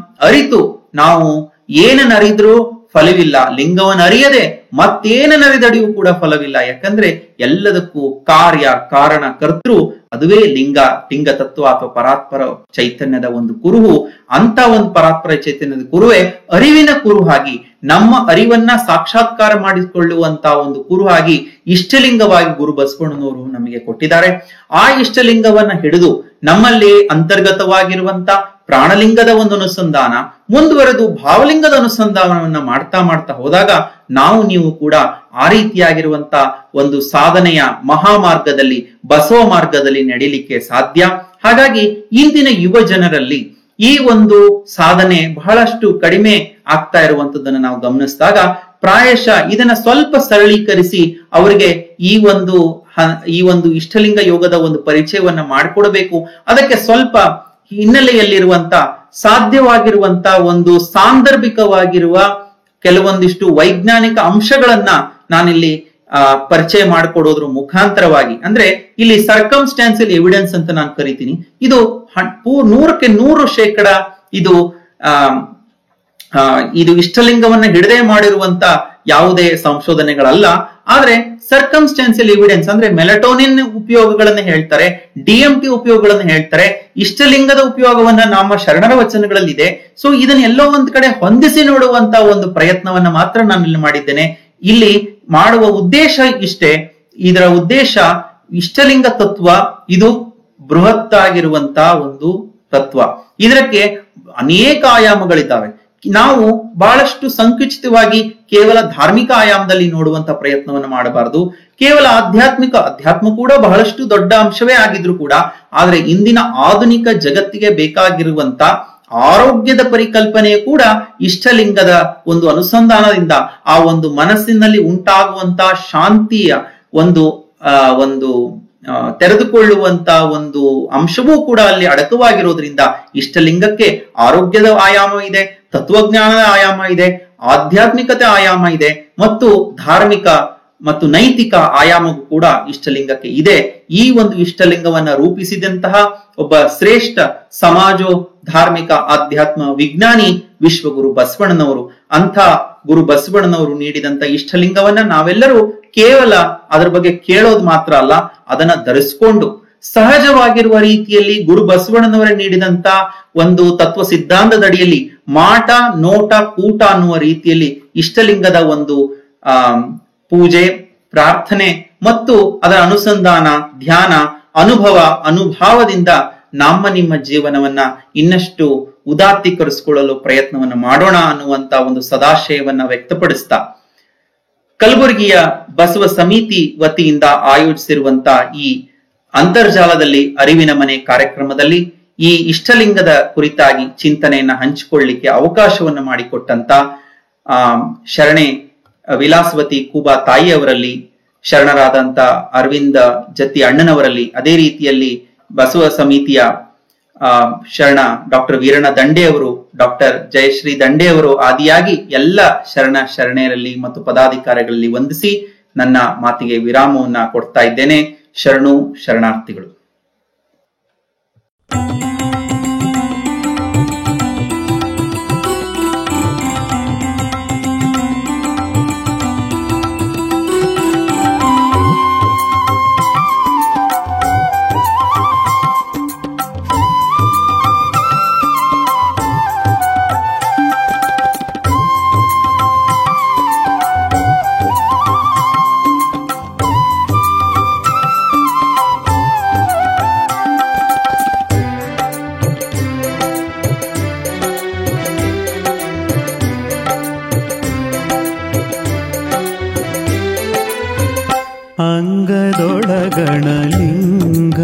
ಅರಿತು ನಾವು ಏನನ್ನರಿದ್ರೂ ಫಲವಿಲ್ಲ, ಲಿಂಗವನ್ನು ಅರಿಯದೆ ಮತ್ತೇನರಿದಡಿಯೂ ಕೂಡ ಫಲವಿಲ್ಲ. ಯಾಕಂದ್ರೆ ಎಲ್ಲದಕ್ಕೂ ಕಾರ್ಯ ಕಾರಣ ಕರ್ತೃ ಅದುವೇ ಲಿಂಗ ತತ್ವ ಅಥವಾ ಪರಾತ್ಪರ ಚೈತನ್ಯದ ಒಂದು ಕುರುಹು. ಅಂತ ಒಂದು ಪರಾತ್ಪರ ಚೈತನ್ಯದ ಕುರುವೇ ಅರಿವಿನ ಕುರುಹಾಗಿ ನಮ್ಮ ಅರಿವನ್ನ ಸಾಕ್ಷಾತ್ಕಾರ ಮಾಡಿಕೊಳ್ಳುವಂತ ಒಂದು ಕುರುಹಾಗಿ ಇಷ್ಟಲಿಂಗವಾಗಿ ಗುರು ಬಸವಣ್ಣನವರು ನಮಗೆ ಕೊಟ್ಟಿದ್ದಾರೆ. ಆ ಇಷ್ಟಲಿಂಗವನ್ನ ಹಿಡಿದು ನಮ್ಮಲ್ಲಿ ಅಂತರ್ಗತವಾಗಿರುವಂತ ಪ್ರಾಣಲಿಂಗದ ಒಂದು ಅನುಸಂಧಾನ ಮುಂದುವರೆದು ಭಾವಲಿಂಗದ ಅನುಸಂಧಾನವನ್ನ ಮಾಡ್ತಾ ಮಾಡ್ತಾ ಹೋದಾಗ ನೀವು ಕೂಡ ಆ ರೀತಿಯಾಗಿರುವಂತ ಒಂದು ಸಾಧನೆಯ ಮಹಾಮಾರ್ಗದಲ್ಲಿ, ಬಸವ ಮಾರ್ಗದಲ್ಲಿ ನಡೀಲಿಕ್ಕೆ ಸಾಧ್ಯ. ಹಾಗಾಗಿ ಇಂದಿನ ಯುವ ಜನರಲ್ಲಿ ಈ ಒಂದು ಸಾಧನೆ ಬಹಳಷ್ಟು ಕಡಿಮೆ ಆಗ್ತಾ ಇರುವಂತದ್ದನ್ನು ನಾವು ಗಮನಿಸಿದಾಗ ಪ್ರಾಯಶಃ ಇದನ್ನ ಸ್ವಲ್ಪ ಸರಳೀಕರಿಸಿ ಅವರಿಗೆ ಈ ಒಂದು ಇಷ್ಟಲಿಂಗ ಯೋಗದ ಒಂದು ಪರಿಚಯವನ್ನ ಮಾಡಿಕೊಡಬೇಕು. ಅದಕ್ಕೆ ಸ್ವಲ್ಪ ಹಿನ್ನೆಲೆಯಲ್ಲಿರುವಂತ ಸಾಧ್ಯವಾಗಿರುವಂತ ಒಂದು ಸಾಂದರ್ಭಿಕವಾಗಿರುವ ಕೆಲವೊಂದಿಷ್ಟು ವೈಜ್ಞಾನಿಕ ಅಂಶಗಳನ್ನ ನಾನಿಲ್ಲಿ ಪರಿಚಯ ಮಾಡಿಕೊಡೋದ್ರ ಮುಖಾಂತರವಾಗಿ, ಅಂದ್ರೆ ಇಲ್ಲಿ ಸರ್ಕಮ್ಸ್ಟಾನ್ಸಿಯಲ್ ಎವಿಡೆನ್ಸ್ ಅಂತ ನಾನು ಕರಿತೀನಿ. ಇದು 100% ಇದು ಇಷ್ಟಲಿಂಗವನ್ನ ಹಿಡದೆ ಮಾಡಿರುವಂತ ಯಾವುದೇ ಸಂಶೋಧನೆಗಳಲ್ಲ. ಆದ್ರೆ ಸರ್ಕಮ್ಸ್ಟಾನ್ಸಿಯಲ್ ಎವಿಡೆನ್ಸ್ ಅಂದ್ರೆ ಮೆಲಟೋನಿನ್ ಉಪಯೋಗಗಳನ್ನ ಹೇಳ್ತಾರೆ, DMT ಉಪಯೋಗಗಳನ್ನ ಹೇಳ್ತಾರೆ, ಇಷ್ಟಲಿಂಗದ ಉಪಯೋಗವನ್ನ ನಮ್ಮ ಶರಣರ ವಚನಗಳಲ್ಲಿದೆ. ಸೊ ಇದನ್ನ ಎಲ್ಲೋ ಒಂದ್ ಕಡೆ ಹೊಂದಿಸಿ ನೋಡುವಂತ ಒಂದು ಪ್ರಯತ್ನವನ್ನ ಮಾತ್ರ ನಾನು ಇಲ್ಲಿ ಮಾಡಿದ್ದೇನೆ. ಇಲ್ಲಿ ಮಾಡುವ ಉದ್ದೇಶ ಇಷ್ಟೇ. ಇದರ ಉದ್ದೇಶ ಇಷ್ಟಲಿಂಗ ತತ್ವ ಇದು ಬೃಹತ್ ಆಗಿರುವಂತ ಒಂದು ತತ್ವ. ಇದಕ್ಕೆ ಅನೇಕ ಆಯಾಮಗಳಿದ್ದಾವೆ. ನಾವು ಬಹಳಷ್ಟು ಸಂಕುಚಿತವಾಗಿ ಕೇವಲ ಧಾರ್ಮಿಕ ಆಯಾಮದಲ್ಲಿ ನೋಡುವಂತ ಪ್ರಯತ್ನವನ್ನು ಮಾಡಬಾರದು. ಕೇವಲ ಅಧ್ಯಾತ್ಮ ಕೂಡ ಬಹಳಷ್ಟು ದೊಡ್ಡ ಅಂಶವೇ ಆಗಿದ್ರು ಕೂಡ, ಆದ್ರೆ ಇಂದಿನ ಆಧುನಿಕ ಜಗತ್ತಿಗೆ ಬೇಕಾಗಿರುವಂತ ಆರೋಗ್ಯದ ಪರಿಕಲ್ಪನೆಯು ಕೂಡ ಇಷ್ಟಲಿಂಗದ ಒಂದು ಅನುಸಂಧಾನದಿಂದ ಆ ಒಂದು ಮನಸ್ಸಿನಲ್ಲಿ ಉಂಟಾಗುವಂತ ಶಾಂತಿಯ ಒಂದು ತೆರೆದುಕೊಳ್ಳುವಂತ ಒಂದು ಅಂಶವೂ ಕೂಡ ಅಲ್ಲಿ ಅಡಕವಾಗಿರೋದ್ರಿಂದ ಇಷ್ಟಲಿಂಗಕ್ಕೆ ಆರೋಗ್ಯದ ಆಯಾಮ ಇದೆ, ತತ್ವಜ್ಞಾನದ ಆಯಾಮ ಇದೆ, ಆಧ್ಯಾತ್ಮಿಕತೆ ಆಯಾಮ ಇದೆ ಮತ್ತು ಧಾರ್ಮಿಕ ಮತ್ತು ನೈತಿಕ ಆಯಾಮವೂ ಕೂಡ ಇಷ್ಟಲಿಂಗಕ್ಕೆ ಇದೆ. ಈ ಒಂದು ಇಷ್ಟಲಿಂಗವನ್ನ ರೂಪಿಸಿದಂತಹ ಒಬ್ಬ ಶ್ರೇಷ್ಠ ಸಮಾಜೋ ಧಾರ್ಮಿಕ ಆಧ್ಯಾತ್ಮ ವಿಜ್ಞಾನಿ ವಿಶ್ವಗುರು ಬಸವಣ್ಣನವರು. ಅಂಥ ಗುರು ಬಸವಣ್ಣನವರು ನೀಡಿದಂತ ಇಷ್ಟಲಿಂಗವನ್ನ ನಾವೆಲ್ಲರೂ ಕೇವಲ ಅದರ ಬಗ್ಗೆ ಕೇಳೋದು ಮಾತ್ರ ಅಲ್ಲ, ಅದನ್ನ ಧರಿಸಿಕೊಂಡು ಸಹಜವಾಗಿರುವ ರೀತಿಯಲ್ಲಿ ಗುರು ಬಸವಣ್ಣನವರ ನೀಡಿದಂತ ಒಂದು ತತ್ವ ಸಿದ್ಧಾಂತದಡಿಯಲ್ಲಿ ಮಾಟ ನೋಟ ಕೂಟ ಅನ್ನುವ ರೀತಿಯಲ್ಲಿ ಇಷ್ಟಲಿಂಗದ ಒಂದು ಪೂಜೆ, ಪ್ರಾರ್ಥನೆ ಮತ್ತು ಅದರ ಅನುಸಂಧಾನ, ಧ್ಯಾನ, ಅನುಭಾವದಿಂದ ನಿಮ್ಮ ಜೀವನವನ್ನ ಇನ್ನಷ್ಟು ಉದಾತ್ತೀಕರಿಸಿಕೊಳ್ಳಲು ಪ್ರಯತ್ನವನ್ನ ಮಾಡೋಣ ಅನ್ನುವಂತ ಒಂದು ಸದಾಶಯವನ್ನ ವ್ಯಕ್ತಪಡಿಸ್ತಾ ಕಲಬುರಗಿಯ ಬಸವ ಸಮಿತಿ ವತಿಯಿಂದ ಆಯೋಜಿಸಿರುವಂತ ಈ ಅಂತರ್ಜಾಲದಲ್ಲಿ ಅರಿವಿನ ಮನೆ ಕಾರ್ಯಕ್ರಮದಲ್ಲಿ ಈ ಇಷ್ಟಲಿಂಗದ ಕುರಿತಾಗಿ ಚಿಂತನೆಯನ್ನ ಹಂಚಿಕೊಳ್ಳಲಿಕ್ಕೆ ಅವಕಾಶವನ್ನ ಮಾಡಿಕೊಟ್ಟಂತ ಶರಣೆ ವಿಲಾಸವತಿ ಕೂಬಾ ತಾಯಿಯವರಲ್ಲಿ, ಶರಣರಾದಂತ ಅರವಿಂದ ಜತ್ತಿ ಅಣ್ಣನವರಲ್ಲಿ, ಅದೇ ರೀತಿಯಲ್ಲಿ ಬಸವ ಸಮಿತಿಯ ಶರಣ ಡಾಕ್ಟರ್ ವೀರಣ್ಣ ದಂಡೆಯವರು, ಡಾಕ್ಟರ್ ಜಯಶ್ರೀ ದಂಡೆಯವರು ಆದಿಯಾಗಿ ಎಲ್ಲ ಶರಣೆಯರಲ್ಲಿ ಮತ್ತು ಪದಾಧಿಕಾರಿಗಳಲ್ಲಿ ವಂದಿಸಿ ನನ್ನ ಮಾತಿಗೆ ವಿರಾಮವನ್ನ ಕೊಡ್ತಾ ಇದ್ದೇನೆ. ಶರಣು ಶರಣಾರ್ಥಿಗಳು. ಅಂಗದೊಳಗಣಲಿಂಗ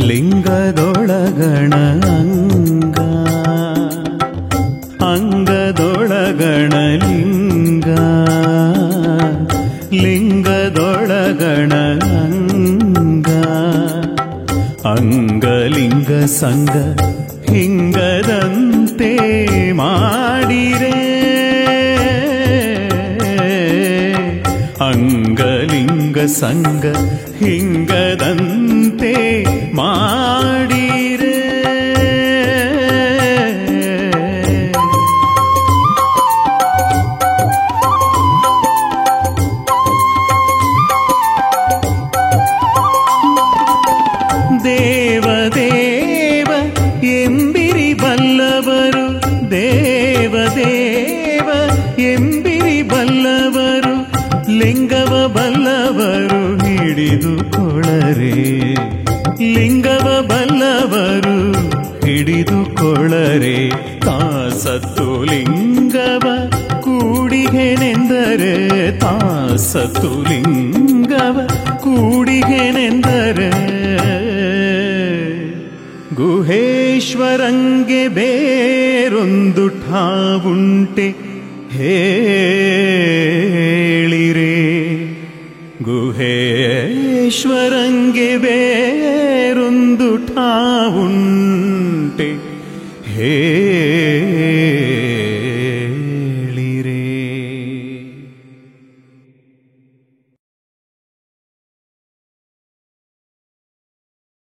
ಲಿಂಗದೊಳಗಣ ಅಂಗ ಅಂಗದೊಳಗಣಲಿಂಗ ಲಿಂಗದೊಳಗಣ ಅಂಗ ಅಂಗಲಿಂಗ ಸಂಗ ಹಿಂಗದಂತೆ ಮಾಡಿರೆ ಅಂಗಲಿಂಗ ಸಂಗ ಹಿಂಗದಂತೆ ಮಾಡಿರೆ ದೇವದೇವ ಎಂಬಿರಿ ಬಲ್ಲವರು ದೇವದೇವ ಲಿಂಗವ ಬಲ್ಲವರು ಹಿಡಿದುಕೊಳ್ಳರೆ, ಲಿಂಗವ ಬಲ್ಲವರು ಹಿಡಿದುಕೊಳ್ಳರೆ. ತಾಸತ್ತು ಲಿಂಗವ ಕೂಡಿಗೆನೆಂದರೆ, ತಾಸತ್ತು ಲಿಂಗವ ಕೂಡಿಗೆನೆಂದರೆ. ಗುಹೇಶ್ವರಂಗೆ ಬೇರೊಂದು ಠಾವುಂಟೆ ಹೇಳಿರೆ, ಗುಹೇಶ್ವರಂಗೆ ಬೇರೊಂದು ಠಾವುಂಟೆ ಹೇಳಿರೆ.